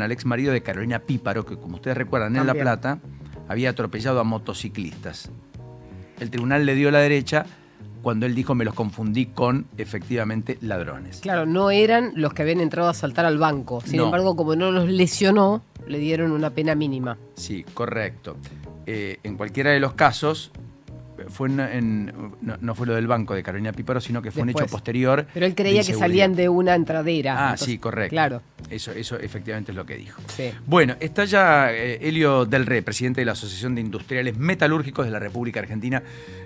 al ex marido de Carolina Píparo, que como ustedes recuerdan, en La Plata había atropellado a motociclistas. El tribunal le dio la derecha cuando él dijo: me los confundí con, efectivamente, ladrones. Claro, no eran los que habían entrado a asaltar al banco. Sin embargo, como no los lesionó, le dieron una pena mínima. Sí, correcto. En cualquiera de los casos, no fue lo del banco de Carolina Píparo, sino que fue un hecho posterior. Pero él creía que salían de una entradera. Ah, entonces, sí, correcto. Claro. Eso efectivamente es lo que dijo. Sí. Bueno, está ya Helio Del Re, presidente de la Asociación de Industriales Metalúrgicos de la República Argentina,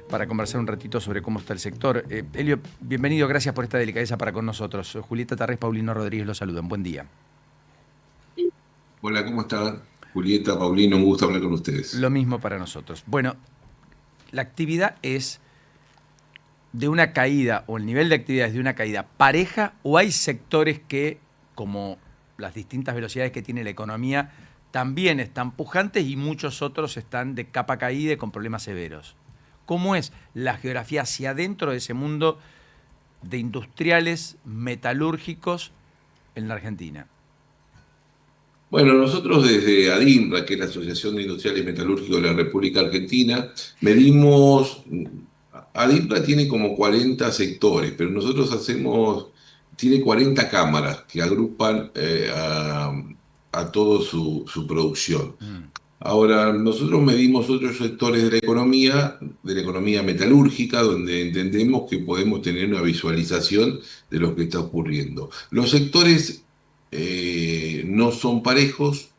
para conversar un ratito sobre cómo está el sector. Helio, bienvenido, gracias por esta delicadeza para con nosotros. Julieta Tarrés, Paulino Rodríguez los saludan. Buen día. Hola, ¿cómo están? Julieta, Paulino, un gusto hablar con ustedes. Lo mismo para nosotros. Bueno, la actividad es de una caída, o el nivel de actividad es de una caída pareja, o hay sectores que, como las distintas velocidades que tiene la economía, también están pujantes y muchos otros están de capa caída y con problemas severos. ¿Cómo es la geografía hacia adentro de ese mundo de industriales metalúrgicos en la Argentina? Bueno, nosotros desde ADIMRA, que es la Asociación de Industriales Metalúrgicos de la República Argentina, medimos. ADIMRA tiene como 40 sectores, pero nosotros tiene 40 cámaras que agrupan a toda su producción. Ahora, nosotros medimos otros sectores de la economía metalúrgica, donde entendemos que podemos tener una visualización de lo que está ocurriendo. Los sectores no son parejos,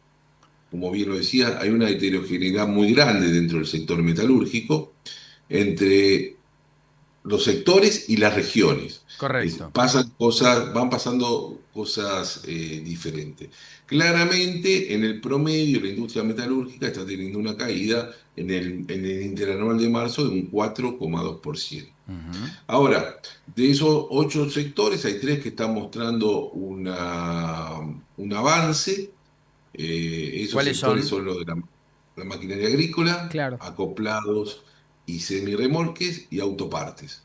como bien lo decía, hay una heterogeneidad muy grande dentro del sector metalúrgico entre los sectores y las regiones. Correcto. Van pasando cosas diferentes. Claramente, en el promedio, la industria metalúrgica está teniendo una caída en el interanual de marzo de un 4,2%. Ahora, de esos 8 sectores, hay 3 que están mostrando un avance. Esos sectores son los de la maquinaria agrícola, acoplados y semirremolques y autopartes.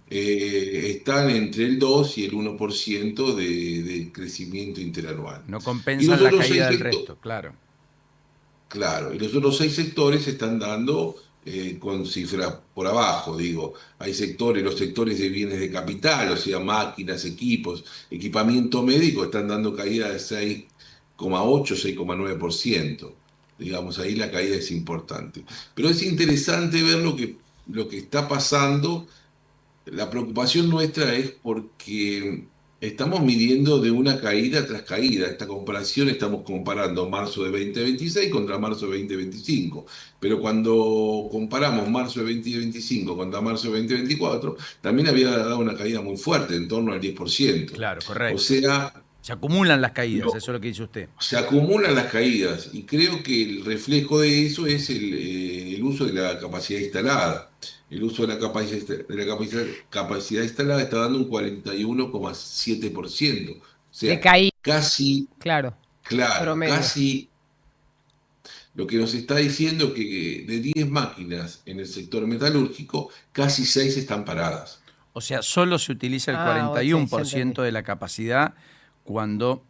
Están entre el 2 y el 1% de crecimiento interanual. No compensan la caída del resto, claro. Claro, y los otros 6 sectores están dando con cifras por abajo, digo. Hay los sectores de bienes de capital, o sea, máquinas, equipos, equipamiento médico, están dando caída de 6,8, 6,9%. Digamos, ahí la caída es importante. Pero es interesante ver lo que está pasando. La preocupación nuestra es porque estamos midiendo de una caída tras caída. Esta comparación, estamos comparando marzo de 2026 contra marzo de 2025. Pero cuando comparamos marzo de 2025 contra marzo de 2024, también había dado una caída muy fuerte, en torno al 10%. Claro, correcto. O sea, se acumulan las caídas, eso es lo que dice usted. Se acumulan las caídas, y creo que el reflejo de eso es el uso de la capacidad instalada. El uso de la capacidad instalada está dando un 41,7%. O sea, de caída. Casi, claro, casi lo que nos está diciendo que de 10 máquinas en el sector metalúrgico, casi 6 están paradas. O sea, solo se utiliza el 41% de la capacidad cuando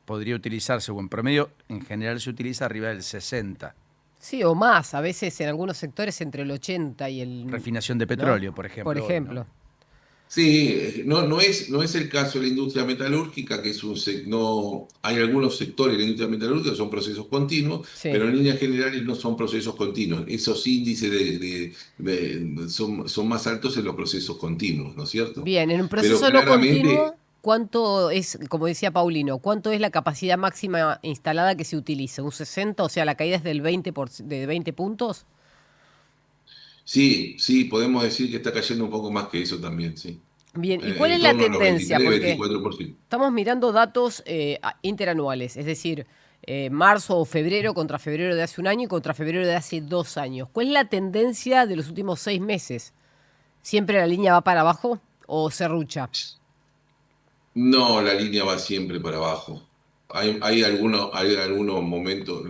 podría utilizarse, o en promedio, en general se utiliza arriba del 60%. Sí, o más, a veces en algunos sectores entre el 80 y el... Refinación de petróleo, ¿no? Por ejemplo. Por ejemplo. ¿No? Sí, no es el caso de la industria metalúrgica, que hay algunos sectores de la industria metalúrgica que son procesos continuos, pero en líneas generales no son procesos continuos. Esos índices son más altos en los procesos continuos, ¿no es cierto? Bien, en un proceso no continuo, ¿cuánto es, como decía Paulino, cuánto es la capacidad máxima instalada que se utiliza? ¿Un 60? O sea, la caída es de 20 puntos. Sí, podemos decir que está cayendo un poco más que eso también, sí. Bien, ¿y cuál es la tendencia? 23, 24%. Estamos mirando datos interanuales, es decir, marzo o febrero contra febrero de hace un año y contra febrero de hace 2 años. ¿Cuál es la tendencia de los últimos 6 meses? ¿Siempre la línea va para abajo o serrucha? No, la línea va siempre para abajo. Hay algunos momentos.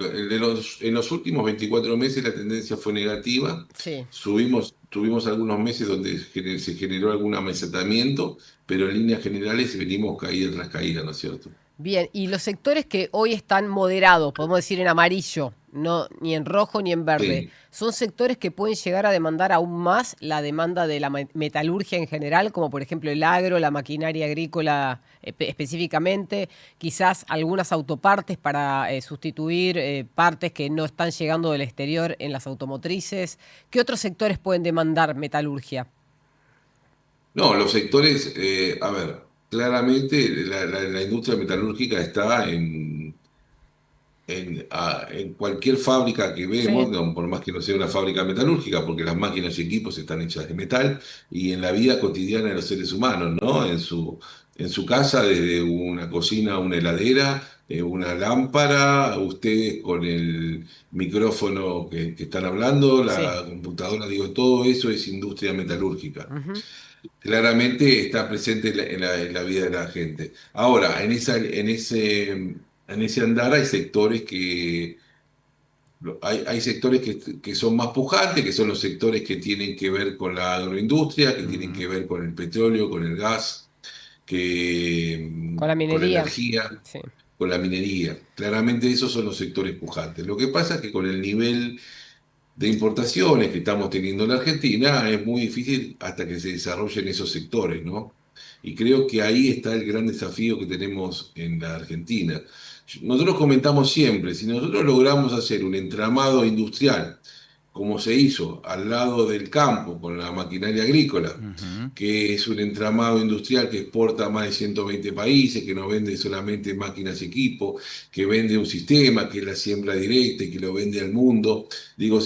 En los últimos 24 meses la tendencia fue negativa. Sí. Tuvimos algunos meses donde se generó algún amesetamiento, pero en líneas generales venimos caída tras caída, ¿no es cierto? Bien, y los sectores que hoy están moderados, podemos decir en amarillo, no ni en rojo ni en verde, Sí. son sectores que pueden llegar a demandar aún más la demanda de la metalurgia en general, como por ejemplo el agro, la maquinaria agrícola específicamente, quizás algunas autopartes para sustituir partes que no están llegando del exterior en las automotrices. ¿Qué otros sectores pueden demandar metalurgia? No, los sectores, a ver, claramente la industria metalúrgica está en cualquier fábrica que vemos, Sí, no, por más que no sea una fábrica metalúrgica, porque las máquinas y equipos están hechas de metal, y en la vida cotidiana de los seres humanos, ¿no? En su casa, desde una cocina a una heladera, una lámpara, ustedes con el micrófono que están hablando, sí. la computadora, digo, todo eso es industria metalúrgica. Ujú. Claramente está presente en la vida de la gente. Ahora, en ese andar hay sectores hay sectores que son más pujantes, que son los sectores que tienen que ver con la agroindustria, que tienen Ujú. que ver con el petróleo, con el gas, Con la con la minería. energía, Sí. con la minería. Claramente esos son los sectores pujantes. Lo que pasa es que con el nivel de importaciones que estamos teniendo en la Argentina, es muy difícil hasta que se desarrollen esos sectores, ¿no? Y creo que ahí está el gran desafío que tenemos en la Argentina. Nosotros comentamos siempre, si nosotros logramos hacer un entramado industrial, como se hizo al lado del campo con la maquinaria agrícola, Ujú. que es un entramado industrial que exporta a más de 120 países, que no vende solamente máquinas y equipos, que vende un sistema, que es la siembra directa y que lo vende al mundo, digo,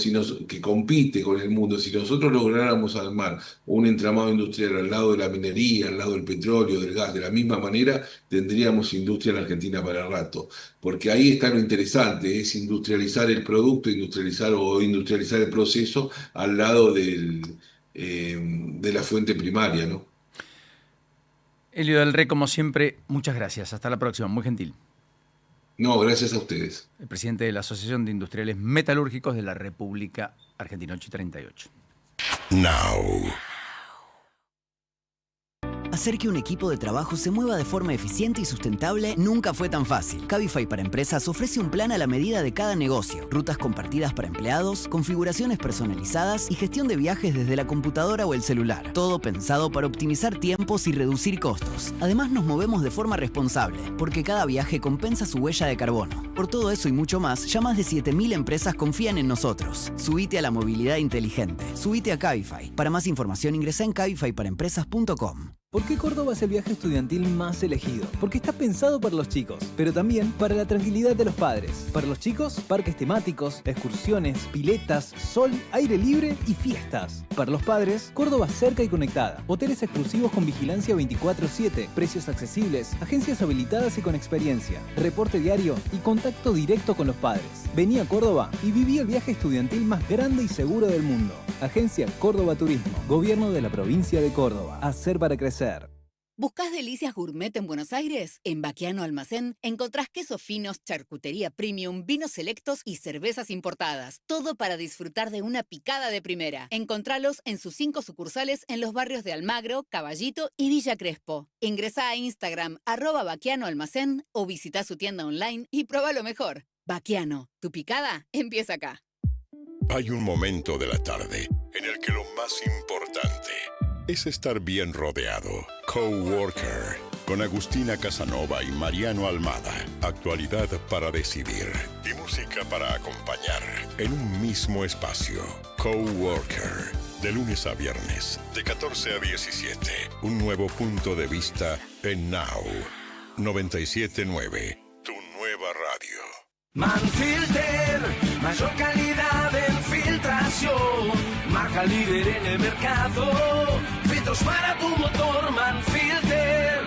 que compite con el mundo. Si nosotros lográramos armar un entramado industrial al lado de la minería, al lado del petróleo, del gas, de la misma manera, tendríamos industria en la Argentina para rato. Porque ahí está lo interesante, es industrializar el producto, industrializar el proceso al lado de la fuente primaria, ¿no? Elio del Rey, como siempre, muchas gracias. Hasta la próxima. Muy gentil. No, gracias a ustedes. El presidente de la Asociación de Industriales Metalúrgicos de la República Argentina, 8:38. Now. Hacer que un equipo de trabajo se mueva de forma eficiente y sustentable nunca fue tan fácil. Cabify para Empresas ofrece un plan a la medida de cada negocio, rutas compartidas para empleados, configuraciones personalizadas y gestión de viajes desde la computadora o el celular. Todo pensado para optimizar tiempos y reducir costos. Además nos movemos de forma responsable, porque cada viaje compensa su huella de carbono. Por todo eso y mucho más, ya más de 7.000 empresas confían en nosotros. Subite a la movilidad inteligente. Subite a Cabify. Para más información ingresa en cabifyparaempresas.com. ¿Por qué Córdoba es el viaje estudiantil más elegido? Porque está pensado para los chicos, pero también para la tranquilidad de los padres. Para los chicos, parques temáticos, excursiones, piletas, sol, aire libre y fiestas. Para los padres, Córdoba cerca y conectada. Hoteles exclusivos con vigilancia 24/7, precios accesibles, agencias habilitadas y con experiencia, reporte diario y contacto directo con los padres. Vení a Córdoba y viví el viaje estudiantil más grande y seguro del mundo. Agencia Córdoba Turismo, Gobierno de la Provincia de Córdoba. Hacer para crecer. ¿Buscás delicias gourmet en Buenos Aires? En Baquiano Almacén encontrás quesos finos, charcutería premium, vinos selectos y cervezas importadas. Todo para disfrutar de una picada de primera. Encontralos en sus 5 sucursales en los barrios de Almagro, Caballito y Villa Crespo. Ingresá a Instagram @Baquiano Almacén o visita su tienda online y prueba lo mejor. Baquiano, tu picada empieza acá. Hay un momento de la tarde en el que lo más importante es estar bien rodeado. Coworker, con Agustina Casanova y Mariano Almada. Actualidad para decidir y música para acompañar en un mismo espacio. Coworker, de lunes a viernes, de 14 a 17. Un nuevo punto de vista en Now. 97.9, tu nueva radio. Manfilter, mayor calidad en filtración, marca líder en el mercado, filtros para tu motor, Manfilter.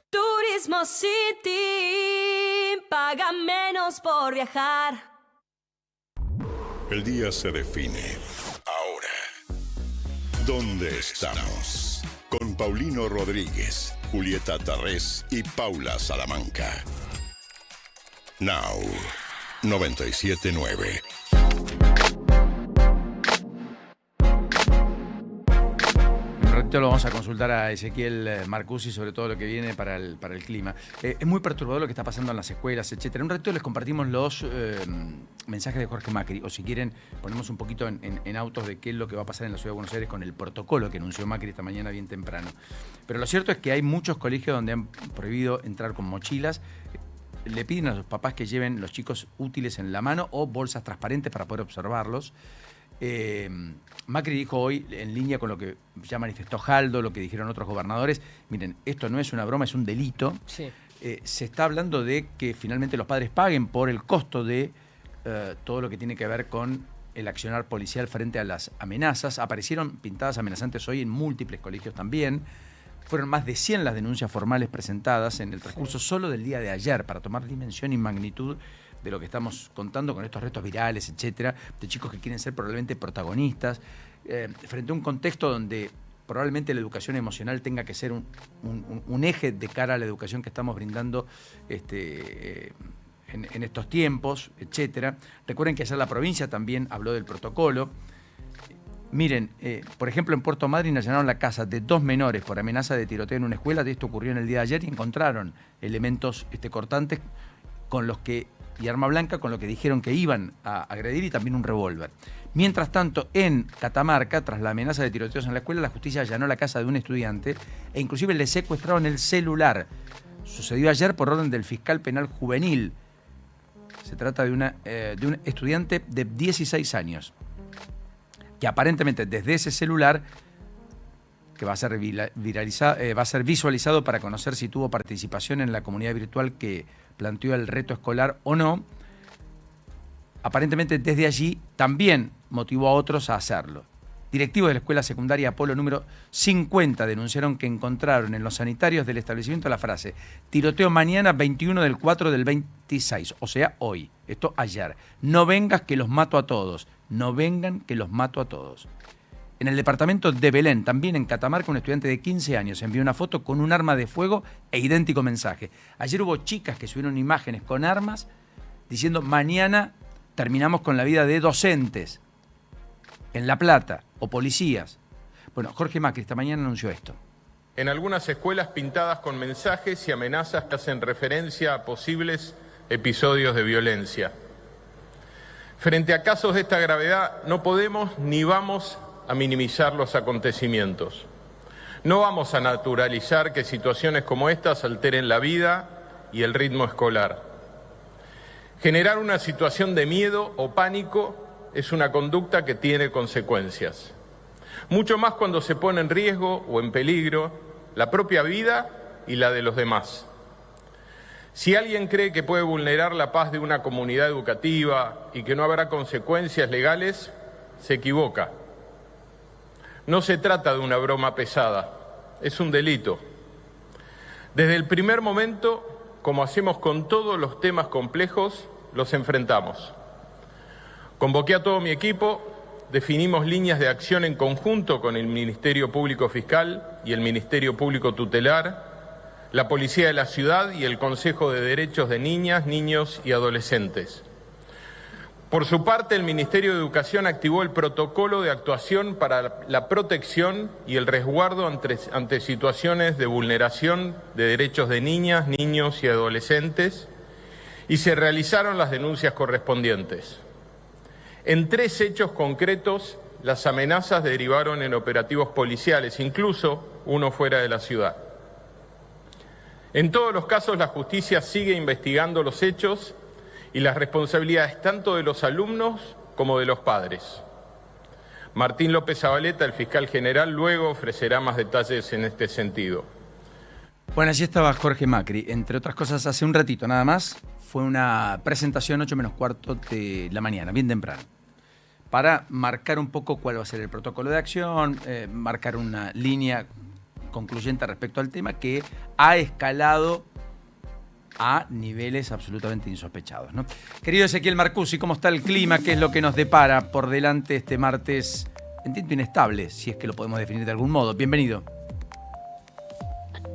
Turismo City, paga menos por viajar. El día se define ahora. ¿Dónde estamos? Con Paulino Rodríguez, Julieta Tarrés y Paula Salamanca. Now, 97.9. Un ratito lo vamos a consultar a Ezequiel Marcusi sobre todo lo que viene para el clima. Es muy perturbador lo que está pasando en las escuelas, etcétera. Un ratito les compartimos los mensajes de Jorge Macri, o si quieren ponemos un poquito en autos de qué es lo que va a pasar en la Ciudad de Buenos Aires con el protocolo que anunció Macri esta mañana bien temprano. Pero lo cierto es que hay muchos colegios donde han prohibido entrar con mochilas. Le piden a los papás que lleven los chicos útiles en la mano o bolsas transparentes para poder observarlos. Macri dijo hoy, en línea con lo que ya manifestó Jaldo, lo que dijeron otros gobernadores, miren, esto no es una broma, es un delito. Sí. Se está hablando de que finalmente los padres paguen por el costo de todo lo que tiene que ver con el accionar policial frente a las amenazas. Aparecieron pintadas amenazantes hoy en múltiples colegios también. Fueron más de 100 las denuncias formales presentadas en el transcurso solo del día de ayer para tomar dimensión y magnitud de lo que estamos contando con estos retos virales, etcétera, de chicos que quieren ser probablemente protagonistas, frente a un contexto donde probablemente la educación emocional tenga que ser un eje de cara a la educación que estamos brindando en estos tiempos, etcétera. Recuerden que ayer la provincia también habló del protocolo. Miren, por ejemplo, en Puerto Madryn allanaron la casa de 2 menores por amenaza de tiroteo en una escuela. Esto ocurrió en el día de ayer y encontraron elementos cortantes y arma blanca con lo que dijeron que iban a agredir y también un revólver. Mientras tanto, en Catamarca, tras la amenaza de tiroteos en la escuela, la justicia allanó la casa de un estudiante e inclusive le secuestraron el celular. Sucedió ayer por orden del fiscal penal juvenil. Se trata de un estudiante de 16 años que aparentemente desde ese celular, que va a ser visualizado para conocer si tuvo participación en la comunidad virtual que planteó el reto escolar o no, aparentemente desde allí también motivó a otros a hacerlo. Directivos de la escuela secundaria Apolo número 50 denunciaron que encontraron en los sanitarios del establecimiento la frase tiroteo mañana 21 del 4 del 26, o sea, hoy. Esto ayer. No vengas que los mato a todos. No vengan que los mato a todos. En el departamento de Belén, también en Catamarca, un estudiante de 15 años envió una foto con un arma de fuego e idéntico mensaje. Ayer hubo chicas que subieron imágenes con armas diciendo mañana terminamos con la vida de docentes en La Plata o policías. Bueno, Jorge Macri esta mañana anunció esto. En algunas escuelas pintadas con mensajes y amenazas que hacen referencia a posibles episodios de violencia. Frente a casos de esta gravedad no podemos ni vamos a minimizar los acontecimientos. No vamos a naturalizar que situaciones como estas alteren la vida y el ritmo escolar. Generar una situación de miedo o pánico es una conducta que tiene consecuencias. Mucho más cuando se pone en riesgo o en peligro la propia vida y la de los demás. Si alguien cree que puede vulnerar la paz de una comunidad educativa y que no habrá consecuencias legales, se equivoca. No se trata de una broma pesada, es un delito. Desde el primer momento, como hacemos con todos los temas complejos, los enfrentamos. Convoqué a todo mi equipo, definimos líneas de acción en conjunto con el Ministerio Público Fiscal y el Ministerio Público Tutelar, la Policía de la Ciudad y el Consejo de Derechos de Niñas, Niños y Adolescentes. Por su parte, el Ministerio de Educación activó el protocolo de actuación para la protección y el resguardo ante situaciones de vulneración de derechos de niñas, niños y adolescentes y se realizaron las denuncias correspondientes. En 3 hechos concretos, las amenazas derivaron en operativos policiales, incluso uno fuera de la ciudad. En todos los casos, la justicia sigue investigando los hechos y las responsabilidades tanto de los alumnos como de los padres. Martín López Zabaleta, el fiscal general, luego ofrecerá más detalles en este sentido. Bueno, allí estaba Jorge Macri. Entre otras cosas, hace un ratito nada más, fue una presentación 8:15 de la mañana, bien temprano, para marcar un poco cuál va a ser el protocolo de acción, marcar una línea concluyente respecto al tema que ha escalado a niveles absolutamente insospechados, ¿no? Querido Ezequiel Marcusi, ¿cómo está el clima? ¿Qué es lo que nos depara por delante este martes, entiendo, inestable, si es que lo podemos definir de algún modo? Bienvenido.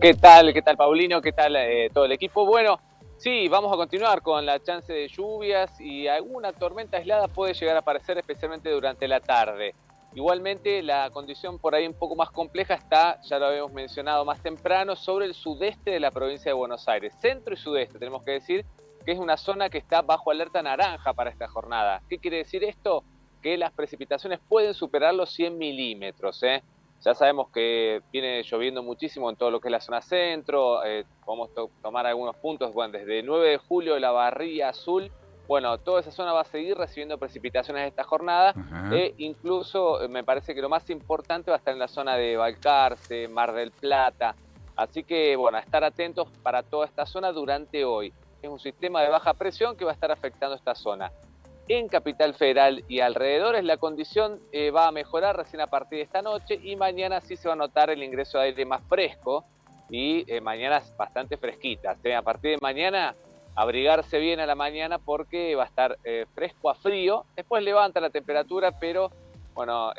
¿Qué tal, Paulino? ¿Qué tal todo el equipo? Bueno, sí, vamos a continuar con la chance de lluvias y alguna tormenta aislada puede llegar a aparecer especialmente durante la tarde. Igualmente, la condición por ahí un poco más compleja está, ya lo habíamos mencionado más temprano, sobre el sudeste de la provincia de Buenos Aires. Centro y sudeste, tenemos que decir que es una zona que está bajo alerta naranja para esta jornada. ¿Qué quiere decir esto? Que las precipitaciones pueden superar los 100 milímetros. Ya sabemos que viene lloviendo muchísimo en todo lo que es la zona centro. Podemos tomar algunos puntos, bueno, desde 9 de julio, la Barría Azul. Bueno, toda esa zona va a seguir recibiendo precipitaciones esta jornada. Incluso me parece que lo más importante va a estar en la zona de Balcarce, Mar del Plata. Así que, bueno, a estar atentos para toda esta zona durante hoy. Es un sistema de baja presión que va a estar afectando esta zona. En Capital Federal y alrededores la condición va a mejorar recién a partir de esta noche y mañana sí se va a notar el ingreso de aire más fresco y mañanas bastante fresquitas. A partir de mañana abrigarse bien a la mañana porque va a estar fresco a frío. Después levanta la temperatura, pero bueno,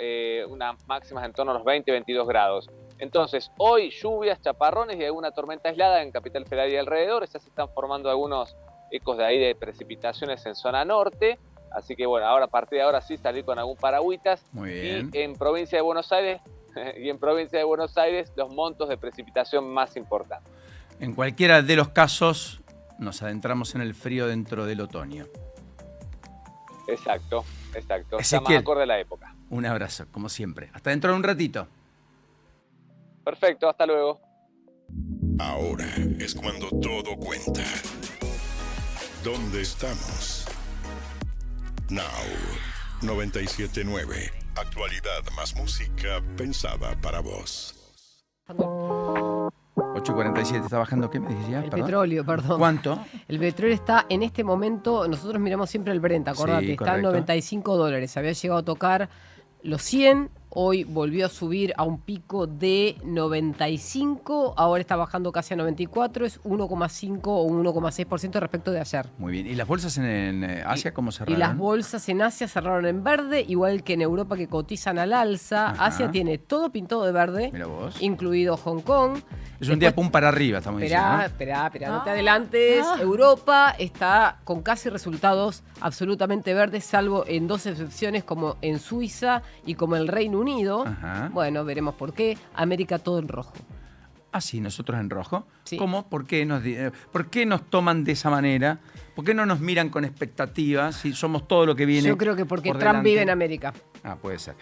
unas máximas en torno a los 20-22 grados. Entonces, hoy lluvias, chaparrones y alguna tormenta aislada en Capital Federal y alrededores. Ya se están formando algunos ecos de ahí de precipitaciones en zona norte. Así que bueno, ahora a partir de ahora sí salir con algún paragüitas. Muy bien. Y en provincia de Buenos Aires, los montos de precipitación más importantes. En cualquiera de los casos, nos adentramos en el frío dentro del otoño. Exacto. Está Ezequiel, más acorde a la época. Un abrazo, como siempre. Hasta dentro de un ratito. Perfecto, hasta luego. Ahora es cuando todo cuenta. ¿Dónde estamos? Now 97.9. Actualidad más música pensada para vos. 8:47, ¿está bajando qué me decías? El petróleo, perdón. ¿Cuánto? El petróleo está en este momento, nosotros miramos siempre el Brent, acordate, Sí, está en correcto. $95. Había llegado a tocar los 100, hoy volvió a subir a un pico de 95, ahora está bajando casi a 94, es 1,5 o 1,6% respecto de ayer. Muy bien. ¿Y las bolsas en Asia cómo Y cerraron? las bolsas en Asia cerraron en verde, igual que en Europa que cotizan al alza. Ajá. Asia tiene todo pintado de verde, Mira vos. incluido Hong Kong. Es un día pum para arriba, estamos diciendo, ¿no? Esperá, no te adelantes. Europa está con casi resultados absolutamente verdes, salvo en dos excepciones como en Suiza y como el Reino Unido. Ajá. Bueno, veremos por qué. América todo en rojo. Ah, sí, nosotros en rojo. Sí. ¿Cómo? ¿Por qué nos toman de esa manera? ¿Por qué no nos miran con expectativas si somos todo lo que viene? Yo creo que porque por Trump delante? vive en América. Ah, puede ser.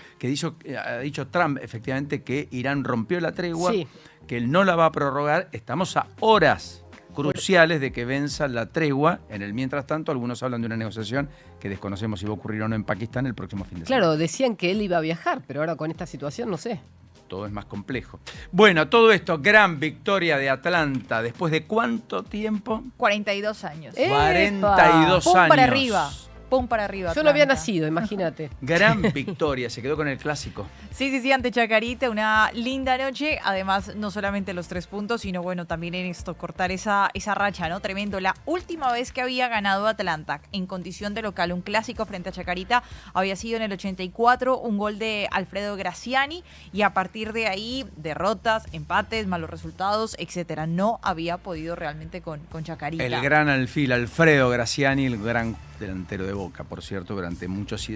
Ha dicho Trump, efectivamente, que Irán rompió la tregua, Sí. que él no la va a prorrogar. Estamos a horas cruciales de que venza la tregua. En el mientras tanto, algunos hablan de una negociación que desconocemos si va a ocurrir o no en Pakistán el próximo fin de semana. Claro, decían que él iba a viajar, pero ahora con esta situación no sé. Todo es más complejo. Bueno, todo esto, gran victoria de Atlanta. ¿Después de cuánto tiempo? 42 años. 42 Pum años. para arriba. Pum para arriba. Yo no había Atlanta. nacido, imagínate. Gran victoria, se quedó con el clásico. Sí, ante Chacarita, una linda noche. Además, no solamente los 3 puntos, sino bueno, también en esto, cortar esa racha, ¿no? Tremendo. La última vez que había ganado Atlanta en condición de local, un clásico frente a Chacarita, había sido en el 84, un gol de Alfredo Graciani, y a partir de ahí, derrotas, empates, malos resultados, etcétera. No había podido realmente con Chacarita. El gran alfil, Alfredo Graciani, el gran delantero de Boca, por cierto, durante muchos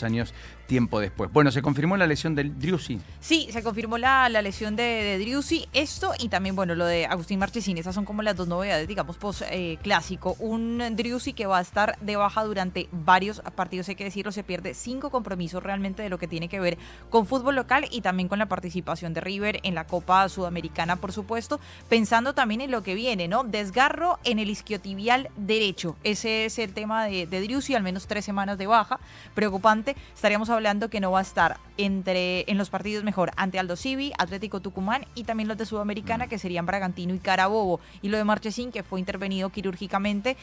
años, tiempo después. Bueno, se confirmó la lesión del Driussi. Sí, se confirmó la lesión de Driussi, esto y también, bueno, lo de Agustín Marchesín. Esas son como las dos novedades, digamos, post-clásico. Un Driussi que va a estar de baja durante varios partidos, hay que decirlo, se pierde 5 compromisos realmente de lo que tiene que ver con fútbol local y también con la participación de River en la Copa Sudamericana, por supuesto, pensando también en lo que viene, ¿no? Desgarro en el isquiotibial derecho. Ese es el tema de Driussi, al menos 3 semanas de baja. Preocupante. Estaríamos hablando que no va a estar en los partidos mejor ante Aldo Civi, Atlético Tucumán y también los de Sudamericana, que serían Bragantino y Carabobo. Y lo de Marchesín, que fue intervenido quirúrgicamente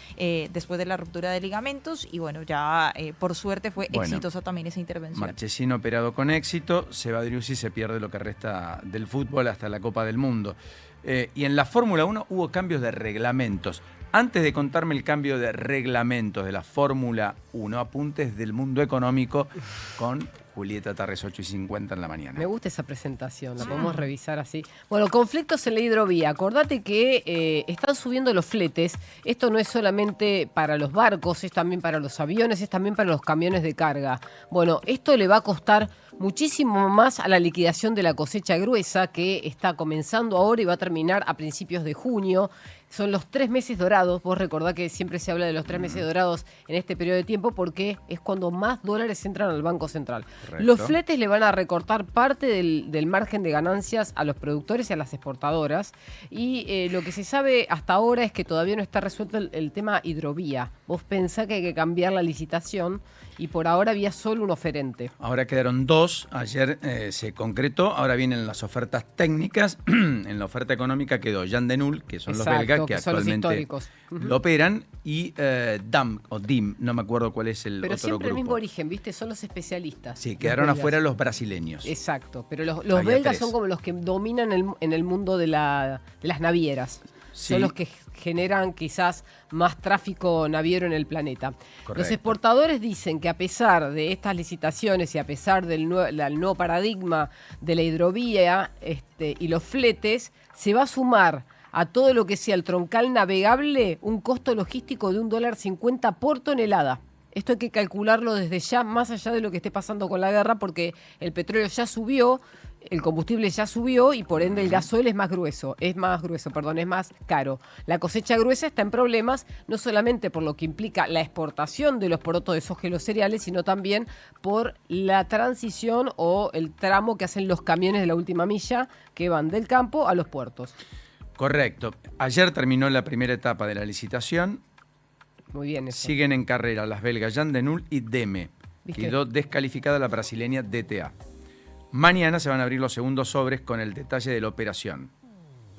después de la ruptura de ligamentos. Y bueno, ya por suerte fue exitosa también esa intervención. Marchesín operado con éxito, se va Driussi, se pierde lo que resta del fútbol hasta la Copa del Mundo. Y en la Fórmula 1 hubo cambios de reglamentos. Antes de contarme el cambio de reglamentos de la Fórmula 1, apuntes del mundo económico con Julieta Tarres, 8:50 en la mañana. Me gusta esa presentación, la podemos revisar así. Bueno, conflictos en la hidrovía. Acordate que están subiendo los fletes. Esto no es solamente para los barcos, es también para los aviones, es también para los camiones de carga. Bueno, esto le va a costar muchísimo más a la liquidación de la cosecha gruesa que está comenzando ahora y va a terminar a principios de junio. Son los 3 meses dorados. Vos recordá que siempre se habla de los 3 meses dorados en este periodo de tiempo porque es cuando más dólares entran al Banco Central. Correcto. Los fletes le van a recortar parte del margen de ganancias a los productores y a las exportadoras. Y lo que se sabe hasta ahora es que todavía no está resuelto el tema hidrovía. Vos pensá que hay que cambiar la licitación y por ahora había solo un oferente. Ahora quedaron 2, ayer se concretó, ahora vienen las ofertas técnicas. En la oferta económica quedó Jan de Null, que son Exacto, los belgas, que que son los actualmente históricos. lo operan, y DAM o DIM, no me acuerdo cuál es el Pero otro siempre grupo. el mismo origen, ¿viste? Son los especialistas. Sí, los quedaron belgas. afuera los brasileños. Exacto, pero los Había belgas 3. son como los que dominan en el mundo de las navieras. Sí. Son los que generan quizás más tráfico naviero en el planeta. Correcto. Los exportadores dicen que a pesar de estas licitaciones y a pesar del nuevo paradigma de la hidrovía y los fletes, se va a sumar a todo lo que sea el troncal navegable un costo logístico de $1.50 por tonelada. Esto hay que calcularlo desde ya, más allá de lo que esté pasando con la guerra, porque el petróleo ya subió, el combustible ya subió y por ende el gasoil es más caro. La cosecha gruesa está en problemas, no solamente por lo que implica la exportación de los porotos de soja y los cereales, sino también por la transición o el tramo que hacen los camiones de la última milla que van del campo a los puertos. Correcto. Ayer terminó la primera etapa de la licitación. Muy bien eso. Siguen en carrera las belgas Jan de Null y Deme. ¿Viste? Quedó descalificada la brasileña DTA. Mañana se van a abrir los segundos sobres con el detalle de la operación.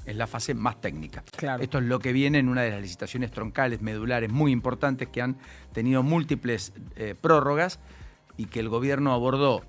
Es la fase más técnica. Claro. Esto es lo que viene en una de las licitaciones troncales, medulares, muy importantes que han tenido múltiples prórrogas y que el gobierno abordó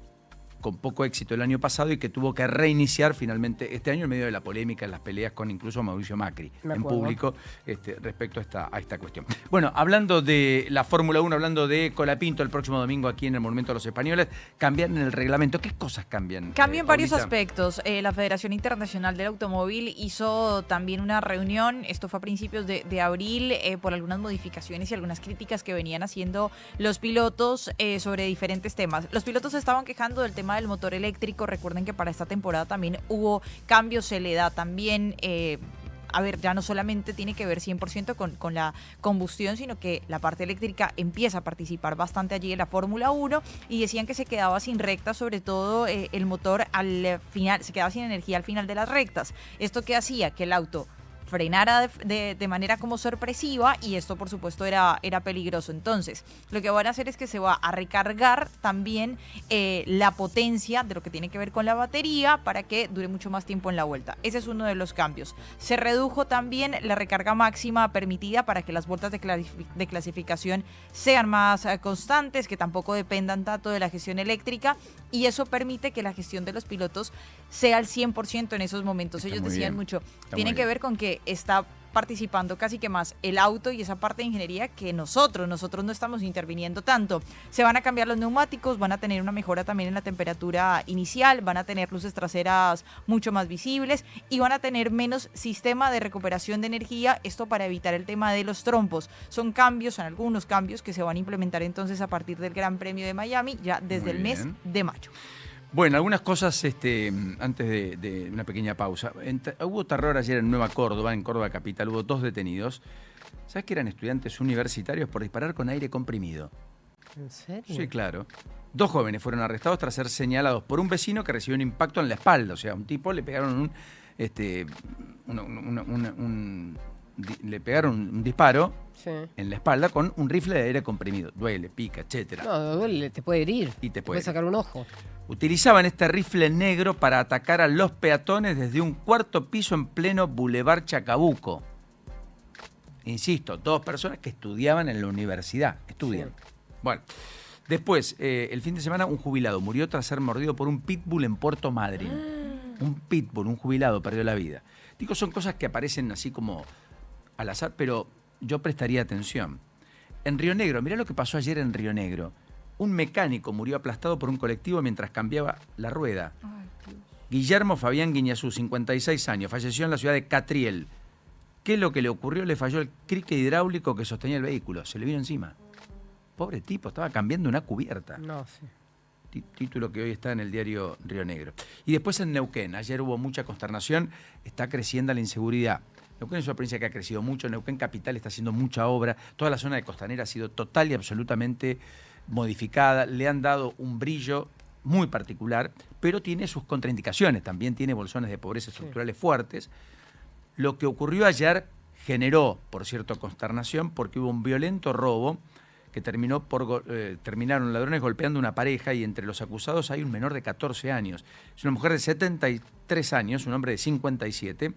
con poco éxito el año pasado y que tuvo que reiniciar finalmente este año en medio de la polémica, en las peleas con incluso Mauricio Macri en público respecto a esta cuestión. Bueno, hablando de la Fórmula 1, hablando de Colapinto el próximo domingo aquí en el Monumento de los Españoles, cambian el reglamento. ¿Qué cosas cambian? Cambian varios Paulita? aspectos. La Federación Internacional del Automóvil hizo también una reunión, esto fue a principios de abril, por algunas modificaciones y algunas críticas que venían haciendo los pilotos sobre diferentes temas. Los pilotos se estaban quejando del tema del motor eléctrico. Recuerden que para esta temporada también hubo cambios, se le da también... ya no solamente tiene que ver 100% con la combustión, sino que la parte eléctrica empieza a participar bastante allí en la Fórmula 1 y decían que se quedaba sin rectas, sobre todo el motor al final, se quedaba sin energía al final de las rectas. ¿Esto qué hacía? Que el auto frenara de manera como sorpresiva y esto por supuesto era peligroso. Entonces lo que van a hacer es que se va a recargar también la potencia de lo que tiene que ver con la batería para que dure mucho más tiempo en la vuelta. Ese es uno de los cambios. Se redujo también la recarga máxima permitida para que las vueltas de clasificación sean más constantes, que tampoco dependan tanto de la gestión eléctrica, y eso permite que la gestión de los pilotos sea al 100% en esos momentos. Ellos decían mucho, tiene que ver con que está participando casi que más el auto y esa parte de ingeniería que nosotros no estamos interviniendo tanto. Se van a cambiar los neumáticos, van a tener una mejora también en la temperatura inicial, van a tener luces traseras mucho más visibles y van a tener menos sistema de recuperación de energía, esto para evitar el tema de los trompos. Son algunos cambios que se van a implementar entonces a partir del Gran Premio de Miami ya desde el mes de mayo. Bueno, algunas cosas antes de una pequeña pausa. Hubo terror ayer en Nueva Córdoba, en Córdoba capital, hubo 2 detenidos. ¿Sabes que eran estudiantes universitarios por disparar con aire comprimido? ¿En serio? Sí, claro. 2 jóvenes fueron arrestados tras ser señalados por un vecino que recibió un impacto en la espalda. O sea, a un tipo le pegaron le pegaron un disparo en la espalda con un rifle de aire comprimido. Duele, pica, etcétera. No, duele, te puede herir. Y te puede sacar un ojo. Utilizaban este rifle negro para atacar a los peatones desde un 4º piso en pleno Boulevard Chacabuco. Insisto, 2 personas que estudiaban en la universidad. Estudian. Sí. Bueno, después, el fin de semana, un jubilado murió tras ser mordido por un pitbull en Puerto Madryn. Un pitbull, un jubilado, perdió la vida. Digo, son cosas que aparecen así como al azar, pero yo prestaría atención. En Río Negro, mirá lo que pasó ayer en Río Negro. Un mecánico murió aplastado por un colectivo mientras cambiaba la rueda. Ay, Dios. Guillermo Fabián Guiñazú, 56 años, falleció en la ciudad de Catriel. ¿Qué es lo que le ocurrió? Le falló el crique hidráulico que sostenía el vehículo. Se le vino encima. Pobre tipo, estaba cambiando una cubierta. No, sí. título que hoy está en el diario Río Negro. Y después en Neuquén, ayer hubo mucha consternación, está creciendo la inseguridad. Neuquén es una provincia que ha crecido mucho, Neuquén Capital está haciendo mucha obra, toda la zona de Costanera ha sido total y absolutamente modificada, le han dado un brillo muy particular, pero tiene sus contraindicaciones, también tiene bolsones de pobreza estructurales fuertes. Lo que ocurrió ayer generó, por cierto, consternación porque hubo un violento robo que terminaron ladrones golpeando a una pareja y entre los acusados hay un menor de 14 años. Es una mujer de 73 años, un hombre de 57.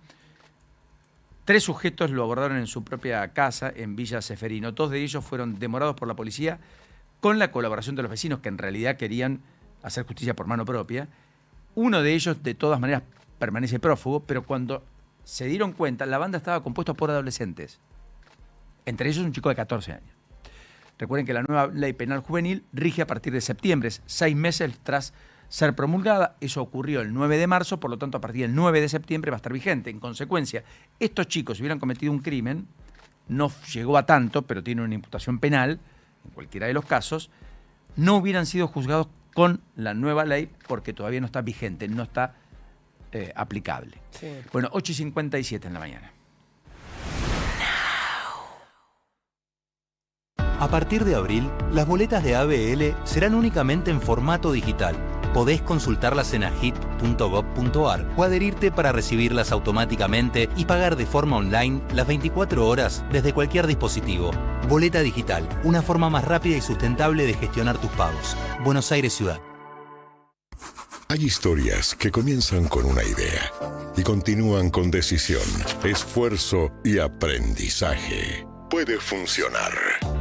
3 sujetos lo abordaron en su propia casa en Villa Ceferino. 2 de ellos fueron demorados por la policía con la colaboración de los vecinos que en realidad querían hacer justicia por mano propia. Uno de ellos, de todas maneras, permanece prófugo, pero cuando se dieron cuenta, la banda estaba compuesta por adolescentes. Entre ellos un chico de 14 años. Recuerden que la nueva ley penal juvenil rige a partir de septiembre, 6 meses tras ser promulgada. Eso ocurrió el 9 de marzo, por lo tanto, a partir del 9 de septiembre va a estar vigente. En consecuencia, estos chicos, si hubieran cometido un crimen, no llegó a tanto, pero tienen una imputación penal, en cualquiera de los casos, no hubieran sido juzgados con la nueva ley porque todavía no está vigente, no está aplicable. Sí. Bueno, 8:57 en la mañana. A partir de abril, las boletas de ABL serán únicamente en formato digital. Podés consultarlas en agit.gov.ar o adherirte para recibirlas automáticamente y pagar de forma online las 24 horas desde cualquier dispositivo. Boleta digital, una forma más rápida y sustentable de gestionar tus pagos. Buenos Aires Ciudad. Hay historias que comienzan con una idea y continúan con decisión, esfuerzo y aprendizaje. Puede funcionar.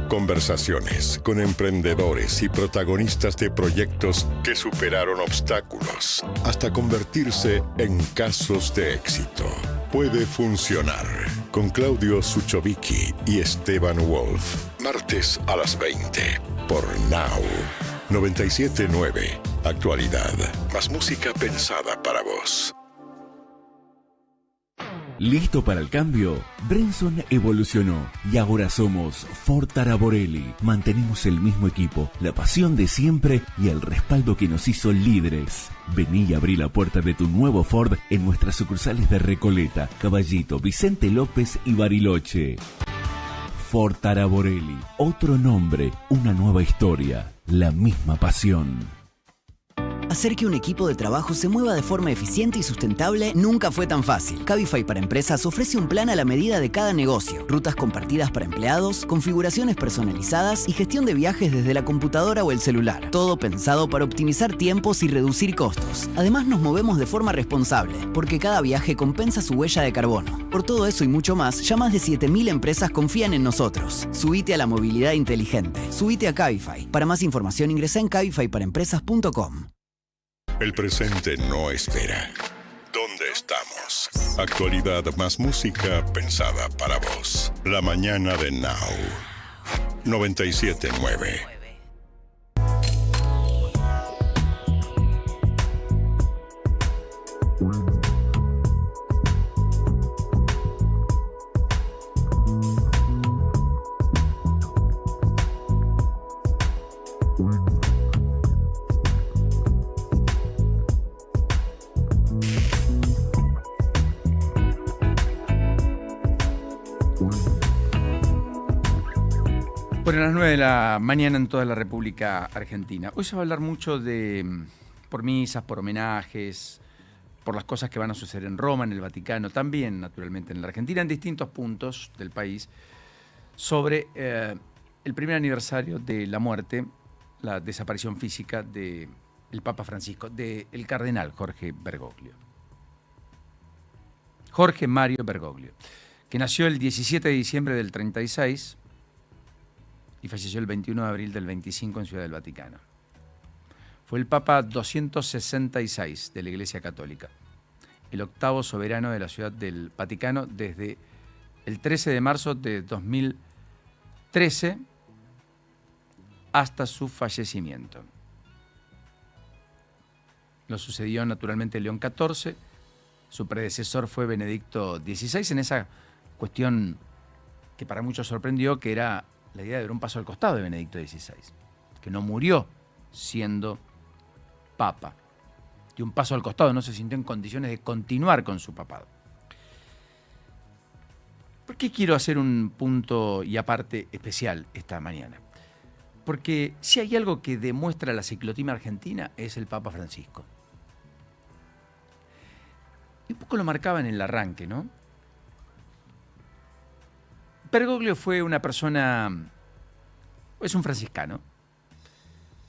Conversaciones con emprendedores y protagonistas de proyectos que superaron obstáculos hasta convertirse en casos de éxito. Puede funcionar. Con Claudio Suchovicki y Esteban Wolf. Martes a las 20 por Now 97.9. Actualidad. Más música pensada para vos. ¿Listo para el cambio? Brenson evolucionó y ahora somos Ford Taraborelli. Mantenemos el mismo equipo, la pasión de siempre y el respaldo que nos hizo líderes. Vení y abrí la puerta de tu nuevo Ford en nuestras sucursales de Recoleta, Caballito, Vicente López y Bariloche. Ford Taraborelli, otro nombre, una nueva historia, la misma pasión. Hacer que un equipo de trabajo se mueva de forma eficiente y sustentable nunca fue tan fácil. Cabify para Empresas ofrece un plan a la medida de cada negocio, rutas compartidas para empleados, configuraciones personalizadas y gestión de viajes desde la computadora o el celular. Todo pensado para optimizar tiempos y reducir costos. Además nos movemos de forma responsable, porque cada viaje compensa su huella de carbono. Por todo eso y mucho más, ya más de 7.000 empresas confían en nosotros. Subite a la movilidad inteligente. Subite a Cabify. Para más información ingresa en cabifyparaempresas.com. El presente no espera. ¿Dónde estamos? Actualidad más música pensada para vos. La mañana de Now 97.9. Bueno, a las 9 de la mañana en toda la República Argentina. Hoy se va a hablar mucho por misas, por homenajes, por las cosas que van a suceder en Roma, en el Vaticano, también naturalmente en la Argentina, en distintos puntos del país, sobre el primer aniversario de la muerte, la desaparición física del Papa Francisco, del cardenal Jorge Bergoglio. Jorge Mario Bergoglio, que nació el 17 de diciembre del 36 y falleció el 21 de abril del 25 en Ciudad del Vaticano. Fue el Papa 266 de la Iglesia Católica, el octavo soberano de la Ciudad del Vaticano desde el 13 de marzo de 2013 hasta su fallecimiento. Lo sucedió naturalmente León XIV, su predecesor fue Benedicto XVI, en esa cuestión que para muchos sorprendió, que era la idea de dar un paso al costado de Benedicto XVI, que no murió siendo papa. Dio un paso al costado, no se sintió en condiciones de continuar con su papado. ¿Por qué quiero hacer un punto y aparte especial esta mañana? Porque si hay algo que demuestra la ciclotimia argentina es el Papa Francisco. Y un poco lo marcaba en el arranque, ¿no? Bergoglio fue una persona, es un franciscano,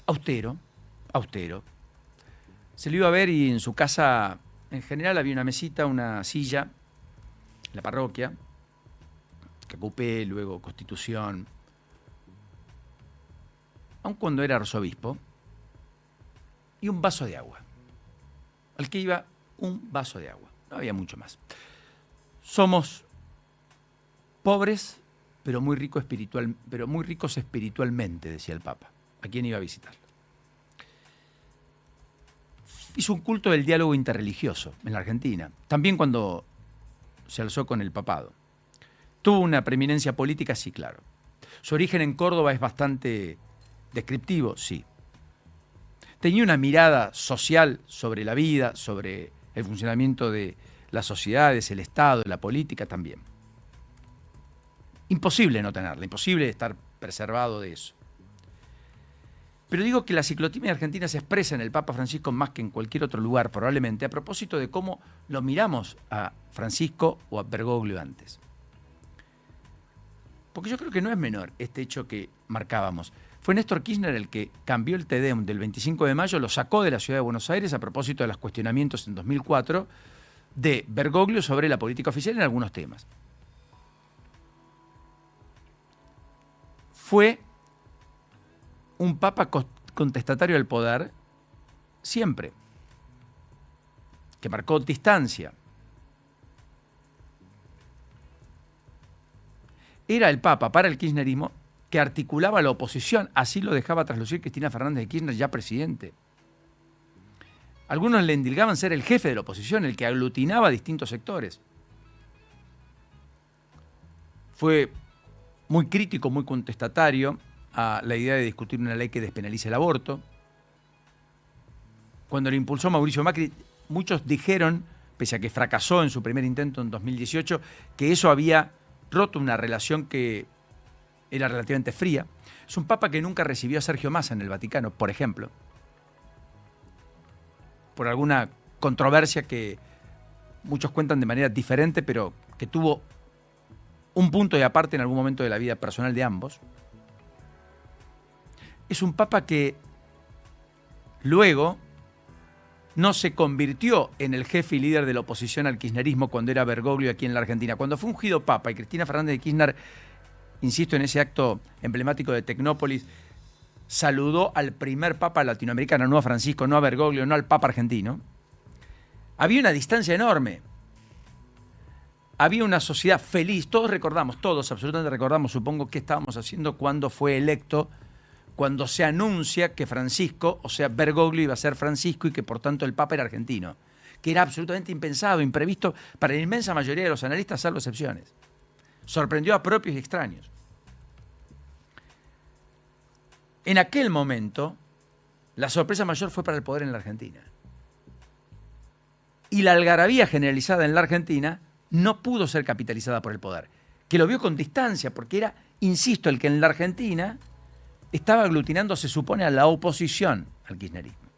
austero. Se lo iba a ver y en su casa, en general, había una mesita, una silla, la parroquia, Cacupé, luego Constitución, aun cuando era arzobispo, y un vaso de agua. Al que iba un vaso de agua, no había mucho más. Somos pobres, pero muy ricos espiritualmente, decía el Papa. ¿A quién iba a visitar? Hizo un culto del diálogo interreligioso en la Argentina, también cuando se alzó con el papado. ¿Tuvo una preeminencia política? Sí, claro. Su origen en Córdoba es bastante descriptivo, sí. Tenía una mirada social sobre la vida, sobre el funcionamiento de las sociedades, el Estado, la política también. Imposible no tenerla, imposible estar preservado de eso. Pero digo que la ciclotimia argentina se expresa en el Papa Francisco más que en cualquier otro lugar, probablemente, a propósito de cómo lo miramos a Francisco o a Bergoglio antes. Porque yo creo que no es menor este hecho que marcábamos. Fue Néstor Kirchner el que cambió el Te Deum del 25 de mayo, lo sacó de la ciudad de Buenos Aires a propósito de los cuestionamientos en 2004 de Bergoglio sobre la política oficial en algunos temas. Fue un papa contestatario del poder siempre, que marcó distancia. Era el papa para el kirchnerismo que articulaba la oposición, así lo dejaba traslucir Cristina Fernández de Kirchner, ya presidente. Algunos le endilgaban ser el jefe de la oposición, el que aglutinaba distintos sectores. Fue muy crítico, muy contestatario a la idea de discutir una ley que despenalice el aborto. Cuando lo impulsó Mauricio Macri, muchos dijeron, pese a que fracasó en su primer intento en 2018, que eso había roto una relación que era relativamente fría. Es un papa que nunca recibió a Sergio Massa en el Vaticano, por ejemplo, por alguna controversia que muchos cuentan de manera diferente, pero que tuvo un punto de aparte en algún momento de la vida personal de ambos. Es un papa que luego no se convirtió en el jefe y líder de la oposición al kirchnerismo cuando era Bergoglio aquí en la Argentina. Cuando fue ungido papa y Cristina Fernández de Kirchner, insisto en ese acto emblemático de Tecnópolis, saludó al primer papa latinoamericano, no a Francisco, no a Bergoglio, no al papa argentino, había una distancia enorme. Había una sociedad feliz. Todos absolutamente recordamos, supongo, qué estábamos haciendo cuando fue electo, cuando se anuncia que Francisco, o sea, Bergoglio iba a ser Francisco y que por tanto el Papa era argentino, que era absolutamente impensado, imprevisto para la inmensa mayoría de los analistas, salvo excepciones. Sorprendió a propios y extraños. En aquel momento, la sorpresa mayor fue para el poder en la Argentina. Y la algarabía generalizada en la Argentina no pudo ser capitalizada por el poder, que lo vio con distancia, porque era, insisto, el que en la Argentina estaba aglutinando, se supone, a la oposición al kirchnerismo.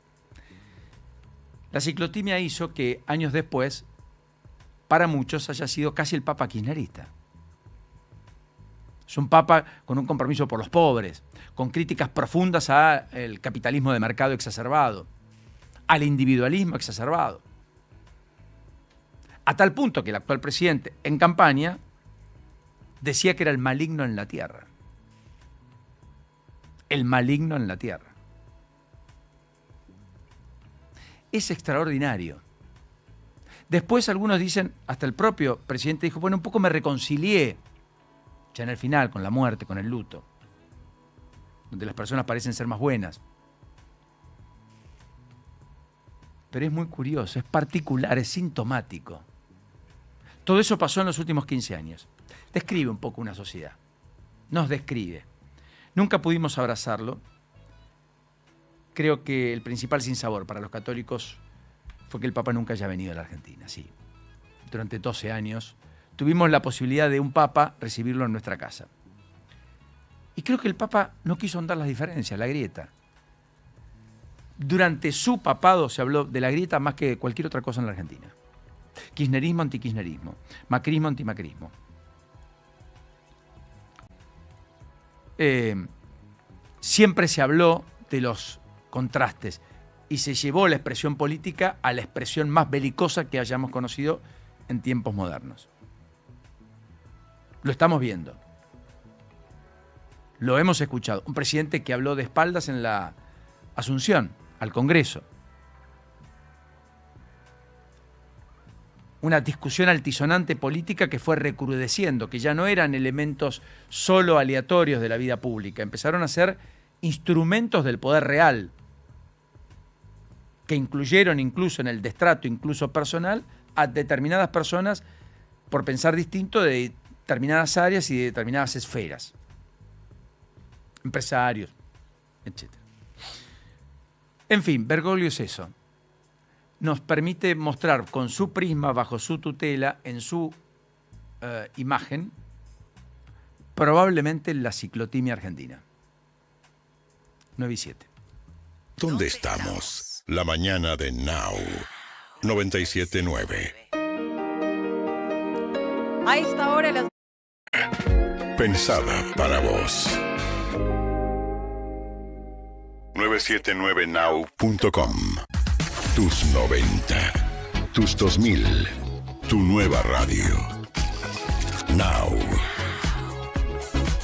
La ciclotimia hizo que años después, para muchos, haya sido casi el papa kirchnerista. Es un papa con un compromiso por los pobres, con críticas profundas al capitalismo de mercado exacerbado, al individualismo exacerbado. A tal punto que el actual presidente, en campaña, decía que era el maligno en la tierra. El maligno en la tierra. Es extraordinario. Después algunos dicen, hasta el propio presidente dijo, bueno, un poco me reconcilié, ya en el final, con la muerte, con el luto, donde las personas parecen ser más buenas. Pero es muy curioso, es particular, es sintomático. Todo eso pasó en los últimos 15 años. Describe un poco una sociedad. Nos describe. Nunca pudimos abrazarlo. creo que el principal sinsabor para los católicos fue que el Papa nunca haya venido a la Argentina. Sí. Durante 12 años tuvimos la posibilidad de un Papa recibirlo en nuestra casa. Y creo que el Papa no quiso ahondar las diferencias, la grieta. Durante su papado se habló de la grieta más que de cualquier otra cosa en la Argentina. Kirchnerismo, antikirchnerismo. Macrismo, antimacrismo. Siempre se habló de los contrastes y se llevó la expresión política a la expresión más belicosa que hayamos conocido en tiempos modernos. Lo estamos viendo. Lo hemos escuchado. Un presidente que habló de espaldas en la Asunción, al Congreso. Una discusión altisonante política que fue recrudeciendo, que ya no eran elementos solo aleatorios de la vida pública, empezaron a ser instrumentos del poder real, que incluyeron incluso en el destrato, incluso personal, a determinadas personas por pensar distinto de determinadas áreas y de determinadas esferas. Empresarios, etc. En fin, Bergoglio es eso. Nos permite mostrar con su prisma, bajo su tutela, en su imagen, probablemente la ciclotimia argentina. 9:07. ¿Dónde estamos? La mañana de Now. 97.9. A esta hora las... Pensada para vos. 979now.com. Tus 90. Tus 2000. Tu nueva radio. Now.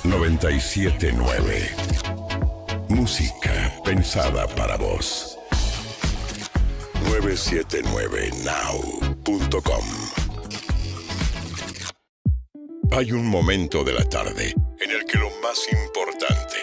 97.9. Música pensada para vos. 979now.com. Hay un momento de la tarde en el que lo más importante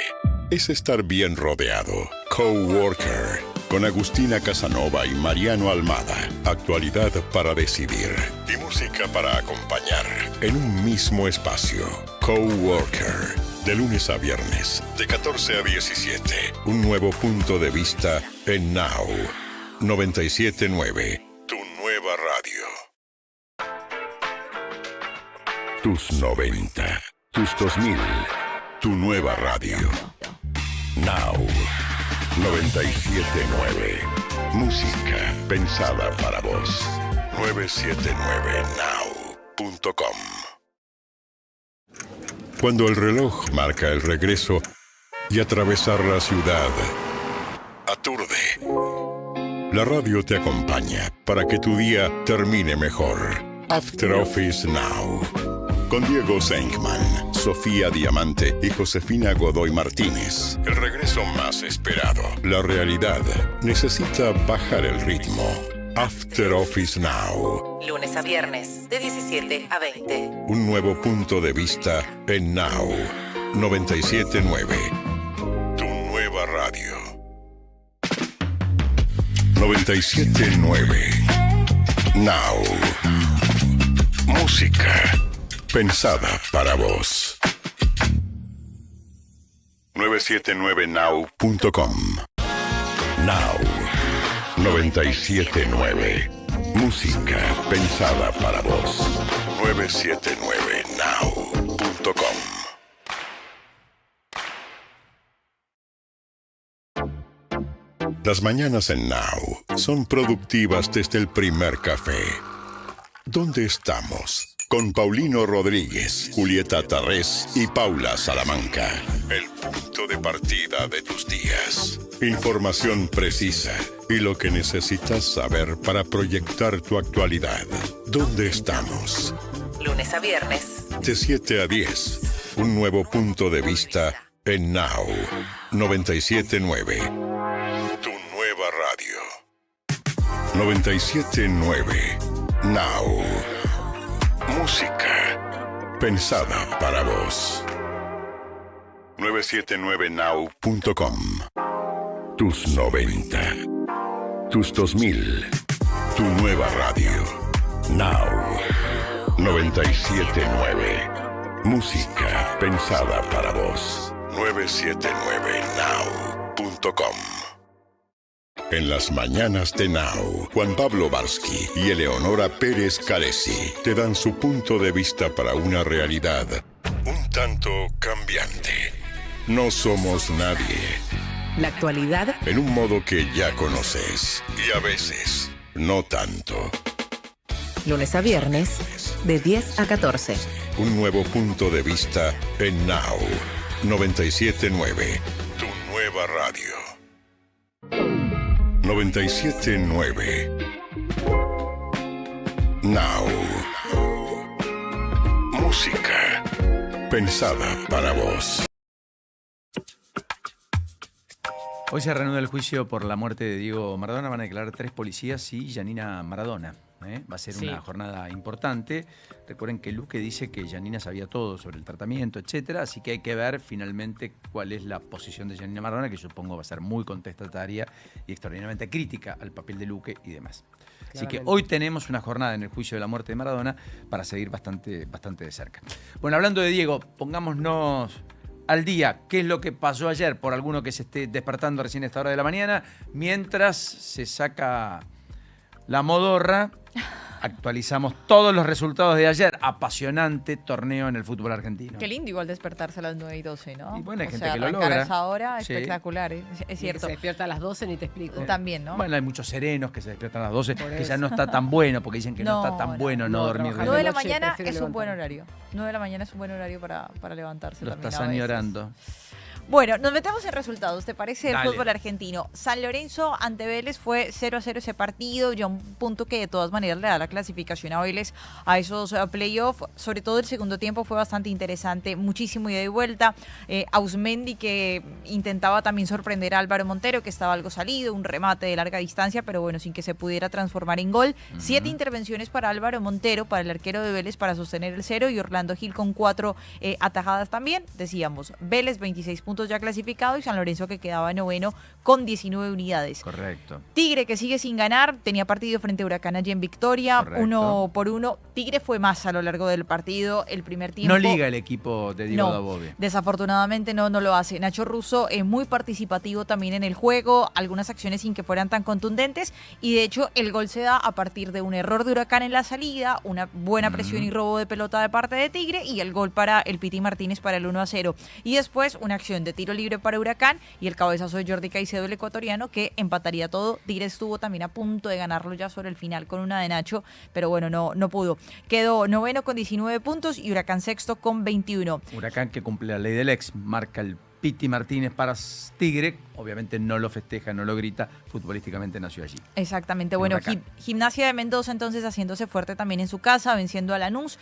es estar bien rodeado. Coworker, con Agustina Casanova y Mariano Almada. Actualidad para decidir y música para acompañar en un mismo espacio. Coworker, de lunes a viernes, de 14 a 17. Un nuevo punto de vista en Now. 97.9, tu nueva radio. Tus 90, tus 2000, tu nueva radio. Now. 97.9. Música pensada para vos. 979now.com. Cuando el reloj marca el regreso y atravesar la ciudad aturde, la radio te acompaña para que tu día termine mejor. After Office Now. Con Diego Senkman, Sofía Diamante y Josefina Godoy Martínez. El regreso más esperado. La realidad necesita bajar el ritmo. After Office Now. Lunes a viernes, de 17 a 20. Un nuevo punto de vista en Now. 97.9. Tu nueva radio. 97.9. Now. Música pensada para vos. 979now.com. Now. 97.9. Música pensada para vos. 979now.com. Las mañanas en Now son productivas desde el primer café. ¿Dónde estamos? Con Paulino Rodríguez, Julieta Tarrés y Paula Salamanca. El punto de partida de tus días. Información precisa y lo que necesitas saber para proyectar tu actualidad. ¿Dónde estamos? Lunes a viernes. De 7 a 10. Un nuevo punto de vista en Now. 97.9. Tu nueva radio. 97.9. Now. Música pensada para vos. 979now.com. Tus 90. Tus 2000. Tu nueva radio. Now. 97.9. Música pensada para vos. 979now.com. En las mañanas de Now, Juan Pablo Barsky y Eleonora Pérez Caresi te dan su punto de vista para una realidad un tanto cambiante. No somos nadie. La actualidad En un modo que ya conoces y a veces no tanto. lunes a viernes, de 10 a 14. Un nuevo punto de vista en Now 97.9, tu nueva radio. 97.9 Now. Música pensada para vos. Hoy se reanuda el juicio por la muerte de Diego Maradona. Van a declarar 3 policías y Janina Maradona. Va a ser una jornada importante. Recuerden que Luque dice que Janina sabía todo sobre el tratamiento, etcétera. Así que hay que ver finalmente cuál es la posición de Janina Maradona, que supongo va a ser muy contestataria y extraordinariamente crítica al papel de Luque y demás. Así que hoy tenemos una jornada en el juicio de la muerte de Maradona para seguir bastante de cerca. Bueno, hablando de Diego, pongámonos al día. ¿Qué es lo que pasó ayer? Por alguno que se esté despertando recién a esta hora de la mañana, mientras se saca la modorra, actualizamos todos los resultados de ayer. Apasionante torneo en el fútbol argentino. Qué lindo igual despertarse a las 9:12, ¿no? Y bueno, hay o gente sea, que lo arrancar logra. a esa hora, Sí. espectacular, es cierto. Se despierta a las 12, ni te explico. También, ¿no? Bueno, hay muchos serenos que se despiertan a las 12, Por que ya eso. no está tan bueno, porque dicen que no está tan bueno no dormir. trabajar 9 de la noche, mañana prefiero es un buen levantarme. horario. 9 de la mañana es un buen horario para levantarse Lo también estás a veces. añorando. Bueno, nos metemos en resultados, ¿te parece? El Dale. fútbol argentino. San Lorenzo ante Vélez fue 0-0 ese partido, ya un punto que de todas maneras le da la clasificación a Vélez a esos playoffs. Sobre todo el segundo tiempo fue bastante interesante, muchísimo ida y vuelta. Ausmendi que intentaba también sorprender a Álvaro Montero, que estaba algo salido, un remate de larga distancia, pero bueno, sin que se pudiera transformar en gol. 7 intervenciones para Álvaro Montero, para el arquero de Vélez, para sostener el 0, y Orlando Gil con 4 atajadas también. Decíamos, Vélez 26 puntos ya clasificado y San Lorenzo que quedaba noveno con 19 unidades. Correcto. Tigre que sigue sin ganar, tenía partido frente a Huracán allí en Victoria, Correcto. 1-1. Tigre fue más a lo largo del partido, el primer tiempo. No liga el equipo de Diego Dabove. Desafortunadamente no lo hace. Nacho Russo muy participativo también en el juego, algunas acciones sin que fueran tan contundentes, y de hecho el gol se da a partir de un error de Huracán en la salida, una buena presión y robo de pelota de parte de Tigre, y el gol para el Piti Martínez para el 1-0. Y después una acción de tiro libre para Huracán y el cabezazo de Jordi Caicedo, el ecuatoriano, que empataría todo. Tigre estuvo también a punto de ganarlo ya sobre el final con una de Nacho, pero bueno, no pudo. Quedó noveno con 19 puntos y Huracán sexto con 21. Huracán, que cumple la ley del ex, marca el Piti Martínez para Tigre. Obviamente no lo festeja, no lo grita, futbolísticamente nació allí. Exactamente, En bueno, Huracán. Gimnasia de Mendoza entonces haciéndose fuerte también en su casa, venciendo a Lanús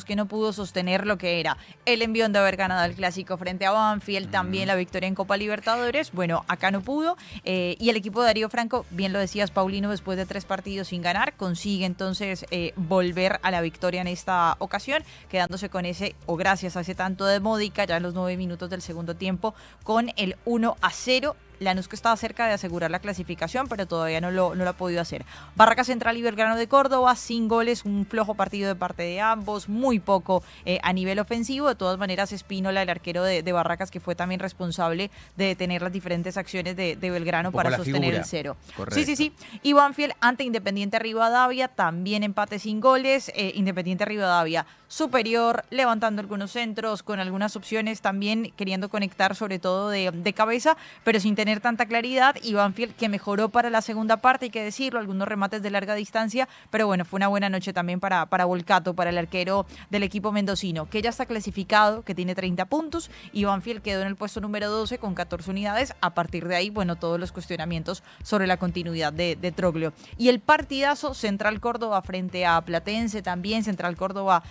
que no pudo sostener lo que era el envión de haber ganado el clásico frente a Banfield, también la victoria en Copa Libertadores. Bueno, acá no pudo, y el equipo de Darío Franco, bien lo decías Paulino, después de 3 partidos sin ganar, consigue entonces volver a la victoria en esta ocasión, quedándose con ese, o gracias a ese tanto de Módica, ya en los 9 minutos del segundo tiempo, con el 1-0. Lanús que estaba cerca de asegurar la clasificación, pero todavía no lo ha podido hacer. Barracas Central y Belgrano de Córdoba, sin goles, un flojo partido de parte de ambos, muy poco a nivel ofensivo. De todas maneras, Espínola, el arquero de Barracas, que fue también responsable de detener las diferentes acciones de Belgrano para sostener figura. el 0. Correcto. Sí. Y Banfield ante Independiente Rivadavia, también empate sin goles. Independiente Rivadavia superior, levantando algunos centros, con algunas opciones también queriendo conectar sobre todo de cabeza, pero sin tener tanta claridad. Y Banfield que mejoró para la segunda parte, hay que decirlo, algunos remates de larga distancia, pero bueno, fue una buena noche también para Volcato, para el arquero del equipo mendocino, que ya está clasificado, que tiene 30 puntos, y Banfield quedó en el puesto número 12 con 14 unidades. A partir de ahí, bueno, todos los cuestionamientos sobre la continuidad de Troglio. Y el partidazo Central Córdoba frente a Platense, también Central Córdoba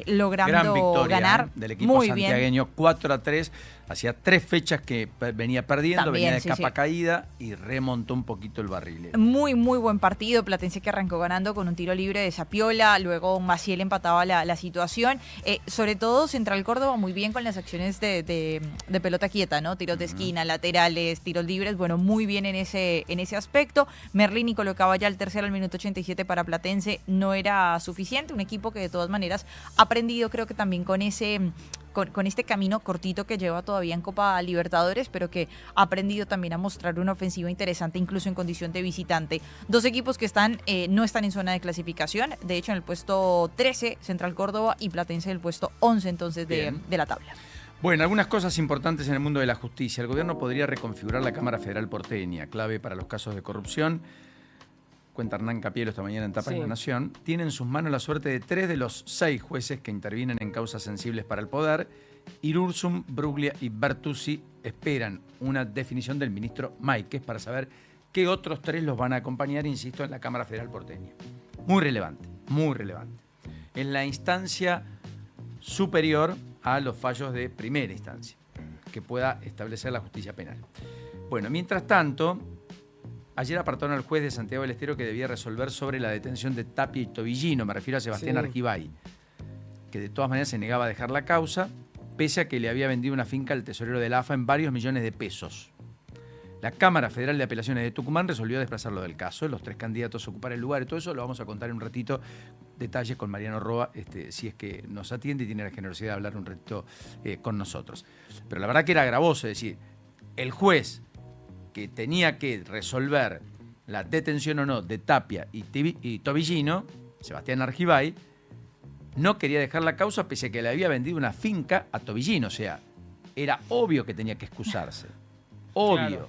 logrando Gran victoria, ganar del equipo muy santiagueño, 4-3. Hacía 3 fechas que venía perdiendo, También, venía de sí, capa sí. caída y remontó un poquito el barril. Muy buen partido. Platense que arrancó ganando con un tiro libre de Sapiola, luego Maciel empataba la situación. Sobre todo Central Córdoba muy bien con las acciones de pelota quieta, ¿no? Tiros de esquina, laterales, tiros libres, bueno, muy bien en ese aspecto. Merlini colocaba ya el tercero al minuto 87 para Platense, no era suficiente. Un equipo que de todas maneras ha aprendido, creo que también con ese con este camino cortito que lleva todavía en Copa Libertadores, pero que ha aprendido también a mostrar una ofensiva interesante, incluso en condición de visitante. Dos equipos que no están en zona de clasificación, de hecho en el puesto 13, Central Córdoba, y Platense en el puesto 11 entonces de la tabla. Bueno, algunas cosas importantes en el mundo de la justicia. El gobierno podría reconfigurar la Cámara Federal porteña, clave para los casos de corrupción. Cuenta Hernán Capielo esta mañana en Tapa de la Nación. Tiene en sus manos la suerte de 3 de los 6 jueces que intervienen en causas sensibles para el poder. Irursum, Bruglia y Bertuzzi esperan una definición del ministro Máiquez para saber qué otros 3 los van a acompañar, insisto, en la Cámara Federal porteña. Muy relevante, muy relevante. En la instancia superior a los fallos de primera instancia, que pueda establecer la justicia penal. Bueno, mientras tanto, ayer apartaron al juez de Santiago del Estero que debía resolver sobre la detención de Tapia y Tobillino, me refiero a Sebastián Argibay, que de todas maneras se negaba a dejar la causa, pese a que le había vendido una finca al tesorero de la AFA en varios millones de pesos. La Cámara Federal de Apelaciones de Tucumán resolvió desplazarlo del caso. Los 3 candidatos ocuparon el lugar y todo eso lo vamos a contar en un ratito. Detalles con Mariano Roa, si es que nos atiende y tiene la generosidad de hablar un ratito con nosotros. Pero la verdad que era gravoso, es decir, el juez que tenía que resolver la detención o no de Tapia y Tobillino, Sebastián Argibay, no quería dejar la causa pese a que le había vendido una finca a Tobillino. O sea, era obvio que tenía que excusarse. Obvio. Claro.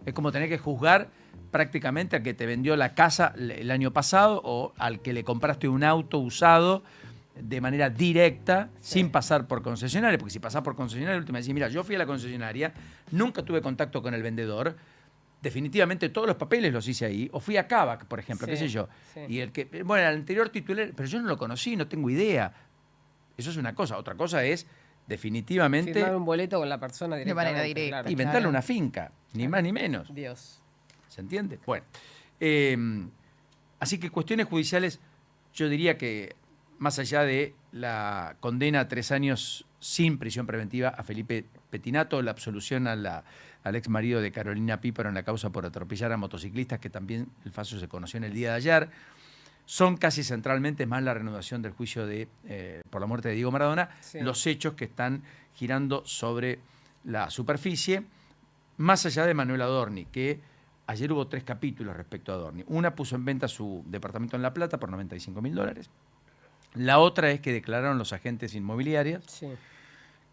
Es como tener que juzgar prácticamente al que te vendió la casa el año pasado o al que le compraste un auto usado de manera directa, sin pasar por concesionaria, porque si pasás por concesionaria, última decís, mira, yo fui a la concesionaria, nunca tuve contacto con el vendedor, definitivamente todos los papeles los hice ahí, o fui a Kavak, por ejemplo, qué sé yo, y el que, bueno, el anterior titular, pero yo no lo conocí, no tengo idea. Eso es una cosa. Otra cosa es definitivamente firmar un boleto con la persona de manera directa. Claro. Y venderle una finca, ni más ni menos. Dios. ¿Se entiende? Bueno. Así que cuestiones judiciales, yo diría que más allá de la condena a 3 años sin prisión preventiva a Felipe Pettinato, la absolución al ex marido de Carolina Píparo en la causa por atropellar a motociclistas, que también el fallo se conoció en el día de ayer, son casi centralmente más la reanudación del juicio por la muerte de Diego Maradona, los hechos que están girando sobre la superficie, más allá de Manuel Adorni, que ayer hubo 3 capítulos respecto a Adorni. Una puso en venta su departamento en La Plata por $95.000. La otra es que declararon los agentes inmobiliarios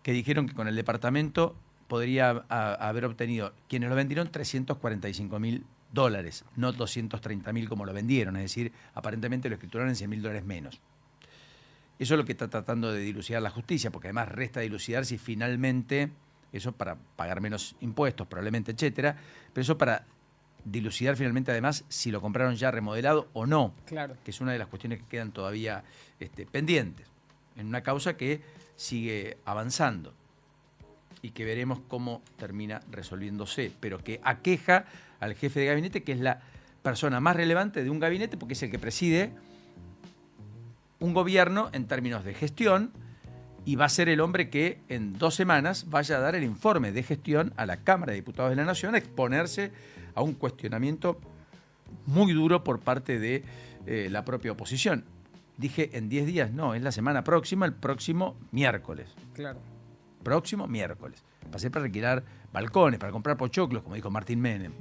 que dijeron que con el departamento podría haber obtenido, quienes lo vendieron, $345.000. No 230.000 como lo vendieron, es decir, aparentemente lo escrituraron en $100.000 menos. Eso es lo que está tratando de dilucidar la justicia, porque además resta dilucidar si finalmente, eso para pagar menos impuestos probablemente, etcétera, pero eso para dilucidar finalmente además si lo compraron ya remodelado o no, claro, que es una de las cuestiones que quedan todavía pendientes, en una causa que sigue avanzando y que veremos cómo termina resolviéndose, pero que aqueja al jefe de gabinete, que es la persona más relevante de un gabinete, porque es el que preside un gobierno en términos de gestión, y va a ser el hombre que en 2 semanas vaya a dar el informe de gestión a la Cámara de Diputados de la Nación, a exponerse a un cuestionamiento muy duro por parte de la propia oposición. Dije en 10 días, no, es la semana próxima, el próximo miércoles. Claro. Próximo miércoles. Pasé para alquilar balcones, para comprar pochoclos, como dijo Martín Menem.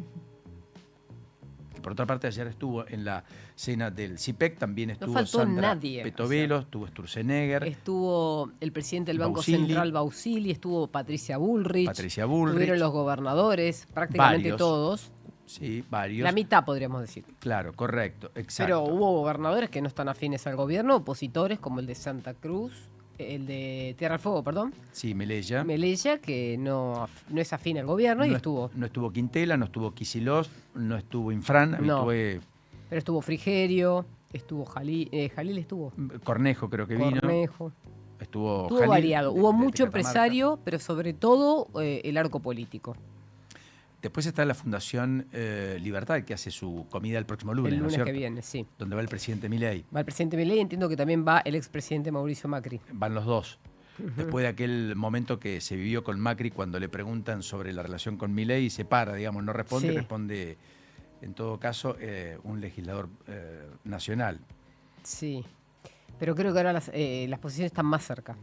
Que por otra parte ayer estuvo en la cena del CIPEC, también estuvo Sandra Petovelo, estuvo Sturzenegger. Estuvo el presidente del Banco Bausili, Central, Bausili, estuvo Patricia Bullrich. Estuvieron los gobernadores, prácticamente todos. Sí, varios. La mitad, podríamos decir. Claro, correcto, exacto. Pero hubo gobernadores que no están afines al gobierno, opositores, como el de Santa Cruz, el de Tierra del Fuego, perdón. Sí, Melella. Melella, que no es afín al gobierno, y estuvo. No estuvo Quintela, no estuvo Kicillof, no estuvo Infran, pero estuvo Frigerio, estuvo Jalil estuvo. Cornejo creo que vino. Estuvo Jalil, variado. Hubo mucho empresario, pero sobre todo el arco político. Después está la Fundación Libertad, que hace su comida el próximo lunes. El lunes, ¿no es que viene, sí. Donde va el presidente Milei. Va el presidente Milei, entiendo que también va el expresidente Mauricio Macri. Van los dos. Después de aquel momento que se vivió con Macri, cuando le preguntan sobre la relación con Milei, y se para, digamos, no responde, responde, en todo caso, un legislador nacional. Sí, pero creo que ahora las posiciones están más cerca.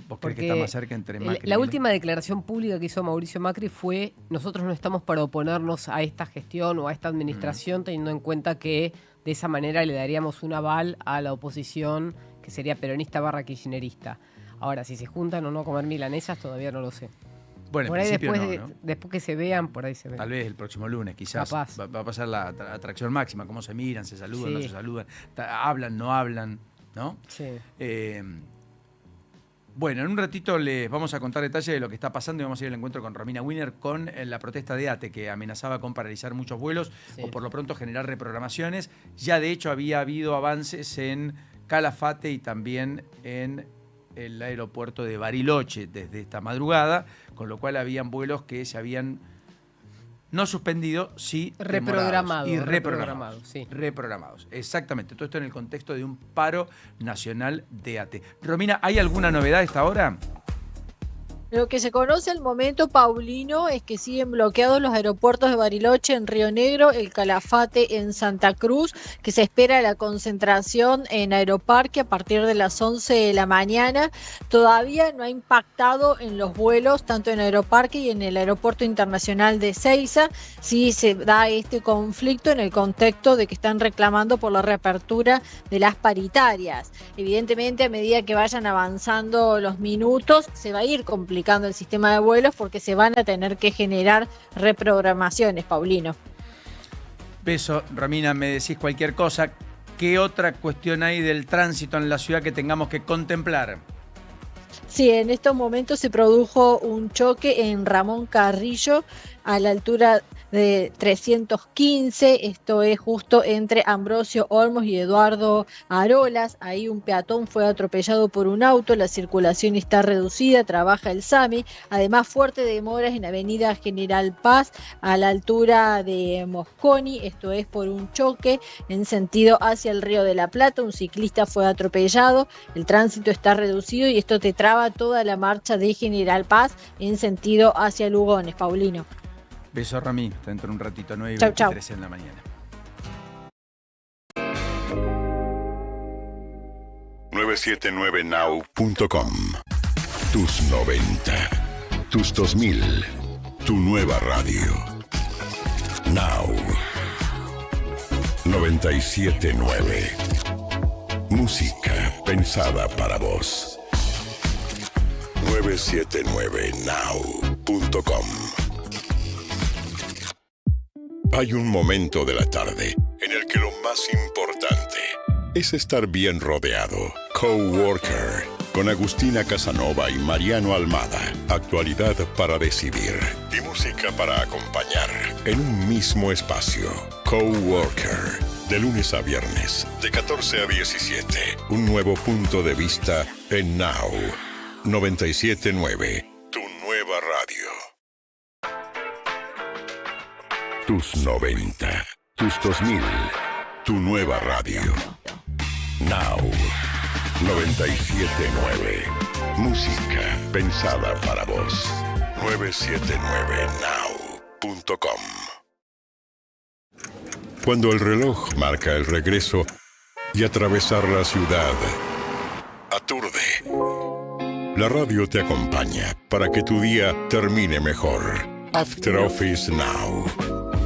¿Vos crees que está más cerca entre Macri? La última declaración pública que hizo Mauricio Macri fue: nosotros no estamos para oponernos a esta gestión o a esta administración, teniendo en cuenta que de esa manera le daríamos un aval a la oposición, que sería peronista / kirchnerista. Ahora, si se juntan o no a comer milanesas, todavía no lo sé. Bueno, por en ahí principio ¿no? después que se vean, por ahí se ven. Tal vez el próximo lunes, quizás. Capaz. Va a pasar la atracción máxima, cómo se miran, se saludan, Sí. no se saludan, hablan, no hablan, ¿no? Sí. Bueno, en un ratito les vamos a contar detalles de lo que está pasando y vamos a ir al encuentro con Romina Wiener con la protesta de ATE, que amenazaba con paralizar muchos vuelos o por lo pronto generar reprogramaciones. Ya de hecho había habido avances en Calafate y también en el aeropuerto de Bariloche desde esta madrugada, con lo cual habían vuelos que se habían no suspendido, sí Reprogramados. y reprogramados. Sí. Reprogramados, exactamente. Todo esto en el contexto de un paro nacional de ATE. Romina, ¿hay alguna novedad a esta hora? Lo que se conoce al momento, Paulino, es que siguen bloqueados los aeropuertos de Bariloche en Río Negro, el Calafate en Santa Cruz, que se espera la concentración en Aeroparque a partir de las 11 de la mañana. Todavía no ha impactado en los vuelos, tanto en Aeroparque y en el Aeropuerto Internacional de Seiza. Sí se da este conflicto en el contexto de que están reclamando por la reapertura de las paritarias. Evidentemente, a medida que vayan avanzando los minutos, se va a ir complicando el sistema de vuelos porque se van a tener que generar reprogramaciones, Paulino. Beso, Romina, me decís cualquier cosa. ¿Qué otra cuestión hay del tránsito en la ciudad que tengamos que contemplar? Sí, en estos momentos se produjo un choque en Ramón Carrillo a la altura de 315, esto es justo entre Ambrosio Olmos y Eduardo Arolas. Ahí un peatón fue atropellado por un auto, la circulación está reducida, trabaja el SAMI. Además, fuertes demoras en Avenida General Paz a la altura de Mosconi, esto es por un choque en sentido hacia el Río de la Plata. Un ciclista fue atropellado, el tránsito está reducido y esto te traba toda la marcha de General Paz en sentido hacia Lugones, Paulino. Beso, Rami. Dentro de un ratito, 9:23 en la mañana. 979now.com. Tus 90. Tus 2000. Tu nueva radio. Now. 979. Música pensada para vos. 979now.com. Hay un momento de la tarde en el que lo más importante es estar bien rodeado. Coworker, con Agustina Casanova y Mariano Almada. Actualidad para decidir y música para acompañar en un mismo espacio. Coworker, de lunes a viernes, de 14 a 17. Un nuevo punto de vista en Now. 979, tu nueva radio. Tus 90, tus 2000, tu nueva radio. Now, 979. Música pensada para vos. 979now.com. Cuando el reloj marca el regreso y atravesar la ciudad aturde, la radio te acompaña para que tu día termine mejor. After Office Now.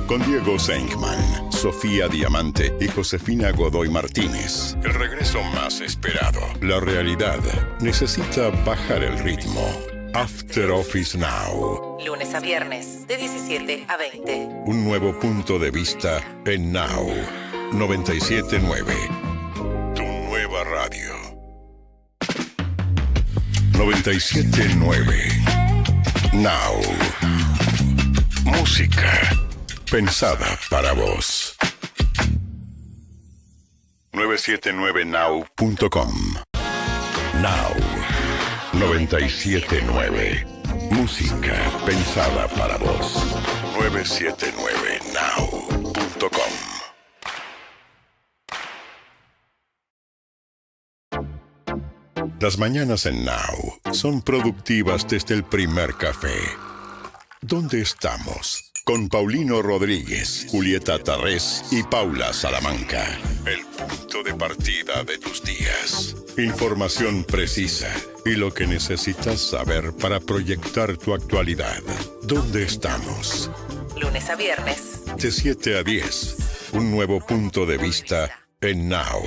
Con Diego Senkman, Sofía Diamante y Josefina Godoy Martínez. El regreso más esperado. La realidad necesita bajar el ritmo. After Office Now. Lunes a viernes, de 17 a 20. Un nuevo punto de vista en Now. 979. Tu nueva radio. 979. Now. Música pensada para vos. 979now.com. Now. 979. Música pensada para vos. 979now.com. Las mañanas en Now son productivas desde el primer café. ¿Dónde estamos? con Paulino Rodríguez, Julieta Tarrés y Paula Salamanca. El punto de partida de tus días. Información precisa y lo que necesitas saber para proyectar tu actualidad. ¿Dónde estamos? Lunes a viernes. De 7 a 10. Un nuevo punto de vista en Now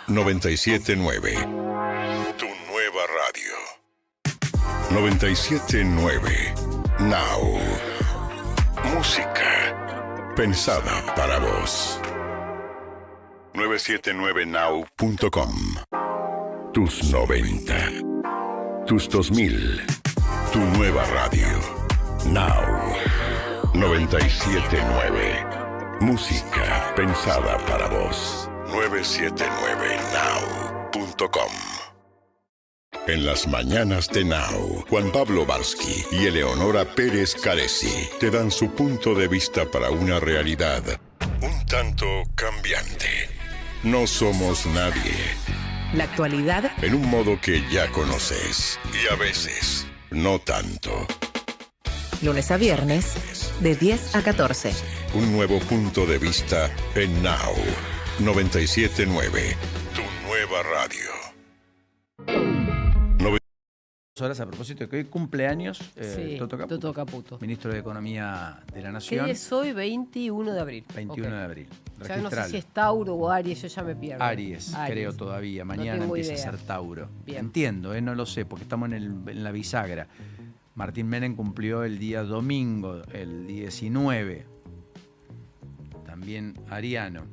97.9. Tu nueva radio. 97.9. Now. Música pensada para vos. 979now.com. Tus 90. Tus 2000. Tu nueva radio. Now 97.9. Música pensada para vos. 979now.com. En las mañanas de Now, Juan Pablo Barsky y Eleonora Pérez Caresi te dan su punto de vista para una realidad un tanto cambiante. No somos nadie. La actualidad En un modo que ya conoces y a veces no tanto. lunes a viernes de 10 a 14. Un nuevo punto de vista en Now 97.9. Tu nueva radio. Horas a propósito de que hoy cumpleaños Sí, Toto Caputo, Toto Caputo. ministro de Economía de la ¿Qué Nación. día es hoy? 21 de abril. 21 Ok. de abril. Ya no sé Registralo. si es Tauro o Aries, yo ya me pierdo. Aries, creo todavía. Mañana tengo empieza idea. a ser Tauro. Bien. Entiendo, no lo sé, porque estamos en la bisagra. Martín Menem cumplió el día domingo, el 19. También ariano.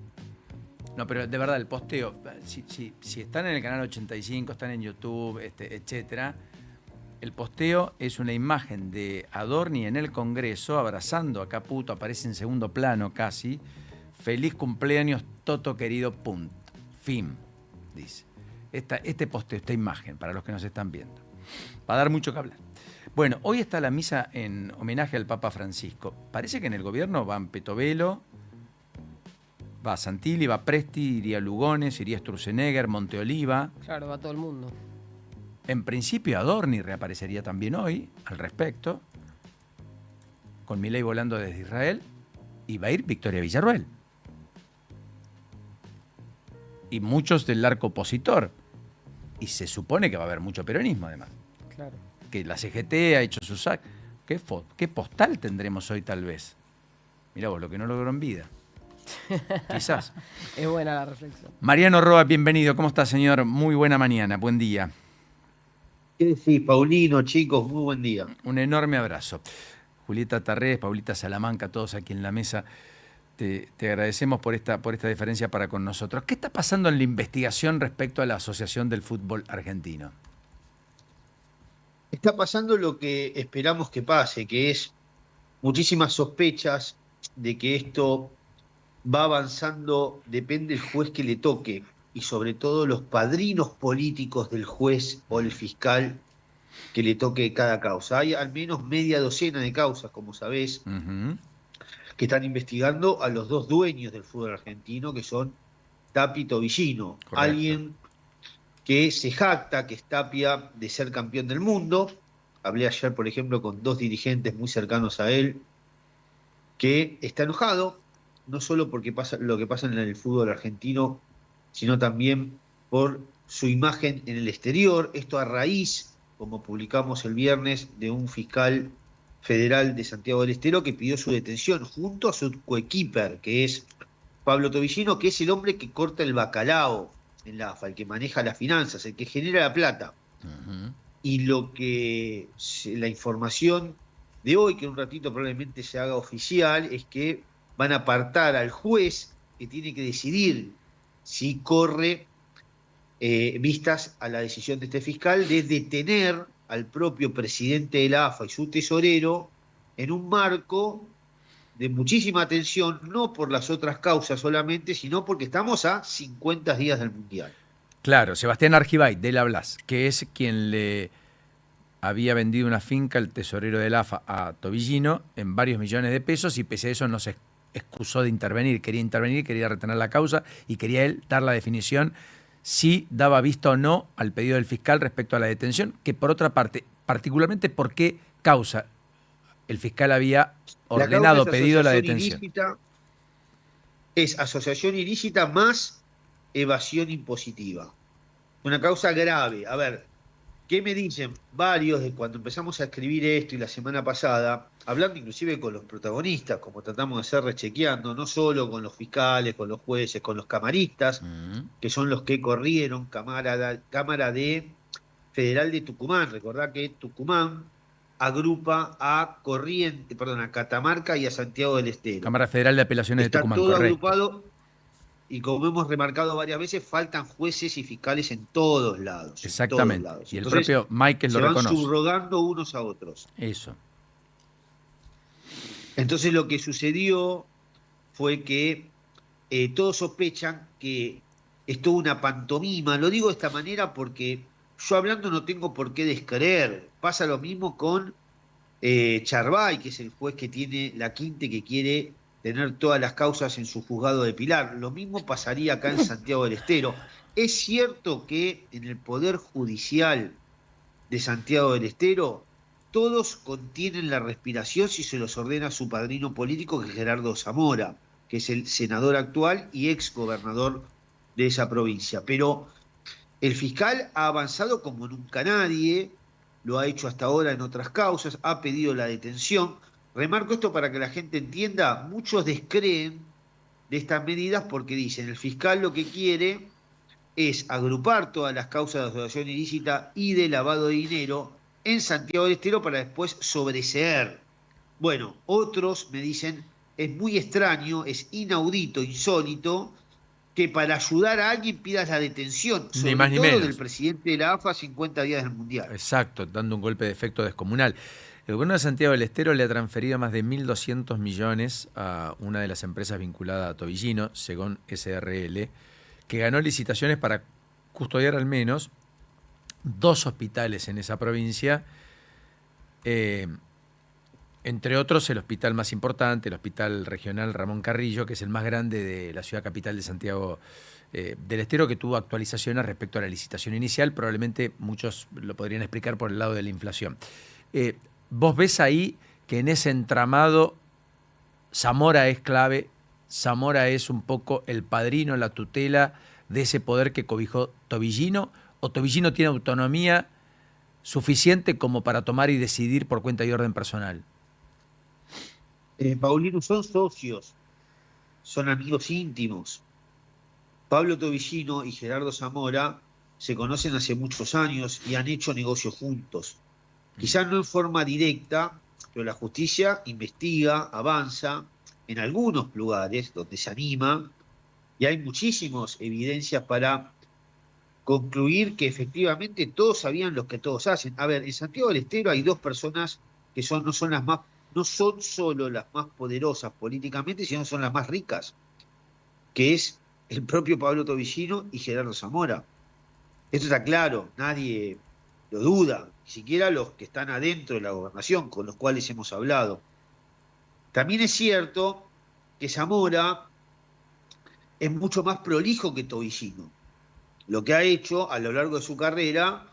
No, pero de verdad, el posteo, si están en el canal 85, están en YouTube, etcétera, el posteo es una imagen de Adorni en el Congreso abrazando a Caputo, aparece en segundo plano casi. Feliz cumpleaños, Toto querido, punto. Fin, dice. Este posteo, esta imagen, para los que nos están viendo. Va a dar mucho que hablar. Bueno, hoy está la misa en homenaje al Papa Francisco. Parece que en el gobierno van Petovelo, va Santilli, va Presti, iría Lugones, iría Sturzenegger, Monteoliva. Claro, va todo el mundo. En principio Adorni reaparecería también hoy al respecto, con Milei volando desde Israel, y va a ir Victoria Villarruel. Y muchos del arco opositor. Y se supone que va a haber mucho peronismo además. Claro. Que la CGT ha hecho su sac. ¿Qué postal tendremos hoy tal vez? Mirá vos, lo que no logró en vida. Quizás. Es buena la reflexión. Mariano Roa, bienvenido. ¿Cómo está, señor? Muy buena mañana, buen día. ¿Qué decís, Paulino, chicos? Muy buen día. Un enorme abrazo. Julieta Tarrés, Paulita Salamanca, todos aquí en la mesa, te agradecemos por esta diferencia para con nosotros. ¿Qué está pasando en la investigación respecto a la Asociación del Fútbol Argentino? Está pasando lo que esperamos que pase, que es muchísimas sospechas de que esto va avanzando, depende del juez que le toque, y sobre todo los padrinos políticos del juez o el fiscal que le toque cada causa. Hay al menos media docena de causas, como sabés, que están investigando a los dos dueños del fútbol argentino, que son Tapia y Tobillino. Correcto. Alguien que se jacta, que es Tapia, de ser campeón del mundo. Hablé ayer, por ejemplo, con dos dirigentes muy cercanos a él, que está enojado, no solo porque pasa lo que pasa en el fútbol argentino, sino también por su imagen en el exterior. Esto a raíz, como publicamos el viernes, de un fiscal federal de Santiago del Estero que pidió su detención junto a su coequiper, que es Pablo Tobillino, que es el hombre que corta el bacalao en la AFA, el que maneja las finanzas, el que genera la plata. Y la información de hoy, que en un ratito probablemente se haga oficial, es que van a apartar al juez que tiene que decidir si corre, vistas a la decisión de este fiscal, de detener al propio presidente de la AFA y su tesorero en un marco de muchísima atención, no por las otras causas solamente, sino porque estamos a 50 días del Mundial. Claro, Sebastián Argibay, de la Blas, que es quien le había vendido una finca al tesorero del AFA a Tobillino en varios millones de pesos, y pese a eso no se excusó de intervenir, quería retener la causa y quería él dar la definición si daba vista o no al pedido del fiscal respecto a la detención, que por otra parte, particularmente por qué causa el fiscal había ordenado, causa pedido la asociación detención. ilícita, es asociación ilícita más evasión impositiva. Una causa grave. A ver, ¿qué me dicen varios de cuando empezamos a escribir esto y la semana pasada, hablando inclusive con los protagonistas, como tratamos de hacer rechequeando, no solo con los fiscales, con los jueces, con los camaristas, que son los que corrieron, Cámara de Federal de Tucumán. Recordá que Tucumán agrupa a Catamarca y a Santiago del Estero. Cámara Federal de Apelaciones de Está Tucumán, todo correcto. agrupado y como hemos remarcado varias veces, faltan jueces y fiscales en todos lados. Exactamente. En todos lados. Y el Entonces, propio Michael lo se van reconoce. subrogando unos a otros. Eso. Entonces lo que sucedió fue que todos sospechan que es toda una pantomima. Lo digo de esta manera porque yo hablando no tengo por qué descreer. Pasa lo mismo con Charbay, que es el juez que tiene la quinta, que quiere tener todas las causas en su juzgado de Pilar. Lo mismo pasaría acá en Santiago del Estero. Es cierto que en el Poder Judicial de Santiago del Estero todos contienen la respiración si se los ordena su padrino político, que es Gerardo Zamora, que es el senador actual y ex gobernador de esa provincia. Pero el fiscal ha avanzado como nunca nadie, lo ha hecho hasta ahora en otras causas, ha pedido la detención. Remarco esto para que la gente entienda, muchos descreen de estas medidas porque dicen, el fiscal lo que quiere es agrupar todas las causas de asociación ilícita y de lavado de dinero en Santiago del Estero para después sobreseer. Bueno, otros me dicen, es muy extraño, es inaudito, insólito, que para ayudar a alguien pidas la detención, sobre Ni más ni todo menos. del presidente de la AFA 50 días del Mundial. Exacto, dando un golpe de efecto descomunal. El gobierno de Santiago del Estero le ha transferido más de 1.200 millones a una de las empresas vinculadas a Tobillino, según SRL, que ganó licitaciones para custodiar al menos 2 hospitales en esa provincia, entre otros el hospital más importante, el Hospital Regional Ramón Carrillo, que es el más grande de la ciudad capital de Santiago del Estero, que tuvo actualizaciones respecto a la licitación inicial. Probablemente muchos lo podrían explicar por el lado de la inflación. ¿Vos ves ahí que en ese entramado Zamora es clave? Zamora es un poco el padrino, la tutela de ese poder que cobijó Tobillino, o Tobillino tiene autonomía suficiente como para tomar y decidir por cuenta y orden personal. Paulino, son socios, son amigos íntimos. Pablo Tobillino y Gerardo Zamora se conocen hace muchos años y han hecho negocios juntos. Quizás no en forma directa, pero la justicia investiga, avanza en algunos lugares donde se anima y hay muchísimas evidencias para concluir que efectivamente todos sabían lo que todos hacen. A ver, en Santiago del Estero hay 2 personas que no son solo las más poderosas políticamente, sino son las más ricas, que es el propio Pablo Tobillino y Gerardo Zamora. Esto está claro, nadie lo duda, ni siquiera los que están adentro de la gobernación, con los cuales hemos hablado. También es cierto que Zamora es mucho más prolijo que Tobillino. Lo que ha hecho a lo largo de su carrera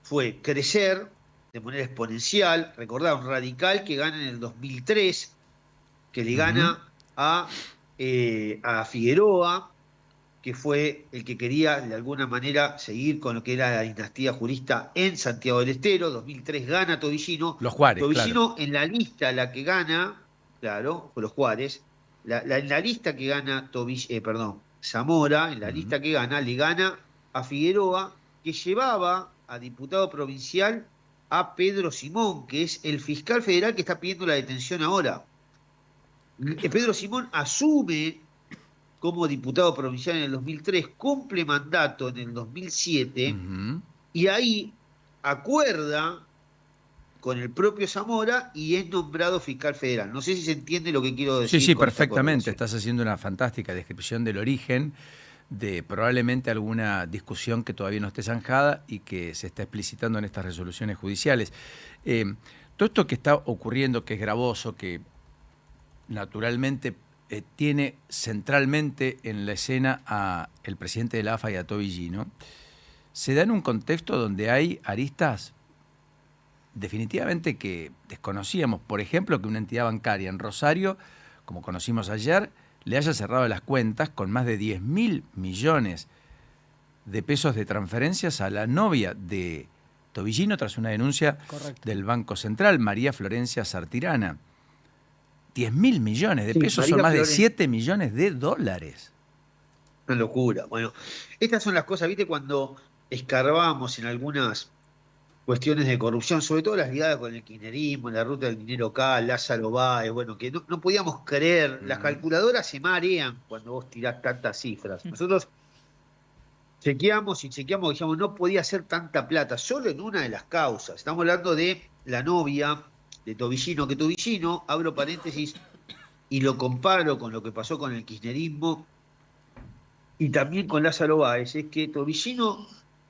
fue crecer de manera exponencial. Recordá, un radical que gana en el 2003, que le gana a Figueroa, que fue el que quería de alguna manera seguir con lo que era la dinastía jurista en Santiago del Estero. 2003 gana Tobillino. Los Juárez, Tobillino claro. en la lista, la que gana, claro, con los Juárez, en la lista que gana Zamora, en la lista que gana, le gana a Figueroa, que llevaba a diputado provincial a Pedro Simón, que es el fiscal federal que está pidiendo la detención ahora. Pedro Simón asume como diputado provincial en el 2003, cumple mandato en el 2007, y ahí acuerda con el propio Zamora y es nombrado fiscal federal. No sé si se entiende lo que quiero decir. Sí, con esta perfectamente. correlación. Estás haciendo una fantástica descripción del origen de probablemente alguna discusión que todavía no esté zanjada y que se está explicitando en estas resoluciones judiciales. Todo esto que está ocurriendo, que es gravoso, que naturalmente tiene centralmente en la escena a el presidente de la AFA y a Tobillino, se da en un contexto donde hay aristas definitivamente que desconocíamos, por ejemplo, que una entidad bancaria en Rosario, como conocimos ayer, le haya cerrado las cuentas con más de 10.000 millones de pesos de transferencias a la novia de Tobillino tras una denuncia del Banco Central, María Florencia Sartirana. 10.000 millones de pesos son más de 7 millones de dólares. Una locura. Bueno, estas son las cosas, ¿viste? Cuando escarbamos en algunas cuestiones de corrupción, sobre todo las ligadas con el kirchnerismo, la ruta del dinero acá, Lázaro Báez, bueno, que no podíamos creer, las calculadoras se marean cuando vos tirás tantas cifras. Nosotros chequeamos, dijimos, no podía ser tanta plata, solo en una de las causas. Estamos hablando de la novia de Tobillino, que Tobillino, abro paréntesis, y lo comparo con lo que pasó con el kirchnerismo y también con Lázaro Báez, es que Tobillino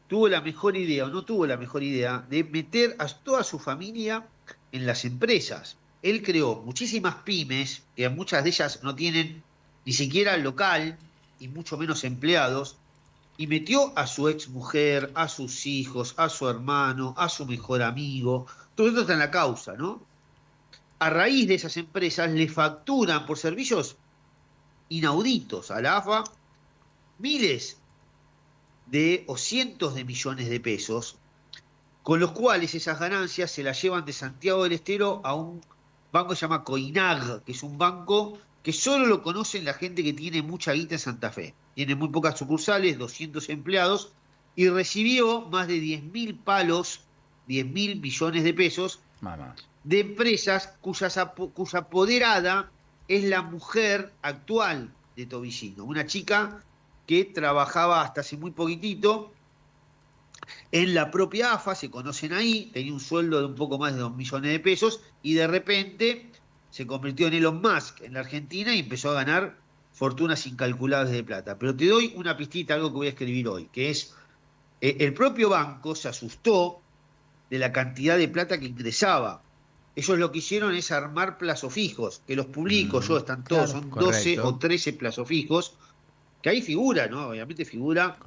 tuvo la mejor idea, o no tuvo la mejor idea, de meter a toda su familia en las empresas. Él creó muchísimas pymes, que muchas de ellas no tienen ni siquiera local, y mucho menos empleados, y metió a su exmujer, a sus hijos, a su hermano, a su mejor amigo. Todo esto está en la causa, ¿no? A raíz de esas empresas le facturan por servicios inauditos a la AFA miles o cientos de millones de pesos, con los cuales esas ganancias se las llevan de Santiago del Estero a un banco que se llama Coinag, que es un banco que solo lo conocen la gente que tiene mucha guita en Santa Fe. Tiene muy pocas sucursales, 200 empleados, y recibió más de 10.000 palos, 10.000 millones de pesos, de empresas cuya apoderada es la mujer actual de Tobillino, una chica que trabajaba hasta hace muy poquitito en la propia AFA, se conocen ahí, tenía un sueldo de un poco más de 2 millones de pesos y de repente se convirtió en Elon Musk en la Argentina y empezó a ganar fortunas incalculables de plata. Pero te doy una pistita, algo que voy a escribir hoy, que es, el propio banco se asustó de la cantidad de plata que ingresaba. Ellos lo que hicieron es armar plazos fijos, que los publico yo, están todos, son 12 o 13 plazos fijos, que ahí figura, ¿no? Obviamente figura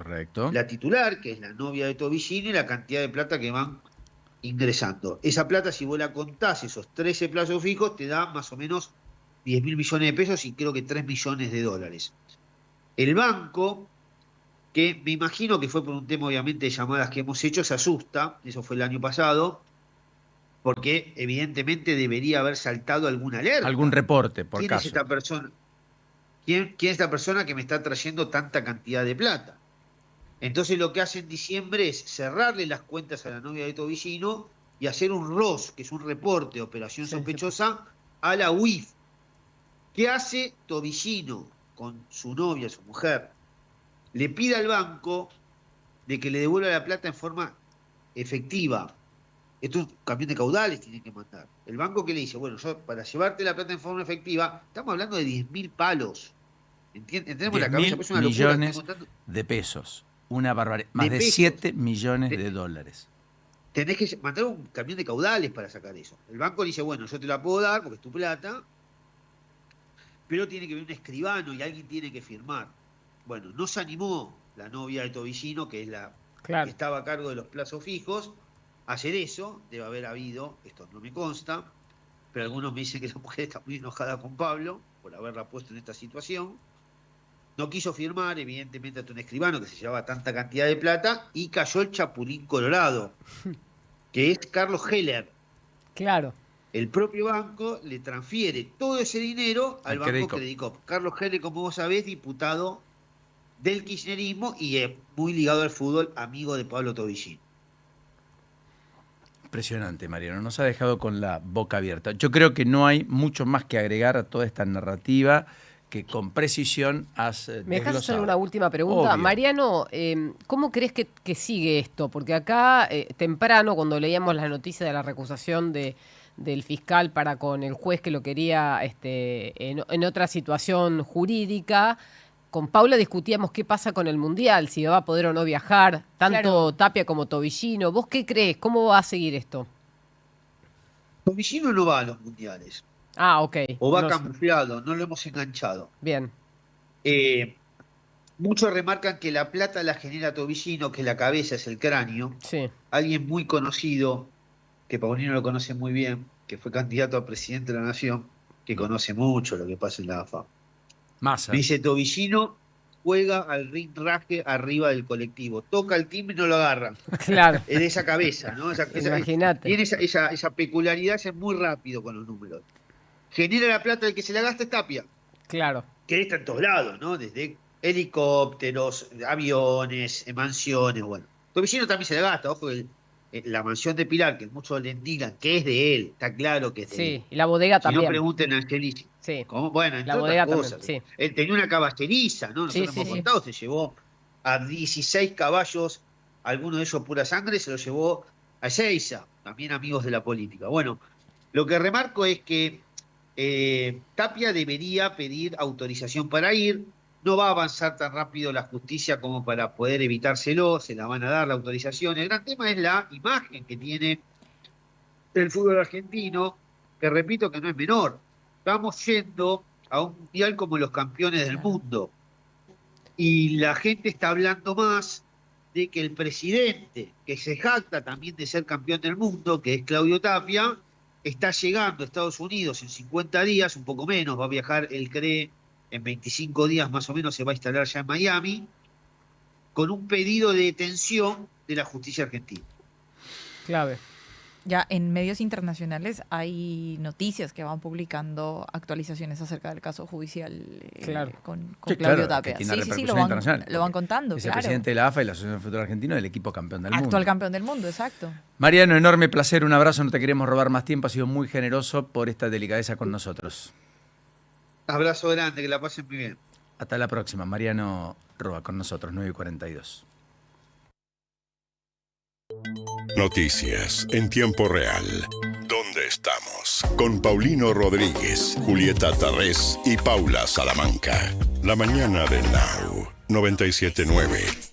la titular, que es la novia de Tobillino, y la cantidad de plata que van ingresando. Esa plata, si vos la contás, esos 13 plazos fijos, te da más o menos 10.000 millones de pesos y creo que 3 millones de dólares. El banco, que me imagino que fue por un tema obviamente de llamadas que hemos hecho, se asusta, eso fue el año pasado, porque evidentemente debería haber saltado alguna alerta. Algún reporte, por ¿Quién caso. es esta persona? ¿Quién es esta persona que me está trayendo tanta cantidad de plata? Entonces lo que hace en diciembre es cerrarle las cuentas a la novia de Tobillino y hacer un ROS, que es un reporte de operación sospechosa, a la UIF. ¿Qué hace Tobillino con su novia, su mujer? Le pide al banco de que le devuelva la plata en forma efectiva. Esto es un camión de caudales, tiene que mandar. El banco que le dice, bueno, yo para llevarte la plata en forma efectiva, estamos hablando de 10.000 palos. ¿Entendemos la cabeza? Pues 10.000 millones de pesos. Una barbaridad. Más de 7 millones de dólares. Tenés que mandar un camión de caudales para sacar eso. El banco le dice, bueno, yo te la puedo dar porque es tu plata, pero tiene que venir un escribano y alguien tiene que firmar. Bueno, no se animó la novia de Tobillino, que es la que estaba a cargo de los plazos fijos, a hacer eso. Debe haber habido, esto no me consta, pero algunos me dicen que la mujer está muy enojada con Pablo por haberla puesto en esta situación. No quiso firmar, evidentemente, ante un escribano que se llevaba tanta cantidad de plata, y cayó el chapulín colorado, que es Carlos Heller. Claro. El propio banco le transfiere todo ese dinero al banco Credicop. Carlos Heller, como vos sabés, diputado del kirchnerismo y muy ligado al fútbol, amigo de Pablo Tobillino. Impresionante, Mariano. Nos ha dejado con la boca abierta. Yo creo que no hay mucho más que agregar a toda esta narrativa que con precisión has ¿Me dejas hacer desglosado. una última pregunta? Obvio. Mariano, ¿cómo crees que sigue esto? Porque acá, temprano, cuando leíamos la noticia de la recusación del fiscal para con el juez que lo quería en otra situación jurídica, con Paula discutíamos qué pasa con el Mundial, si va a poder o no viajar, tanto Tapia como Tobillino. ¿Vos qué crees? ¿Cómo va a seguir esto? Tobillino no va a los mundiales. Ah, ok. O va camuflado, no lo hemos enganchado. Bien. Muchos remarcan que la plata la genera Tobillino, que la cabeza es el cráneo. Sí. Alguien muy conocido que Paulino lo conoce muy bien, que fue candidato a presidente de la Nación, que conoce mucho lo que pasa en la AFA. Massa. Me dice, Tobillino juega al rinraje arriba del colectivo. Toca el timbre y no lo agarra. Claro. Es de esa cabeza, ¿no? Imagínate. Tiene esa peculiaridad, es muy rápido con los números. Genera la plata, el que se la gasta es Tapia. Claro. Que está en todos lados, ¿no? Desde helicópteros, aviones, mansiones, bueno. Tobillino también se la gasta, ojo, la mansión de Pilar, que muchos le indican que es de él, está claro que es de él. Sí, y la bodega también. Si no, pregunten a Angelici. Sí. ¿Cómo? Bueno, entre La bodega otras también, cosas. sí. Él tenía una caballeriza, ¿no? Nosotros Sí, hemos sí, contado, se llevó a 16 caballos, algunos de ellos pura sangre, se los llevó a Ezeiza, también amigos de la política. Bueno, lo que remarco es que Tapia debería pedir autorización para ir, no va a avanzar tan rápido la justicia como para poder evitárselo, se la van a dar la autorización. El gran tema es la imagen que tiene el fútbol argentino, que repito que no es menor. Estamos yendo a un mundial como los campeones del mundo. Y la gente está hablando más de que el presidente, que se jacta también de ser campeón del mundo, que es Claudio Tapia, está llegando a Estados Unidos en 50 días, un poco menos, va a viajar, él cree, en 25 días más o menos se va a instalar ya en Miami, con un pedido de detención de la justicia argentina. Clave. Ya en medios internacionales hay noticias que van publicando actualizaciones acerca del caso judicial con Sí, Claudio claro, Tapia. que tiene Sí, lo van contando. Es el claro. presidente de la AFA y la Asociación de Fútbol Argentino del equipo campeón del mundo. Actual campeón del mundo, exacto. Mariano, enorme placer, un abrazo, no te queremos robar más tiempo, has sido muy generoso por esta delicadeza con nosotros. Abrazo grande, que la pasen muy bien. Hasta la próxima, Mariano Roa con nosotros, 9:42. Noticias en tiempo real. ¿Dónde estamos? Con Paulino Rodríguez, Julieta Tarrés y Paula Salamanca. La mañana de Now 97.9.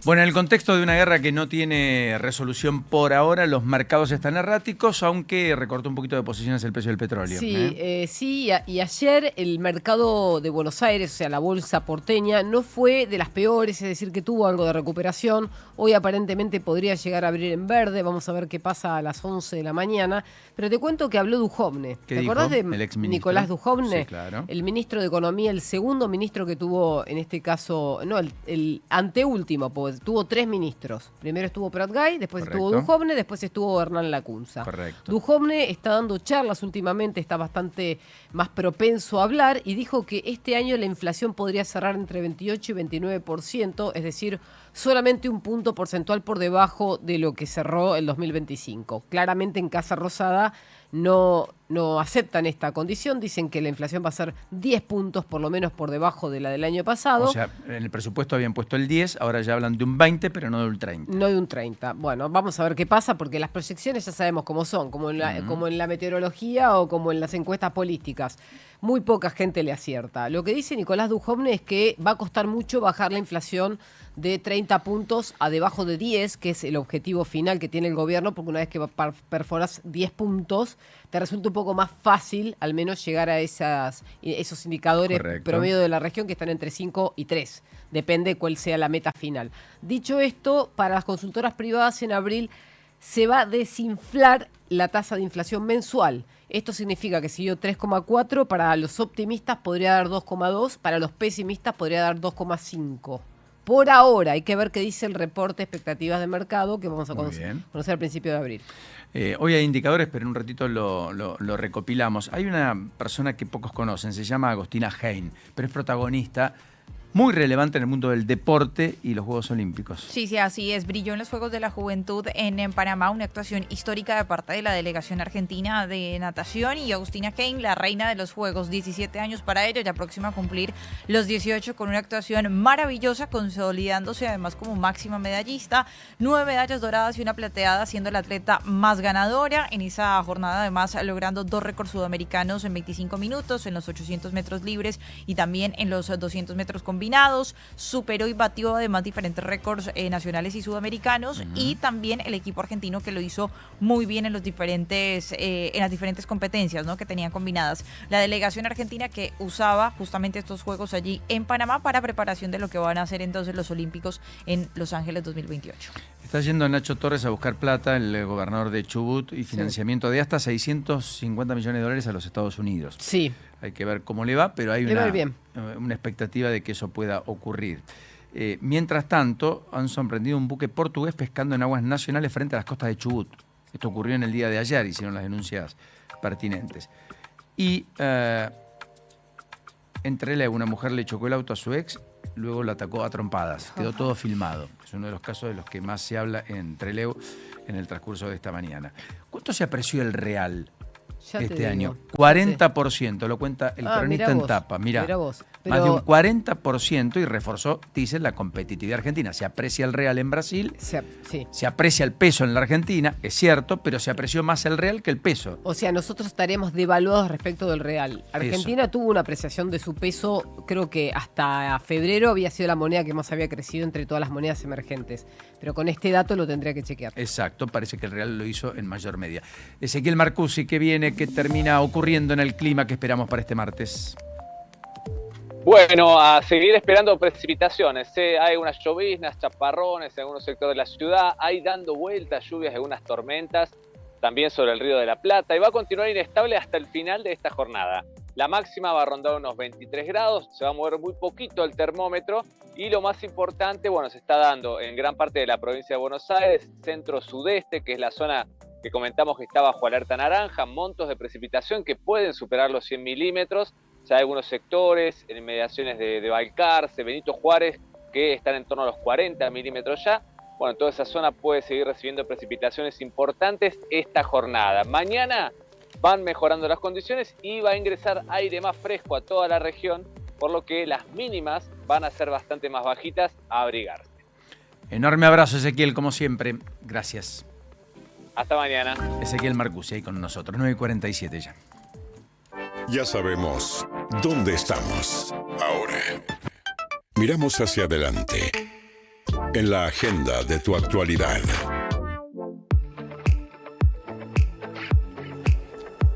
Bueno, en el contexto de una guerra que no tiene resolución por ahora, los mercados están erráticos, aunque recortó un poquito de posiciones el precio del petróleo. Sí, y ayer el mercado de Buenos Aires, o sea, la bolsa porteña, no fue de las peores, es decir, que tuvo algo de recuperación. Hoy aparentemente podría llegar a abrir en verde, vamos a ver qué pasa a las 11 de la mañana. Pero te cuento que habló Duhovne. ¿Te acordás de Nicolás Duhovne? Sí, claro. El ministro de Economía, el segundo ministro que tuvo, en este caso, no, el anteúltimo, pues tuvo 3 ministros. Primero estuvo Pratgay, después estuvo Duhovne, después estuvo Hernán Lacunza. Correcto. Duhovne está dando charlas últimamente, está bastante más propenso a hablar y dijo que este año la inflación podría cerrar entre 28 y 29%, es decir, solamente un punto porcentual por debajo de lo que cerró el 2025. Claramente en Casa Rosada no aceptan esta condición, dicen que la inflación va a ser 10 puntos por lo menos por debajo de la del año pasado. O sea, en el presupuesto habían puesto el 10, ahora ya hablan de un 20, pero no de un 30. No de un 30. Bueno, vamos a ver qué pasa, porque las proyecciones ya sabemos cómo son, como en la meteorología o como en las encuestas políticas. Muy poca gente le acierta. Lo que dice Nicolás Duhovne es que va a costar mucho bajar la inflación de 30 puntos a debajo de 10, que es el objetivo final que tiene el gobierno, porque una vez que perforas 10 puntos, te resulta un poco más fácil al menos llegar a esos indicadores promedio de la región que están entre 5 y 3. Depende cuál sea la meta final. Dicho esto, para las consultoras privadas en abril se va a desinflar la tasa de inflación mensual. Esto significa que si dio 3,4, para los optimistas podría dar 2,2, para los pesimistas podría dar 2,5. Por ahora, hay que ver qué dice el reporte expectativas de mercado que vamos a conocer al principio de abril. Hoy hay indicadores, pero en un ratito lo recopilamos. Hay una persona que pocos conocen, se llama Agostina Hein, pero es protagonista muy relevante en el mundo del deporte y los Juegos Olímpicos. Sí, así es. Brilló en los Juegos de la Juventud en Panamá, una actuación histórica de parte de la delegación argentina de natación, y Agustina Hein, la reina de los Juegos, 17 años para ella, ya próxima a cumplir los 18, con una actuación maravillosa, consolidándose además como máxima medallista, 9 medallas doradas y una plateada, siendo la atleta más ganadora en esa jornada, además logrando 2 récords sudamericanos en 25 minutos, en los 800 metros libres y también en los 200 metros combinados, combinados, superó y batió además diferentes récords nacionales y sudamericanos, y también el equipo argentino que lo hizo muy bien en las diferentes competencias, ¿no?, que tenían combinadas. La delegación argentina que usaba justamente estos juegos allí en Panamá para preparación de lo que van a hacer entonces los Olímpicos en Los Ángeles 2028. Está yendo Nacho Torres a buscar plata, el gobernador de Chubut, y financiamiento de hasta 650 millones de dólares a los Estados Unidos. Sí. Hay que ver cómo le va, pero hay Le va bien. una expectativa de que eso pueda ocurrir. Mientras tanto, han sorprendido un buque portugués pescando en aguas nacionales frente a las costas de Chubut. Esto ocurrió en el día de ayer, hicieron las denuncias pertinentes. Y en Trelew, una mujer le chocó el auto a su ex, luego lo atacó a trompadas. Quedó todo filmado. Es uno de los casos de los que más se habla en Trelew en el transcurso de esta mañana. ¿Cuánto se apreció el real este año? 40%, lo cuenta el cronista en tapa. Mirá, más de un 40%, y reforzó, dice, la competitividad argentina. Se aprecia el real en Brasil, se aprecia el peso en la Argentina, es cierto, pero se apreció más el real que el peso. O sea, nosotros estaríamos devaluados respecto del real. Argentina tuvo una apreciación de su peso, creo que hasta febrero había sido la moneda que más había crecido entre todas las monedas emergentes. Pero con este dato lo tendría que chequear. Exacto, parece que el real lo hizo en mayor medida. Ezequiel Marcusi, ¿qué viene, qué termina ocurriendo en el clima que esperamos para este martes? Bueno, a seguir esperando precipitaciones. Hay unas lloviznas, chaparrones en algunos sectores de la ciudad. Hay dando vueltas lluvias, algunas tormentas también sobre el Río de la Plata. Y va a continuar inestable hasta el final de esta jornada. La máxima va a rondar unos 23 grados. Se va a mover muy poquito el termómetro. Y lo más importante, bueno, se está dando en gran parte de la provincia de Buenos Aires, centro-sudeste, que es la zona que comentamos que está bajo alerta naranja. Montos de precipitación que pueden superar los 100 milímetros. Ya hay algunos sectores, en inmediaciones de Balcarce, Benito Juárez, que están en torno a los 40 milímetros ya. Bueno, toda esa zona puede seguir recibiendo precipitaciones importantes esta jornada. Mañana van mejorando las condiciones y va a ingresar aire más fresco a toda la región, por lo que las mínimas van a ser bastante más bajitas, a abrigarse. Enorme abrazo, Ezequiel, como siempre. Gracias. Hasta mañana. Ezequiel Marcusi ahí con nosotros, 9:47 ya. Ya sabemos dónde estamos ahora. Miramos hacia adelante, en la agenda de tu actualidad.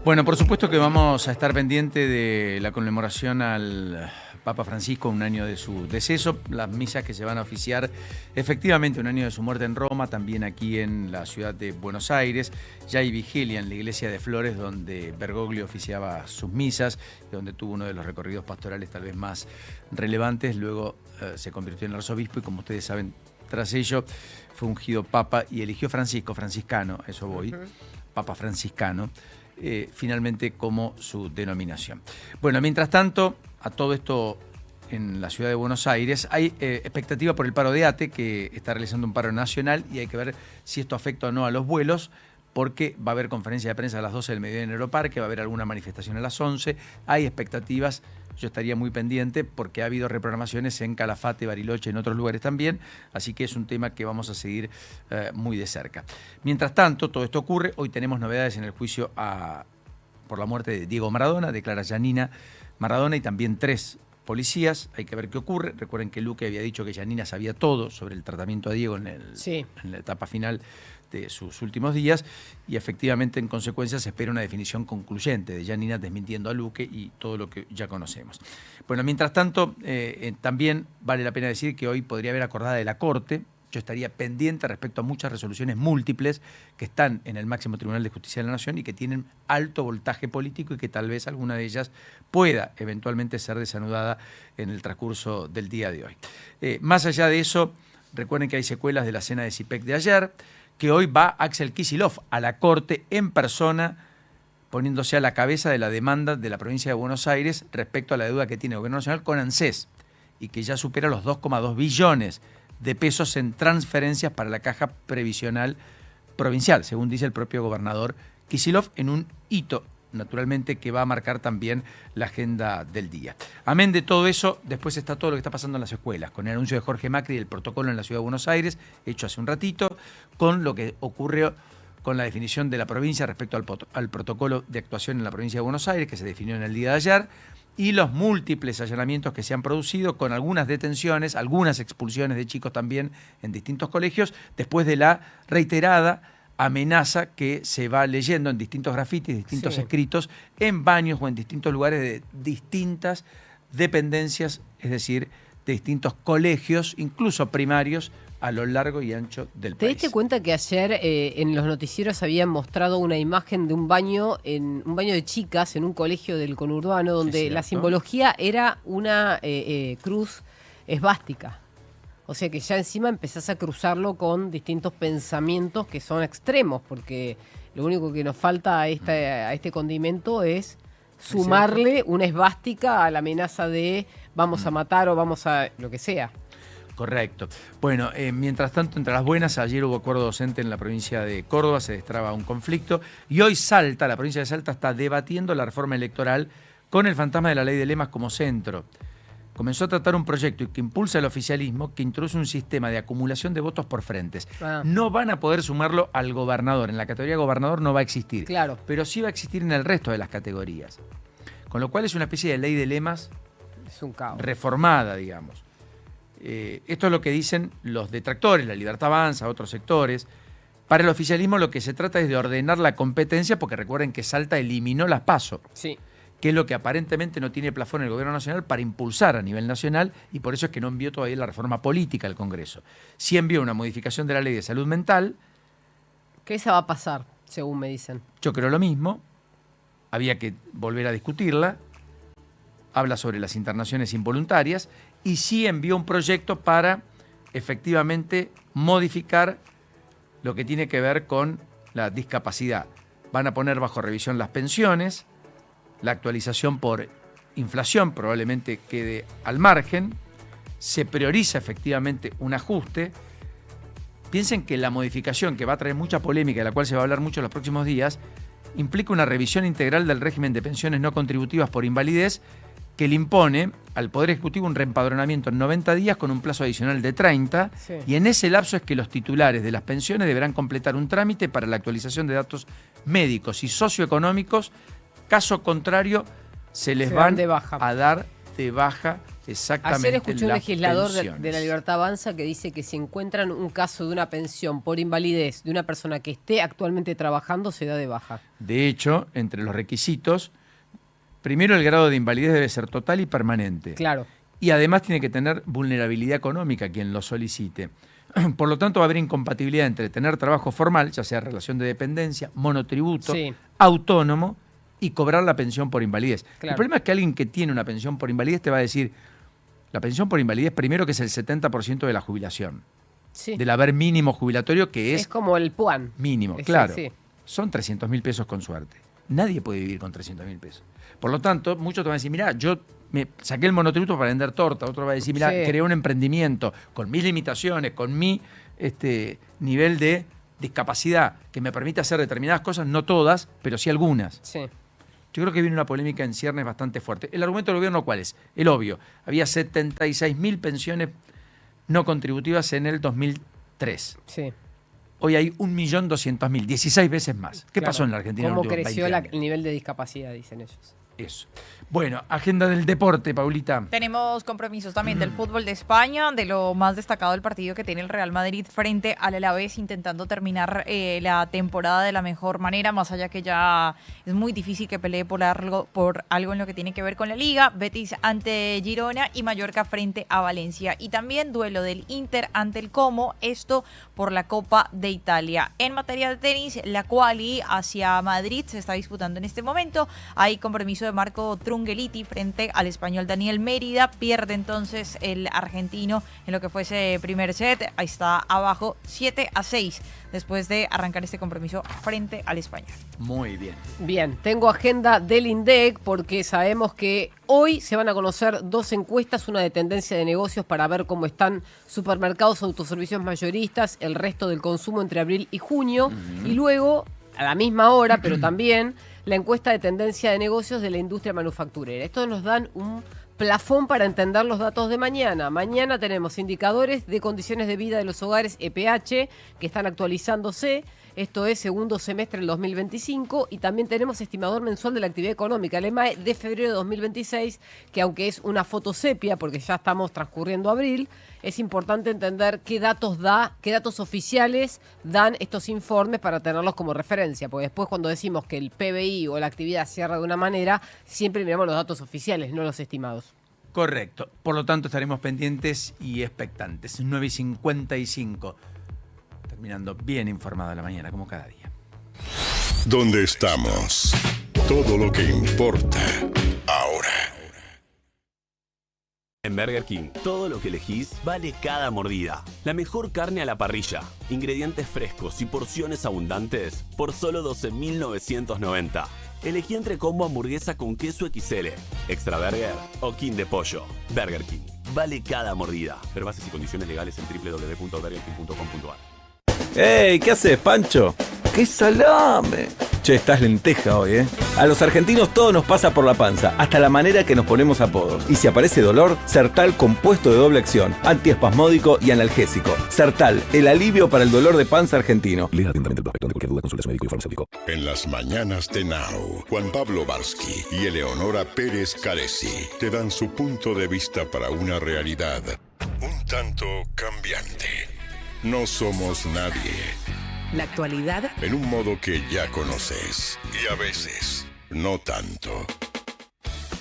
Bueno, por supuesto que vamos a estar pendiente de la conmemoración al Papa Francisco, un año de su deceso, las misas que se van a oficiar, efectivamente un año de su muerte en Roma, también aquí en la ciudad de Buenos Aires. Ya hay vigilia en la iglesia de Flores, donde Bergoglio oficiaba sus misas, donde tuvo uno de los recorridos pastorales tal vez más relevantes. Luego se convirtió en arzobispo y, como ustedes saben, tras ello fue ungido papa y eligió franciscano, eso voy, papa franciscano, finalmente como su denominación. Bueno, mientras tanto, a todo esto en la ciudad de Buenos Aires hay expectativa por el paro de ATE, que está realizando un paro nacional, y hay que ver si esto afecta o no a los vuelos, porque va a haber conferencia de prensa a las 12 del mediodía en Aeroparque, va a haber alguna manifestación a las 11, hay expectativas. Yo estaría muy pendiente porque ha habido reprogramaciones en Calafate, Bariloche, en otros lugares también, así que es un tema que vamos a seguir muy de cerca. Mientras tanto, todo esto ocurre. Hoy tenemos novedades en el juicio por la muerte de Diego Maradona, declara Yanina Maradona y también 3 policías. Hay que ver qué ocurre. Recuerden que Luque había dicho que Yanina sabía todo sobre el tratamiento a Diego en la etapa final de sus últimos días, y efectivamente en consecuencia se espera una definición concluyente de Yanina desmintiendo a Luque y todo lo que ya conocemos. Bueno, mientras tanto, también vale la pena decir que hoy podría haber acordada de la Corte. Yo estaría pendiente respecto a muchas resoluciones múltiples que están en el máximo Tribunal de Justicia de la Nación y que tienen alto voltaje político, y que tal vez alguna de ellas pueda eventualmente ser desanudada en el transcurso del día de hoy. Más allá de eso, recuerden que hay secuelas de la cena de CIPEC de ayer, que hoy va Axel Kicillof a la Corte en persona, poniéndose a la cabeza de la demanda de la provincia de Buenos Aires respecto a la deuda que tiene el Gobierno Nacional con ANSES, y que ya supera los 2,2 billones de pesos en transferencias para la Caja Previsional Provincial, según dice el propio gobernador Kicillof, en un hito, naturalmente, que va a marcar también la agenda del día. Amén de todo eso, después está todo lo que está pasando en las escuelas, con el anuncio de Jorge Macri del protocolo en la Ciudad de Buenos Aires, hecho hace un ratito, con lo que ocurrió con la definición de la provincia respecto al protocolo de actuación en la provincia de Buenos Aires, que se definió en el día de ayer, y los múltiples allanamientos que se han producido con algunas detenciones, algunas expulsiones de chicos también en distintos colegios, después de la reiterada amenaza que se va leyendo en distintos grafitis, distintos escritos, en baños o en distintos lugares de distintas dependencias, es decir, de distintos colegios, incluso primarios, a lo largo y ancho del país. ¿Te diste cuenta que ayer en los noticieros habían mostrado una imagen de un baño de chicas en un colegio del conurbano donde la simbología era una cruz esvástica? O sea que ya encima empezás a cruzarlo con distintos pensamientos que son extremos, porque lo único que nos falta a este condimento es sumarle una esvástica a la amenaza de vamos a matar o vamos a lo que sea. Correcto. Bueno, mientras tanto, entre las buenas, ayer hubo acuerdo docente en la provincia de Córdoba, se destraba un conflicto, y hoy Salta, la provincia de Salta, está debatiendo la reforma electoral con el fantasma de la ley de lemas como centro. Comenzó a tratar un proyecto que impulsa el oficialismo, que introduce un sistema de acumulación de votos por frentes. No van a poder sumarlo al gobernador. En la categoría gobernador no va a existir. Claro. Pero sí va a existir en el resto de las categorías. Con lo cual es una especie de ley de lemas es un caos. Reformada, digamos. Esto es lo que dicen los detractores, la Libertad Avanza, otros sectores. Para el oficialismo lo que se trata es de ordenar la competencia, porque recuerden que Salta eliminó las PASO, que es lo que aparentemente no tiene plafón el gobierno nacional para impulsar a nivel nacional, y por eso es que no envió todavía la reforma política al Congreso. Sí envió una modificación de la ley de salud mental. Que esa va a pasar, según me dicen. Yo creo lo mismo. Había que volver a discutirla. Habla sobre las internaciones involuntarias y sí envió un proyecto para efectivamente modificar lo que tiene que ver con la discapacidad. Van a poner bajo revisión las pensiones, la actualización por inflación probablemente quede al margen, se prioriza efectivamente un ajuste. Piensen que la modificación, que va a traer mucha polémica, de la cual se va a hablar mucho en los próximos días, implica una revisión integral del régimen de pensiones no contributivas por invalidez, que le impone al Poder Ejecutivo un reempadronamiento en 90 días con un plazo adicional de 30, y en ese lapso es que los titulares de las pensiones deberán completar un trámite para la actualización de datos médicos y socioeconómicos. Caso contrario, se les van a dar de baja exactamente. Ayer escuché un legislador pensiones. de la Libertad Avanza que dice que si encuentran un caso de una pensión por invalidez de una persona que esté actualmente trabajando, se da de baja. De hecho, entre los requisitos, primero el grado de invalidez debe ser total y permanente. Claro. Y además tiene que tener vulnerabilidad económica quien lo solicite. Por lo tanto, va a haber incompatibilidad entre tener trabajo formal, ya sea relación de dependencia, monotributo, autónomo, y cobrar la pensión por invalidez. Claro. El problema es que alguien que tiene una pensión por invalidez te va a decir, la pensión por invalidez primero que es el 70% de la jubilación. Del haber mínimo jubilatorio, que es como el PUAN. Mínimo, claro. Son 300.000 pesos con suerte. Nadie puede vivir con 300.000 pesos. Por lo tanto, muchos te van a decir, mirá, yo me saqué el monotributo para vender torta. Otro va a decir, mirá, creé un emprendimiento con mis limitaciones, con mi nivel de discapacidad que me permite hacer determinadas cosas, no todas, pero sí algunas. Yo creo que viene una polémica en ciernes bastante fuerte. ¿El argumento del gobierno cuál es? El obvio. Había 76.000 pensiones no contributivas en el 2003. Hoy hay 1.200.000, 16 veces más. ¿Qué pasó en la Argentina? ¿Cómo creció el nivel de discapacidad, dicen ellos? Eso. Bueno, agenda del deporte, Paulita. Tenemos compromisos también del fútbol de España, de lo más destacado del partido que tiene el Real Madrid frente al Alavés, intentando terminar la temporada de la mejor manera, más allá que ya es muy difícil que pelee por algo en lo que tiene que ver con la Liga. Betis ante Girona y Mallorca frente a Valencia. Y también duelo del Inter ante el Como, esto por la Copa de Italia. En materia de tenis, la quali hacia Madrid se está disputando en este momento. Hay compromiso de Marco Trungeliti frente al español Daniel Mérida. Pierde entonces el argentino en lo que fue ese primer set. Ahí está abajo 7-6 después de arrancar este compromiso frente al español. Muy bien. Bien, tengo agenda del INDEC porque sabemos que hoy se van a conocer dos encuestas, una de tendencia de negocios para ver cómo están supermercados, autoservicios mayoristas, el resto del consumo entre abril y junio, y luego, a la misma hora, pero también la encuesta de tendencia de negocios de la industria manufacturera. Estos nos dan un plafón para entender los datos de mañana. Mañana tenemos indicadores de condiciones de vida de los hogares EPH que están actualizándose. esto es segundo semestre del 2025, y también tenemos estimador mensual de la actividad económica, el EMAE, de febrero de 2026, que aunque es una foto sepia, porque ya estamos transcurriendo abril, es importante entender qué datos oficiales dan estos informes para tenerlos como referencia, porque después cuando decimos que el PBI o la actividad cierra de una manera, siempre miramos los datos oficiales, no los estimados. Correcto. Por lo tanto, estaremos pendientes y expectantes. 9:55. Terminando bien informado la mañana, como cada día. ¿Dónde estamos? Todo lo que importa ahora. En Burger King, todo lo que elegís vale cada mordida. La mejor carne a la parrilla, ingredientes frescos y porciones abundantes por solo $12.990. Elegí entre combo hamburguesa con queso XL, extra burger o king de pollo. Burger King, vale cada mordida. Ver bases y condiciones legales en www.burgerking.com.ar. ¡Ey! ¿Qué haces, Pancho? ¡Qué salame! Che, estás lenteja hoy, ¿eh? A los argentinos todo nos pasa por la panza, hasta la manera que nos ponemos apodos. Y si aparece dolor, Sertal compuesto de doble acción, antiespasmódico y analgésico. Sertal, el alivio para el dolor de panza argentino. Lea atentamente el prospecto. De cualquier duda, consulte a su médico y farmacéutico. En las mañanas de Now, Juan Pablo Barsky y Eleonora Pérez Caresi te dan su punto de vista para una realidad un tanto cambiante. No somos nadie. La actualidad En un modo que ya conoces y a veces no tanto.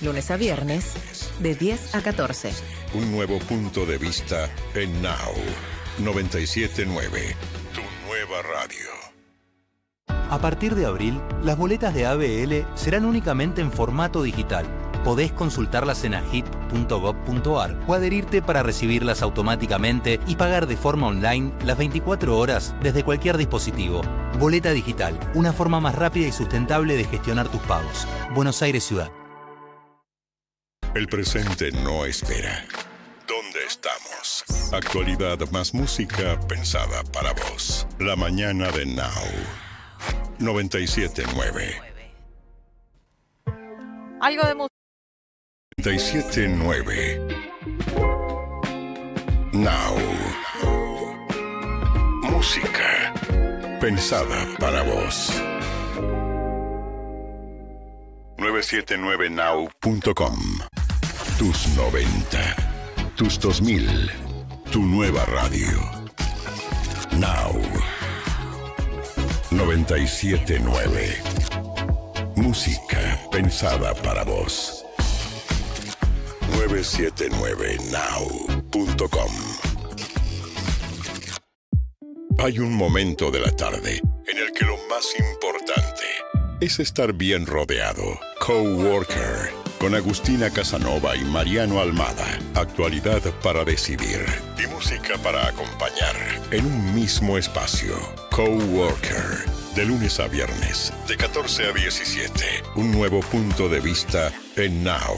lunes a viernes, de 10 a 14. Un nuevo punto de vista en Now 97.9, tu nueva radio. A partir de abril, las boletas de ABL serán únicamente en formato digital. Podés consultarlas en agit.gov.ar o adherirte para recibirlas automáticamente y pagar de forma online las 24 horas desde cualquier dispositivo. Boleta digital, una forma más rápida y sustentable de gestionar tus pagos. Buenos Aires Ciudad. El presente no espera. ¿Dónde estamos? Actualidad más música pensada para vos. La mañana de Now 97.9. Algo de música. 97.9. Now. Música pensada para vos. 979now.com. Tus 90. Tus 2000. Tu nueva radio. Now. 97.9. Música pensada para vos. 979now.com. Hay un momento de la tarde en el que lo más importante es estar bien rodeado. Coworker, con Agustina Casanova y Mariano Almada. Actualidad para decidir y música para acompañar en un mismo espacio. Coworker, de lunes a viernes, de 14 a 17. Un nuevo punto de vista en Now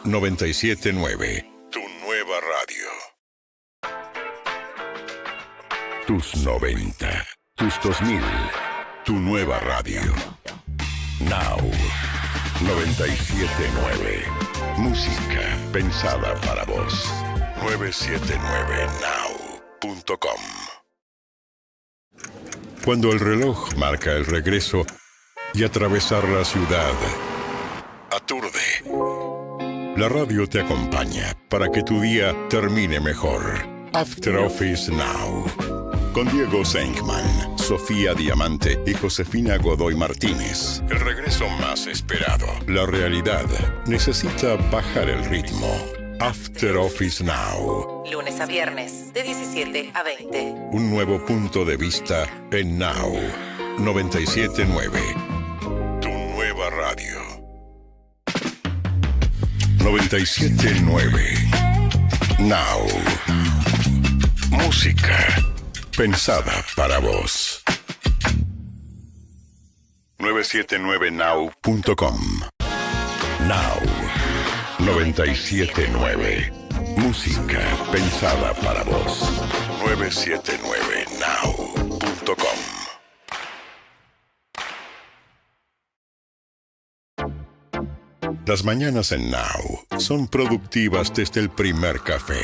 97.9, tu nueva radio. Tus 90, tus 2000, tu nueva radio. Now 97.9, música pensada para vos. 979now.com. Cuando el reloj marca el regreso y atravesar la ciudad aturde, la radio te acompaña para que tu día termine mejor. After Office Now. Con Diego Senkman, Sofía Diamante y Josefina Godoy Martínez. El regreso más esperado. La realidad necesita bajar el ritmo. After Office Now. Lunes a viernes, de 17 a 20. Un nuevo punto de vista en Now 97.9. Tu nueva radio. 97.9. Now. Música pensada para vos. 979now.com. Now 97.9. Música pensada para vos. 979now.com. Las mañanas en Now son productivas desde el primer café.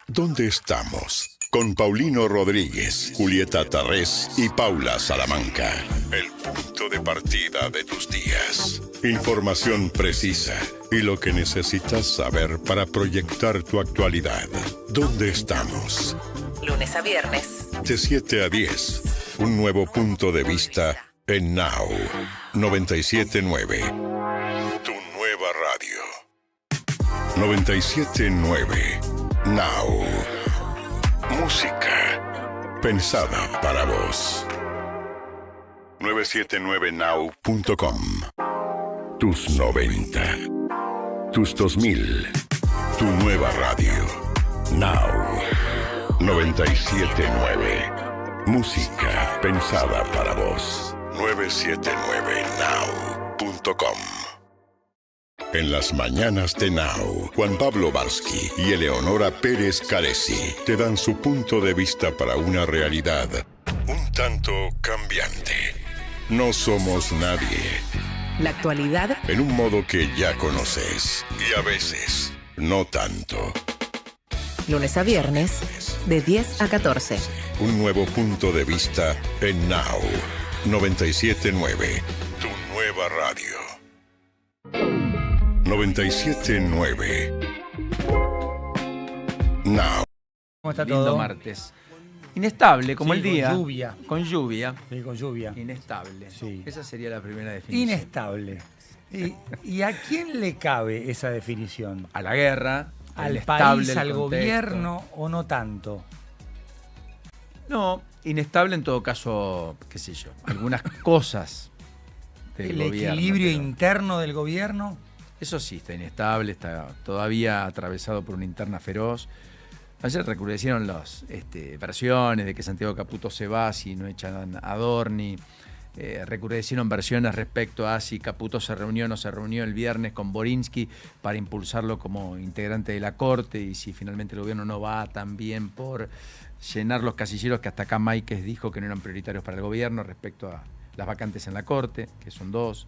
¿Dónde estamos? con Paulino Rodríguez, Julieta Tarrés y Paula Salamanca. El punto de partida de tus días. Información precisa y lo que necesitas saber para proyectar tu actualidad. ¿Dónde estamos? Lunes a viernes. De 7 a 10. Un nuevo punto de vista en Now 97.9. Tu nueva radio. 97.9. Now. Música pensada para vos. 979now.com. Tus 90. Tus 2000. Tu nueva radio. Now 97.9. Música pensada para vos. 979now.com. En las mañanas de Now, Juan Pablo Barsky y Eleonora Pérez Caresi te dan su punto de vista para una realidad un tanto cambiante. No somos nadie. La actualidad En un modo que ya conoces y a veces no tanto. lunes a viernes de 10 a 14. Un nuevo punto de vista en Now 97.9. Tu nueva radio. 97.9. Now. ¿Cómo está Lindo todo? martes. Inestable, como Sí, el día. Con lluvia. Con lluvia. Sí, con lluvia. Inestable. Sí. Esa sería la primera definición. Inestable. ¿Y a quién le cabe esa definición? A la guerra. ¿Al inestable país, el al contexto. gobierno o no tanto? No, inestable en todo caso, qué sé yo, algunas cosas del ¿El gobierno. equilibrio pero interno del gobierno? Eso sí, está inestable, está todavía atravesado por una interna feroz. Ayer recrudecieron las versiones de que Santiago Caputo se va si no echan a Adorni. Recrudecieron versiones respecto a si Caputo se reunió o no se reunió el viernes con Borinsky para impulsarlo como integrante de la Corte y si finalmente el gobierno no va también por llenar los casilleros que hasta acá Máiquez dijo que no eran prioritarios para el gobierno respecto a las vacantes en la Corte, que son 2.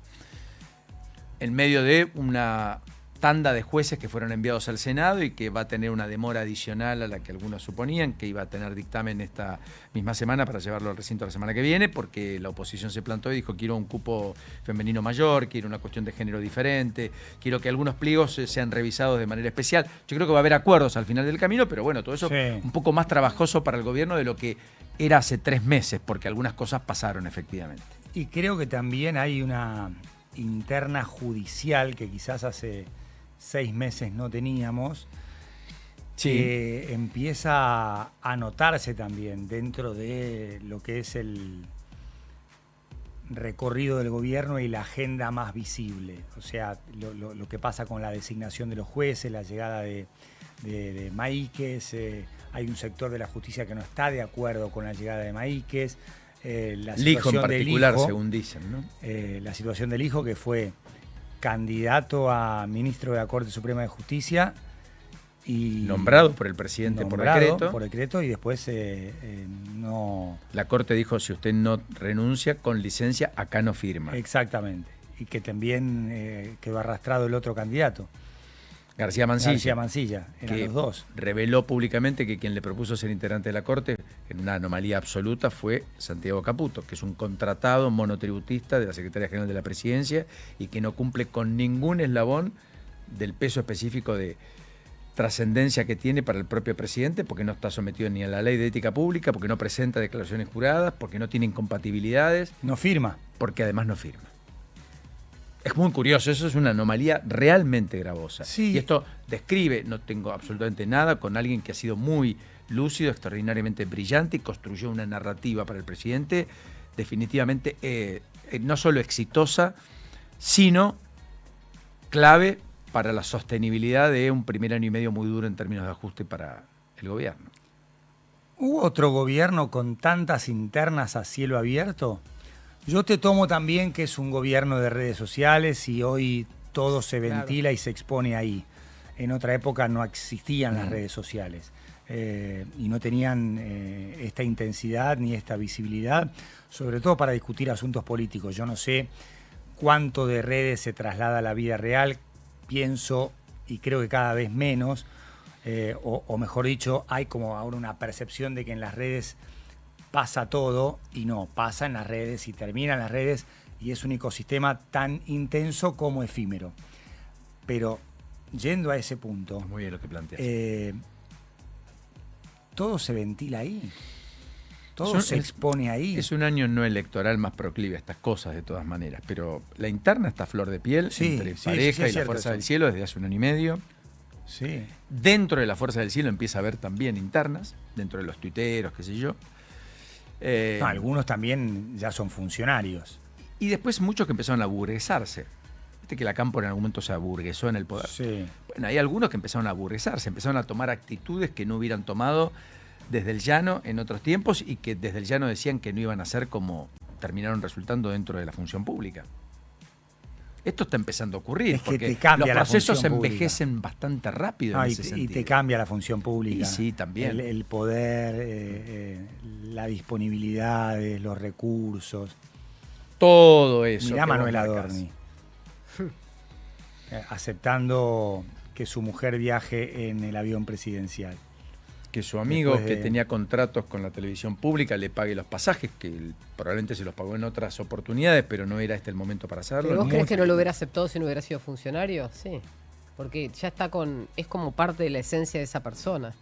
En medio de una tanda de jueces que fueron enviados al Senado y que va a tener una demora adicional a la que algunos suponían que iba a tener dictamen esta misma semana para llevarlo al recinto la semana que viene, porque la oposición se plantó y dijo: quiero un cupo femenino mayor, quiero una cuestión de género diferente, quiero que algunos pliegos sean revisados de manera especial. Yo creo que va a haber acuerdos al final del camino, pero bueno, todo eso un poco más trabajoso para el gobierno de lo que era hace 3 meses, porque algunas cosas pasaron efectivamente. Y creo que también hay una interna judicial que quizás hace 6 meses no teníamos, que empieza a notarse también dentro de lo que es el recorrido del gobierno y la agenda más visible. O sea, lo que pasa con la designación de los jueces, la llegada de Máiquez, hay un sector de la justicia que no está de acuerdo con la llegada de Máiquez. La Lijo en situación particular, del hijo, según dicen, ¿no? La situación del hijo, que fue candidato a ministro de la Corte Suprema de Justicia y nombrado por el presidente por decreto y después no. La Corte dijo: si usted no renuncia con licencia, acá no firma. Exactamente. Y que también quedó arrastrado el otro candidato, García Mansilla, eran que los dos. reveló públicamente que quien le propuso ser integrante de la Corte, en una anomalía absoluta, fue Santiago Caputo, que es un contratado monotributista de la Secretaría General de la Presidencia y que no cumple con ningún eslabón del peso específico de trascendencia que tiene para el propio presidente, porque no está sometido ni a la ley de ética pública, porque no presenta declaraciones juradas, porque no tiene incompatibilidades. No firma. Porque además no firma. Es muy curioso, eso es una anomalía realmente gravosa. Sí. Y esto describe, no tengo absolutamente nada, con alguien que ha sido muy lúcido, extraordinariamente brillante y construyó una narrativa para el presidente definitivamente no solo exitosa, sino clave para la sostenibilidad de un primer año y medio muy duro en términos de ajuste para el gobierno. ¿Hubo otro gobierno con tantas internas a cielo abierto? Yo te tomo también que es un gobierno de redes sociales y hoy todo se ventila y se expone ahí. En otra época no existían las redes sociales y no tenían esta intensidad ni esta visibilidad, sobre todo para discutir asuntos políticos. Yo no sé cuánto de redes se traslada a la vida real, pienso y creo que cada vez menos o mejor dicho, hay como ahora una percepción de que en las redes pasa todo, y no, pasa en las redes y termina en las redes, y es un ecosistema tan intenso como efímero. Pero yendo a ese punto, muy bien lo que planteas. Todo se ventila ahí. Todo se expone ahí. Es un año no electoral más proclive a estas cosas, de todas maneras. Pero la interna está a flor de piel entre pareja y la Fuerza del Cielo desde hace un año y medio. Sí. Dentro de la Fuerza del Cielo empieza a haber también internas, dentro de los tuiteros, qué sé yo. Algunos también ya son funcionarios. Y después muchos que empezaron a burguesarse. Viste que la Cámpora en algún momento se aburguesó en el poder. Sí. Bueno, hay algunos que empezaron a aburguesarse, empezaron a tomar actitudes que no hubieran tomado desde el llano en otros tiempos y que desde el llano decían que no iban a ser como terminaron resultando dentro de la función pública. Esto está empezando a ocurrir, Es que porque te cambia los la procesos función envejecen bastante rápido en ese sentido. Y te cambia la función pública. Y sí, también. El poder, la disponibilidad, los recursos. Todo eso. Mirá a que vos Manuel marcás. Adorni. Aceptando que su mujer viaje en el avión presidencial. Que su amigo, Después que de- tenía contratos con la televisión pública, le pague los pasajes, que él probablemente se los pagó en otras oportunidades, pero no era este el momento para hacerlo. ¿Pero vos crees que no lo hubiera aceptado si no hubiera sido funcionario? Sí. Porque ya está es como parte de la esencia de esa persona.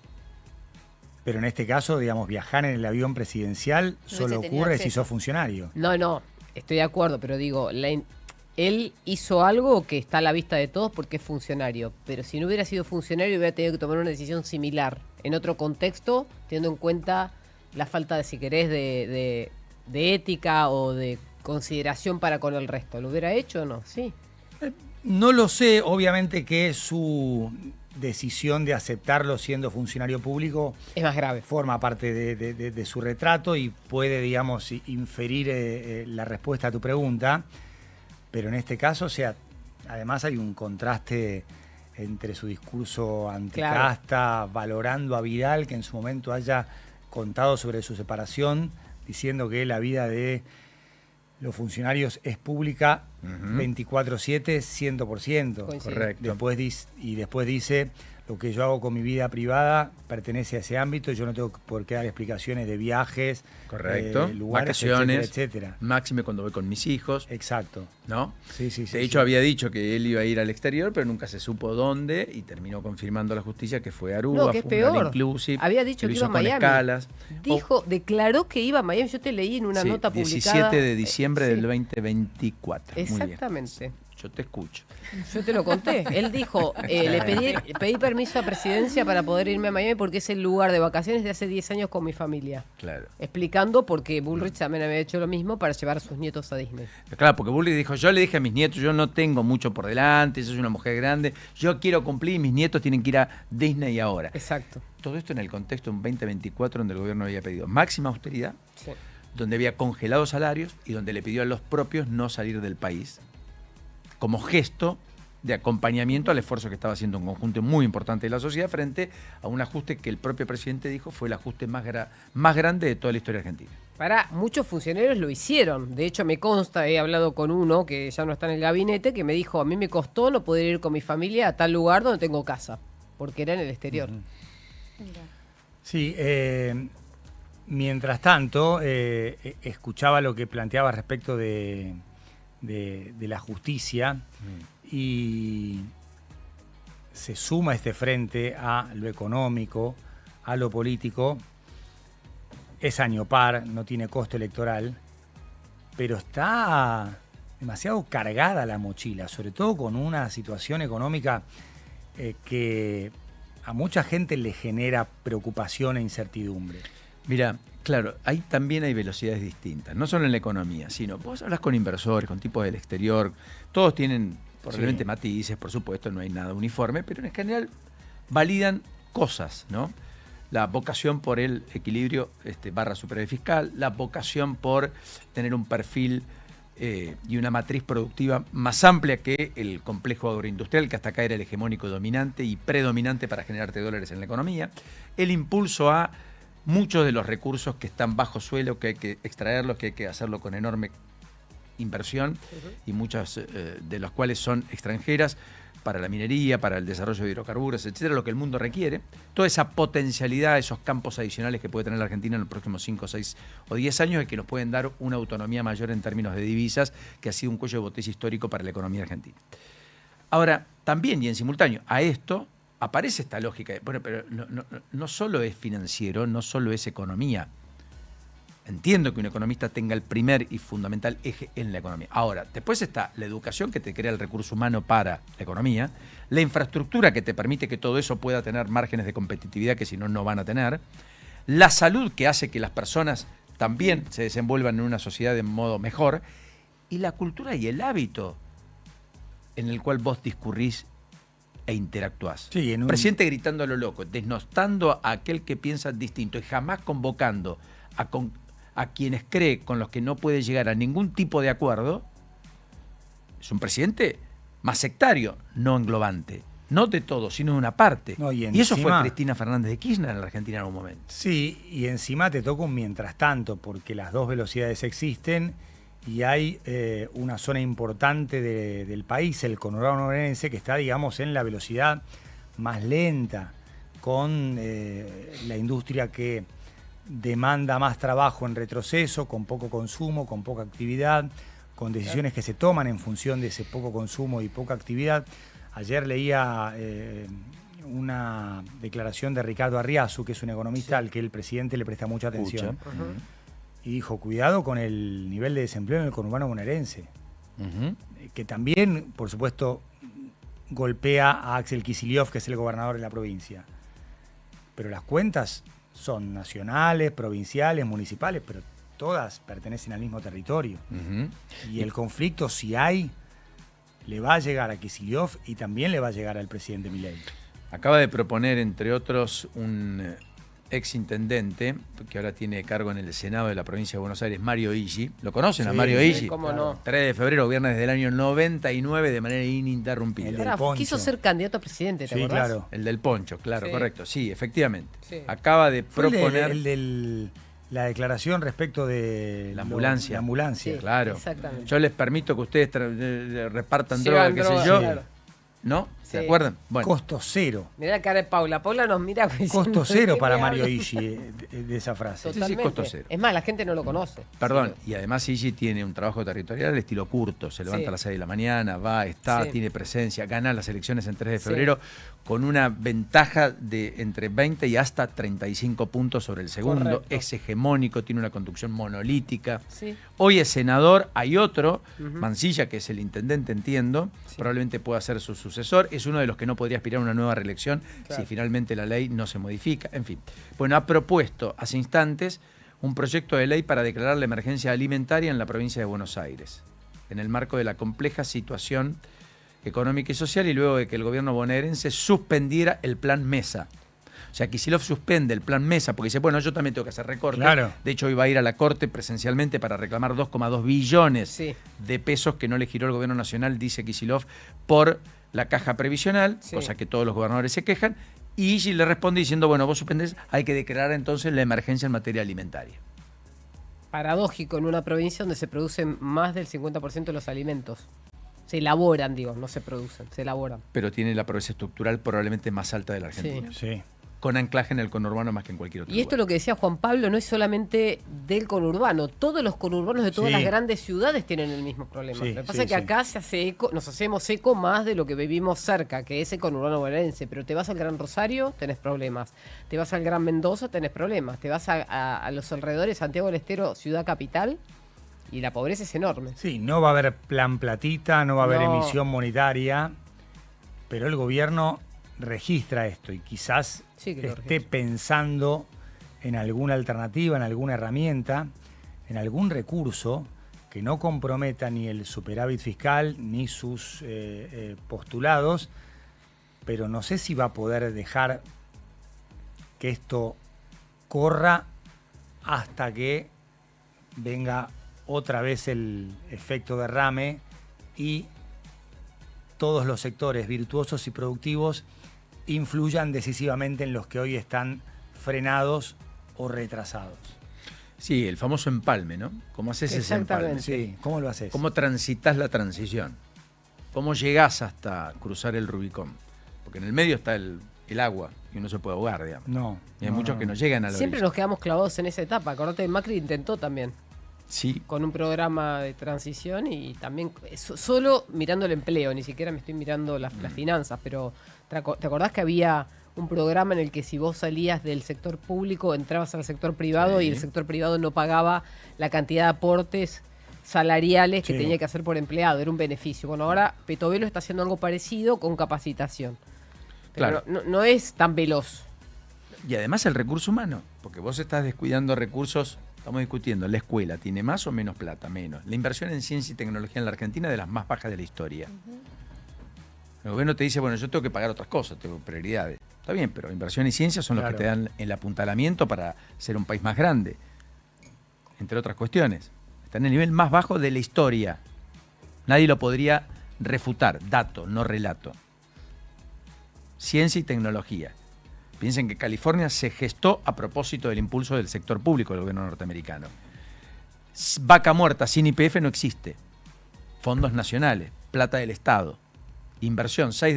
Pero en este caso, digamos, viajar en el avión presidencial solo hubiese tenido ocurre si acceso. sos funcionario. No, estoy de acuerdo, pero digo, él hizo algo que está a la vista de todos porque es funcionario. Pero si no hubiera sido funcionario, hubiera tenido que tomar una decisión similar, en otro contexto, teniendo en cuenta la falta de, si querés, de ética o de consideración para con el resto. ¿Lo hubiera hecho o no? Sí. No lo sé, obviamente que su decisión de aceptarlo siendo funcionario público es más grave. Forma parte de su retrato y puede, digamos, inferir la respuesta a tu pregunta. Pero en este caso, o sea, además hay un contraste entre su discurso anticasta, valorando a Vidal, que en su momento haya contado sobre su separación, diciendo que la vida de los funcionarios es pública 24/7, 100%. Correcto. Después dice, lo que yo hago con mi vida privada pertenece a ese ámbito, yo no tengo por qué dar explicaciones de viajes, Correcto. lugares, Vacaciones, etcétera. máxime cuando voy con mis hijos. Exacto. ¿No? Sí. De hecho, había dicho que él iba a ir al exterior, pero nunca se supo dónde y terminó confirmando la justicia que fue a Aruba, No, que es fue un all peor. inclusive. Había dicho lo que hizo iba a con Miami. escalas. Declaró que iba a Miami. Yo te leí en una Sí, nota publicada. 17 de diciembre Sí. del 2024. Muy bien. Exactamente. Yo te escucho. Yo te lo conté. Él dijo, le pedí permiso a Presidencia para poder irme a Miami porque es el lugar de vacaciones de hace 10 años con mi familia. Claro. Explicando por qué Bullrich también había hecho lo mismo para llevar a sus nietos a Disney. Claro, porque Bullrich dijo, yo le dije a mis nietos, yo no tengo mucho por delante, yo soy una mujer grande, yo quiero cumplir y mis nietos tienen que ir a Disney ahora. Exacto. Todo esto en el contexto de un 2024 donde el gobierno había pedido máxima austeridad, Sí. donde había congelado salarios y donde le pidió a los propios no salir del país, como gesto de acompañamiento al esfuerzo que estaba haciendo un conjunto muy importante de la sociedad frente a un ajuste que el propio presidente dijo fue el ajuste más grande de toda la historia argentina. Para muchos funcionarios lo hicieron. De hecho, me consta, he hablado con uno que ya no está en el gabinete, que me dijo, a mí me costó no poder ir con mi familia a tal lugar donde tengo casa, porque era en el exterior. Sí, mientras tanto, escuchaba lo que planteaba respecto de la justicia y se suma este frente a lo económico, a lo político. Es año par, no tiene costo electoral, pero está demasiado cargada la mochila, sobre todo con una situación económica que a mucha gente le genera preocupación e incertidumbre. Mira, claro, también hay velocidades distintas, no solo en la economía, sino vos hablas con inversores, con tipos del exterior, todos tienen probablemente matices, por supuesto, no hay nada uniforme, pero en general validan cosas, ¿no? La vocación por el equilibrio barra superávit fiscal, la vocación por tener un perfil y una matriz productiva más amplia que el complejo agroindustrial, que hasta acá era el hegemónico dominante y predominante para generarte dólares en la economía, el impulso a muchos de los recursos que están bajo suelo, que hay que extraerlos, que hay que hacerlo con enorme inversión y muchas de las cuales son extranjeras, para la minería, para el desarrollo de hidrocarburos, etcétera, lo que el mundo requiere. Toda esa potencialidad, esos campos adicionales que puede tener la Argentina en los próximos 5, 6 o 10 años y que nos pueden dar una autonomía mayor en términos de divisas, que ha sido un cuello de botella histórico para la economía argentina. Ahora, también y en simultáneo a esto aparece esta lógica. Bueno, pero no solo es financiero, no solo es economía. Entiendo que un economista tenga el primer y fundamental eje en la economía. Ahora, después está la educación que te crea el recurso humano para la economía, la infraestructura que te permite que todo eso pueda tener márgenes de competitividad que si no, no van a tener, la salud que hace que las personas también se desenvuelvan en una sociedad de modo mejor, y la cultura y el hábito en el cual vos discurrís e interactuás. Sí, Presidente gritando a lo loco, desnostando a aquel que piensa distinto y jamás convocando a quienes cree con los que no puede llegar a ningún tipo de acuerdo, es un presidente más sectario, no englobante. No de todo, sino de una parte. No, y eso fue encima- Cristina Fernández de Kirchner en la Argentina en algún momento. Sí, y encima te toca un mientras tanto, porque las dos velocidades existen y hay una zona importante del país, el conurbano bonaerense, que está, digamos, en la velocidad más lenta, con la industria que demanda más trabajo en retroceso, con poco consumo, con poca actividad, con decisiones que se toman en función de ese poco consumo y poca actividad. Ayer leía una declaración de Ricardo Arriazu, que es un economista al que el presidente le presta mucha atención, y dijo, cuidado con el nivel de desempleo en el conurbano bonaerense, que también, por supuesto, golpea a Axel Kicillof, que es el gobernador de la provincia. Pero las cuentas son nacionales, provinciales, municipales, pero todas pertenecen al mismo territorio. Y el conflicto, si hay, le va a llegar a Kicillof y también le va a llegar al presidente Milei. Acaba de proponer, entre otros, un exintendente, que ahora tiene cargo en el Senado de la provincia de Buenos Aires, Mario Iggi. ¿Lo conocen a Sí, Mario sí, Iggi? cómo no. 3 de febrero, gobierna desde el año 99 de manera ininterrumpida. Quiso ser candidato a presidente, ¿te acordás? El del poncho, claro, Sí. correcto. Sí, efectivamente. Sí. Acaba de Fue proponer... la declaración respecto de La ambulancia. La ambulancia. Claro. Exactamente. Yo les permito que ustedes repartan Sí, droga, van qué droga, sé yo. claro. ¿No? Sí. ¿Se acuerdan? Bueno. Costo cero. Mirá la cara de Paula. Paula nos mira. Costo cero para Mario Iggi. Iggi de esa frase. Totalmente. costo cero. Es más, la gente no lo conoce. Perdón, y además Iggi tiene un trabajo territorial estilo Curto, se levanta Sí. a las 6 de la mañana, va, está, Sí. tiene presencia, gana las elecciones en 3 de Sí. febrero con una ventaja de entre 20 y hasta 35 puntos sobre el segundo, Correcto. es hegemónico, tiene una conducción monolítica. Sí. Hoy es senador, hay otro, Ujú. Mansilla, que es el intendente, entiendo, probablemente pueda ser su sucesor, es uno de los que no podría aspirar a una nueva reelección Claro. si finalmente la ley no se modifica, en fin. Bueno, ha propuesto hace instantes un proyecto de ley para declarar la emergencia alimentaria en la provincia de Buenos Aires, en el marco de la compleja situación económica y social y luego de que el gobierno bonaerense suspendiera el plan Mesa. O sea, Kicillof suspende el plan Mesa porque dice, bueno, yo también tengo que hacer recortes. Claro. De hecho, hoy va a ir a la Corte presencialmente para reclamar 2,2 billones de pesos que no le giró el gobierno nacional, dice Kicillof, por la caja previsional, Sí. cosa que todos los gobernadores se quejan. Y Iggi le responde diciendo, bueno, vos suspendés, hay que declarar entonces la emergencia en materia alimentaria. Paradójico en una provincia donde se producen más del 50% de los alimentos. Se elaboran, digo, no se producen, se elaboran. Pero tiene la pobreza estructural probablemente más alta de la Argentina. Sí. Con anclaje en el conurbano más que en cualquier otro Y esto lugar. lo que decía Juan Pablo no es solamente del conurbano, todos los conurbanos de todas Sí. las grandes ciudades tienen el mismo problema. Sí, Lo que pasa sí, es que sí. acá se hace eco, nos hacemos eco más de lo que vivimos cerca, que es el conurbano bonaerense, pero te vas al Gran Rosario, tenés problemas, te vas al Gran Mendoza, tenés problemas, te vas a los alrededores, Santiago del Estero, ciudad capital, y la pobreza es enorme. Sí, no va a haber plan platita, no va a haber No. emisión monetaria, pero el gobierno registra esto y quizás Sí que lo esté pensando en alguna alternativa, en alguna herramienta, en algún recurso que no comprometa ni el superávit fiscal ni sus postulados, pero no sé si va a poder dejar que esto corra hasta que venga otra vez el efecto derrame y todos los sectores virtuosos y productivos influyan decisivamente en los que hoy están frenados o retrasados. Sí, el famoso empalme, ¿no? ¿Cómo haces ese empalme? Sí, ¿cómo lo haces? ¿Cómo transitas la transición? ¿Cómo llegás hasta cruzar el Rubicón? Porque en el medio está el agua y uno se puede ahogar, digamos. No. Y hay muchos que no llegan a la Siempre orilla. nos quedamos clavados en esa etapa. Acordate, Macri intentó también. Sí. Con un programa de transición y también solo mirando el empleo, ni siquiera me estoy mirando las finanzas, pero ¿te acordás que había un programa en el que si vos salías del sector público entrabas al sector privado Sí. y el sector privado no pagaba la cantidad de aportes salariales que Sí. tenía que hacer por empleado? Era un beneficio. Bueno, ahora Petovelo está haciendo algo parecido con capacitación. Pero Claro. no es tan veloz. Y además el recurso humano, porque vos estás descuidando recursos. Estamos discutiendo, ¿la escuela tiene más o menos plata? Menos. La inversión en ciencia y tecnología en la Argentina es de las más bajas de la historia. El gobierno te dice, bueno, yo tengo que pagar otras cosas, tengo prioridades. Está bien, pero inversión y ciencia son los Claro. que te dan el apuntalamiento para ser un país más grande. Entre otras cuestiones. Está en el nivel más bajo de la historia. Nadie lo podría refutar. Dato, no relato. Ciencia y tecnología. Piensen que California se gestó a propósito del impulso del sector público del gobierno norteamericano. Vaca muerta sin YPF no existe. Fondos nacionales, plata del Estado, inversión, 7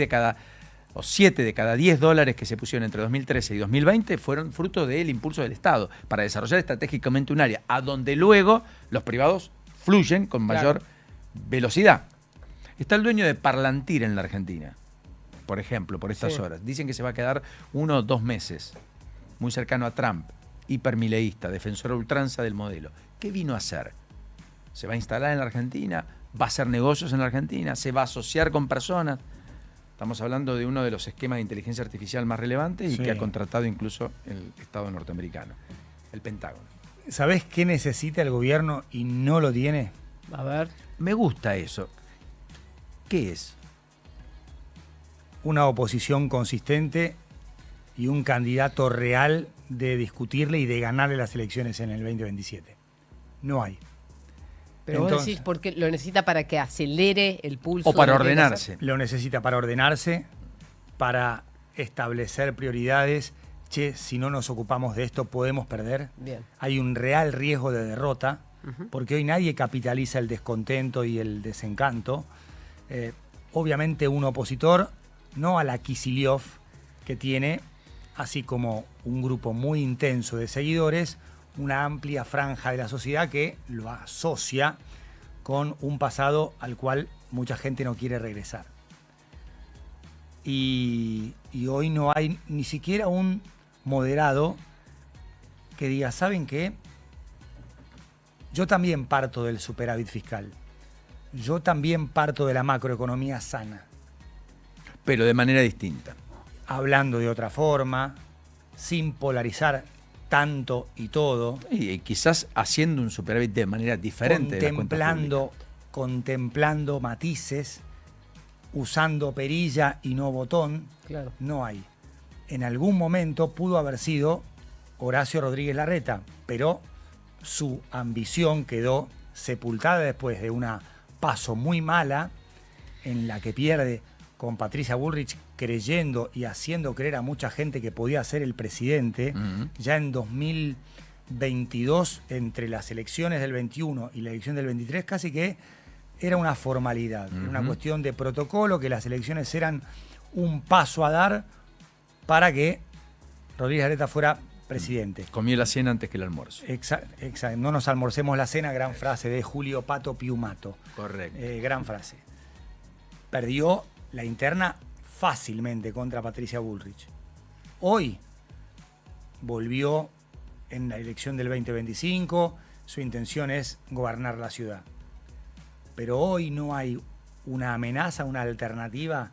de cada 10 dólares que se pusieron entre 2013 y 2020 fueron fruto del impulso del Estado para desarrollar estratégicamente un área a donde luego los privados fluyen con mayor velocidad. Está el dueño de Parlantir en la Argentina, por ejemplo, por estas horas. Dicen que se va a quedar 1 o 2 meses, muy cercano a Trump, hipermileísta, defensor a ultranza del modelo. ¿Qué vino a hacer? ¿Se va a instalar en la Argentina? ¿Va a hacer negocios en la Argentina? ¿Se va a asociar con personas? Estamos hablando de uno de los esquemas de inteligencia artificial más relevantes y Sí. que ha contratado incluso el Estado norteamericano, el Pentágono. ¿Sabés qué necesita el gobierno y no lo tiene? A ver. Me gusta eso. ¿Qué es? Una oposición consistente y un candidato real de discutirle y de ganarle las elecciones en el 2027. No hay. Pero vos decís porque lo necesita para que acelere el pulso. O para de lo que hay que ordenarse. hacer. Lo necesita para ordenarse, para establecer prioridades. Che, si no nos ocupamos de esto podemos perder. Bien. Hay un real riesgo de derrota, Ujú. porque hoy nadie capitaliza el descontento y el desencanto. Obviamente un opositor, no a la Kicillof, que tiene, así como un grupo muy intenso de seguidores, una amplia franja de la sociedad que lo asocia con un pasado al cual mucha gente no quiere regresar. Y hoy no hay ni siquiera un moderado que diga, ¿saben qué? Yo también parto del superávit fiscal. Yo también parto de la macroeconomía sana. Pero de manera distinta. Hablando de otra forma, sin polarizar tanto y todo. Y quizás haciendo un superávit de manera diferente. de la cuenta pública. Contemplando matices, usando perilla y no botón. Claro. No hay. En algún momento pudo haber sido Horacio Rodríguez Larreta, pero su ambición quedó sepultada después de una paso muy mala en la que pierde con Patricia Bullrich, creyendo y haciendo creer a mucha gente que podía ser el presidente. Ya en 2022, entre las elecciones del 21 y la elección del 23, casi que era una formalidad, era una cuestión de protocolo, que las elecciones eran un paso a dar para que Rodríguez Larreta fuera presidente. Comió la cena antes que el almuerzo. Exacto. No nos almorcemos la cena, gran frase de Julio Pato Piumato. Correcto. Gran frase. Perdió la interna fácilmente contra Patricia Bullrich. Hoy volvió en la elección del 2025, su intención es gobernar la ciudad. Pero hoy no hay una amenaza, una alternativa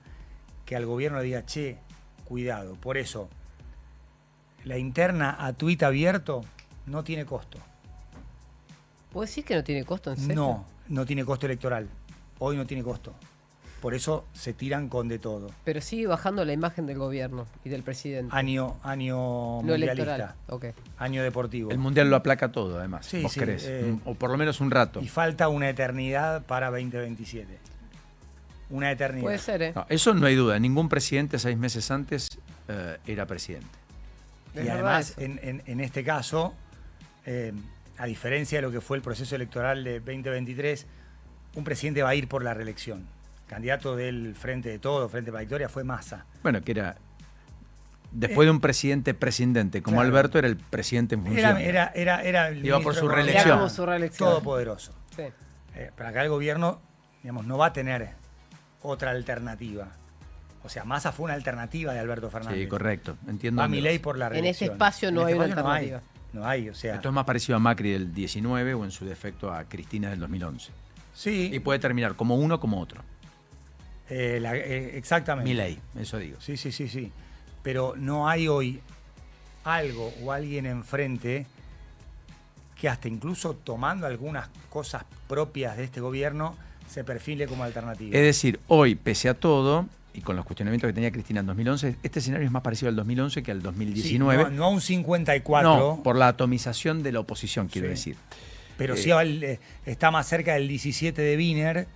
que al gobierno le diga, che, cuidado. Por eso, la interna a tuit abierto no tiene costo. ¿Vos decís que no tiene costo en serio? No tiene costo electoral. Hoy no tiene costo. Por eso se tiran con de todo. Pero sigue bajando la imagen del gobierno y del presidente. Año no mundialista. electoral. Okay. Año deportivo. El mundial lo aplaca todo, además. Sí, ¿Vos sí, crees? O por lo menos un rato. Y falta una eternidad para 2027. Una eternidad. Puede ser, ¿eh? No, eso no hay duda. Ningún presidente 6 meses antes era presidente. Y además, en este caso, a diferencia de lo que fue el proceso electoral de 2023, un presidente va a ir por la reelección. candidato del Frente de Todo, Frente para la Victoria, fue Massa. Bueno, que era... Después de un presidente como claro. Alberto, era el presidente en función. Era el Iba por ministro su de reelección. Economía, Por su reelección. todopoderoso. Sí. Pero acá el gobierno, digamos, no va a tener otra alternativa. O sea, Massa fue una alternativa de Alberto Fernández. Sí, correcto. Entiendo. Va dónde Milei vas. por la En reelección. ese espacio no hay una alternativa. No hay, o sea. Esto es más parecido a Macri del 19 o en su defecto a Cristina del 2011. Sí. Y puede terminar como uno como otro. Exactamente. Milei, eso digo. Sí. Pero no hay hoy algo o alguien enfrente que hasta incluso tomando algunas cosas propias de este gobierno se perfile como alternativa. Es decir, hoy, pese a todo, y con los cuestionamientos que tenía Cristina en 2011, este escenario es más parecido al 2011 que al 2019. Sí, no a un 54. No, por la atomización de la oposición, quiero decir. Pero sí está más cerca del 17 de Wiener,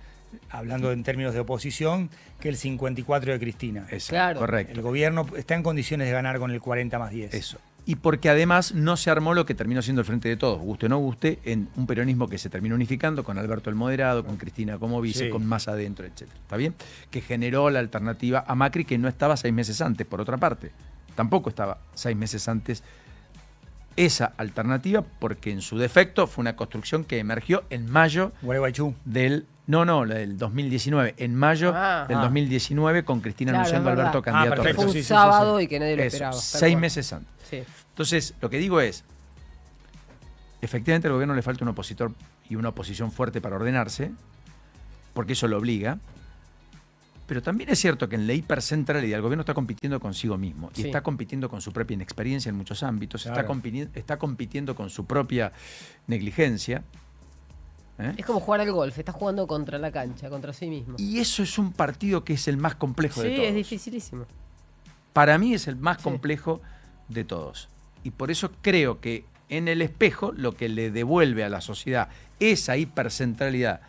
hablando en términos de oposición, que el 54 de Cristina. Claro. Correcto. El gobierno está en condiciones de ganar con el 40 más 10. Eso. Y porque además no se armó lo que terminó siendo el Frente de Todos, guste o no guste, en un peronismo que se terminó unificando con Alberto el Moderado, con Cristina como vice, Sí. con Massa adentro, etc. ¿Está bien? Que generó la alternativa a Macri, que no estaba 6 meses antes, por otra parte. Tampoco estaba 6 meses antes esa alternativa, porque en su defecto fue una construcción que emergió en mayo del... la del 2019. En mayo del 2019, con Cristina Claro, anunciando a es Alberto verdad. candidato Fue a un presidente. sábado y que nadie lo Eso, esperaba. tal 6 cual. meses antes. Sí. Entonces, lo que digo es, efectivamente al gobierno le falta un opositor y una oposición fuerte para ordenarse, porque eso lo obliga, pero también es cierto que en la hipercentralidad el gobierno está compitiendo consigo mismo y Sí. está compitiendo con su propia inexperiencia en muchos ámbitos, Claro. está compitiendo con su propia negligencia. Es como jugar al golf, estás jugando contra la cancha, contra sí mismo. Y eso es un partido que es el más complejo de Sí, todos. es dificilísimo. Para mí es el más complejo de todos. Y por eso creo que en el espejo lo que le devuelve a la sociedad esa hipercentralidad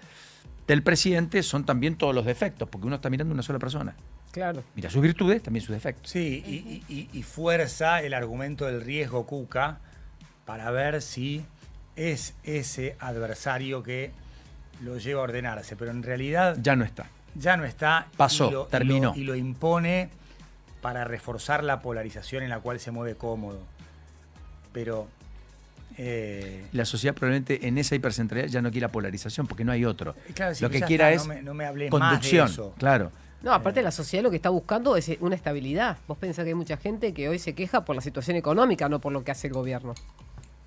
del presidente son también todos los defectos, porque uno está mirando a una sola persona. Claro. Mira sus virtudes, también sus defectos. Sí, y fuerza el argumento del riesgo Cuca para ver si es ese adversario que lo lleva a ordenarse. Pero en realidad Ya no está. ya no está. Pasó, terminó. Y lo impone para reforzar la polarización en la cual se mueve cómodo. Pero... La sociedad probablemente en esa hipercentralidad ya no quiera polarización, porque no hay otro. claro, sí, Lo que ya quiera está, es no me hablé conducción. más de eso. Claro. No, aparte la sociedad lo que está buscando es una estabilidad. Vos pensás que hay mucha gente que hoy se queja por la situación económica, no por lo que hace el gobierno.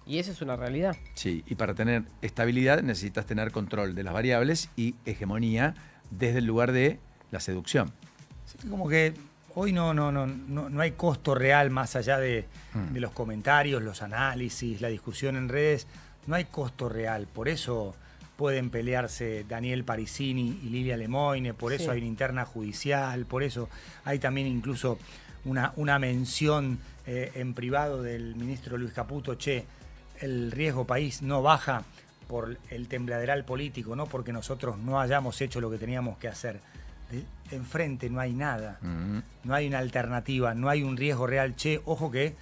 Y eso es una realidad. Sí, y para tener estabilidad necesitas tener control de las variables y hegemonía desde el lugar de la seducción. Sí, como que hoy no hay costo real más allá de los comentarios, los análisis, la discusión en redes. No hay costo real. Por eso pueden pelearse Daniel Parisini y Lilia Lemoine, por eso Sí. hay una interna judicial, por eso hay también incluso una mención en privado del ministro Luis Caputo, el riesgo país no baja por el tembladeral político, no porque nosotros no hayamos hecho lo que teníamos que hacer. Enfrente no hay nada, no hay una alternativa, no hay un riesgo real. Ojo que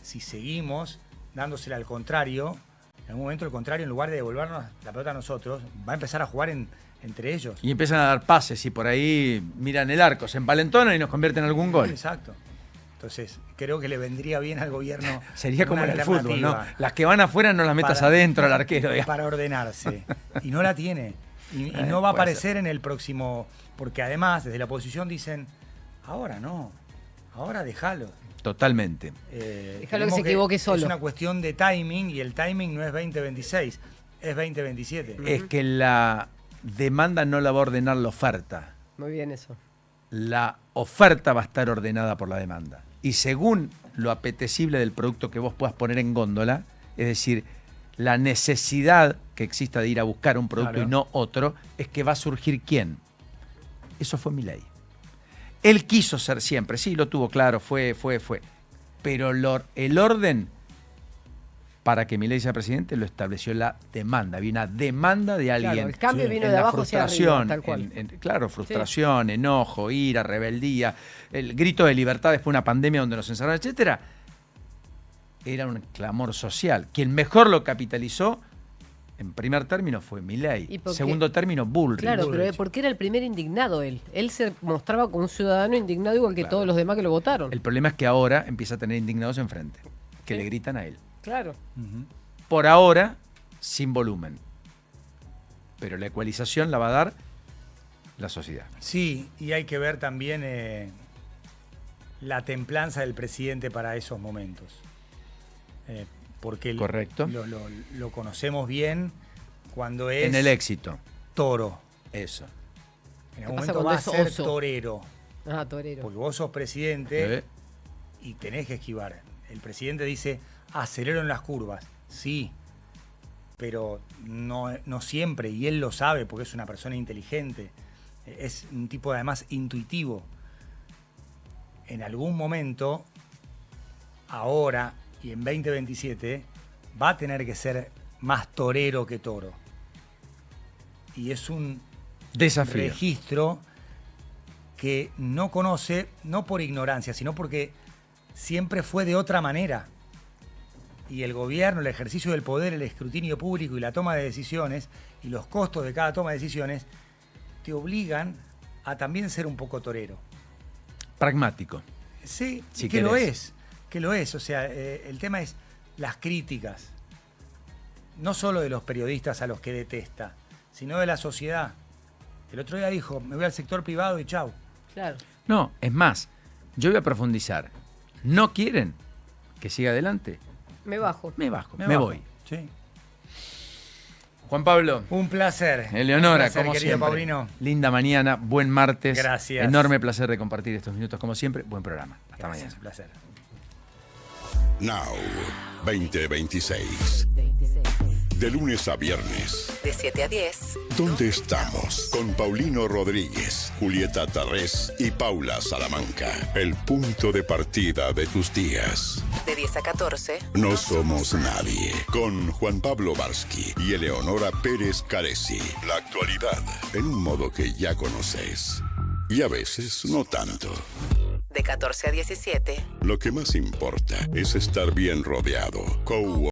si seguimos dándosela al contrario, en algún momento el contrario, en lugar de devolvernos la pelota a nosotros, va a empezar a jugar entre ellos. Y empiezan a dar pases y por ahí miran el arco, se empalentonan y nos convierten en algún gol. Exacto. Entonces, creo que le vendría bien al gobierno. Sería como una en el fútbol, ¿no? alternativa Las que van afuera no las metas para- adentro al arquero. digamos. Para ordenarse. Y no la tiene. Y no va a puede aparecer en el próximo. Porque además, desde la oposición dicen: ahora no, ahora déjalo. Totalmente. Déjalo que Tenemos se equivoque solo. Es una cuestión de timing y el timing no es 2026, es 2027. Es que la demanda no la va a ordenar la oferta. Muy bien eso. La oferta va a estar ordenada por la demanda. Y según lo apetecible del producto que vos puedas poner en góndola, es decir, la necesidad que exista de ir a buscar un producto Claro. y no otro, es que va a surgir quién. Eso fue Milei. Él quiso ser siempre, sí, lo tuvo claro, fue. Pero el orden para que Milei sea presidente lo estableció la demanda. Había una demanda de alguien. Claro, el cambio vino en de la abajo hacia arriba, frustración, tal cual. claro, frustración, enojo, ira, rebeldía, el grito de libertad después de una pandemia donde nos encerraron, etcétera. Era un clamor social. Quien mejor lo capitalizó En primer término fue Milei. ¿Y por qué? Segundo término, Bullrich. Claro, pero porque era el primer indignado él. Él se mostraba como un ciudadano indignado igual que todos los demás que lo votaron. El problema es que ahora empieza a tener indignados enfrente, que le gritan a él. Claro. Por ahora, sin volumen. Pero la ecualización la va a dar la sociedad. Sí, y hay que ver también la templanza del presidente para esos momentos. Porque correcto. Lo conocemos bien cuando es... En el éxito. Toro. Eso. En algún momento va a ser torero. Ah, torero. Porque vos sos presidente y tenés que esquivar. El presidente dice, acelero en las curvas. Sí, pero no siempre, y él lo sabe porque es una persona inteligente. Es un tipo además intuitivo. En algún momento, ahora y en 2027, va a tener que ser más torero que toro. Y es un desafío. Registro que no conoce, no por ignorancia, sino porque siempre fue de otra manera. Y el gobierno, el ejercicio del poder, el escrutinio público y la toma de decisiones y los costos de cada toma de decisiones te obligan a también ser un poco torero. Pragmático. Sí, si que querés. lo es. O sea, el tema es las críticas. No solo de los periodistas a los que detesta, sino de la sociedad. El otro día dijo, me voy al sector privado y chau. Claro. No, es más, yo voy a profundizar. ¿No quieren que siga adelante? Me bajo. Me voy. Sí. Juan Pablo. Un placer. Eleonora, Un placer, como querido siempre. Paulino. Linda mañana, buen martes. Gracias. Enorme placer de compartir estos minutos como siempre. Buen programa. Hasta Gracias, mañana. Un placer. Now 2026. De lunes a viernes. De 7 a 10. ¿Dónde estamos? Con Paulino Rodríguez, Julieta Tarrés y Paula Salamanca. El punto de partida de tus días. De 10 a 14. No somos nadie. Con Juan Pablo Barsky y Eleonora Pérez Caresi. La actualidad en un modo que ya conoces. Y a veces no tanto. De 14 a 17. Lo que más importa es estar bien rodeado.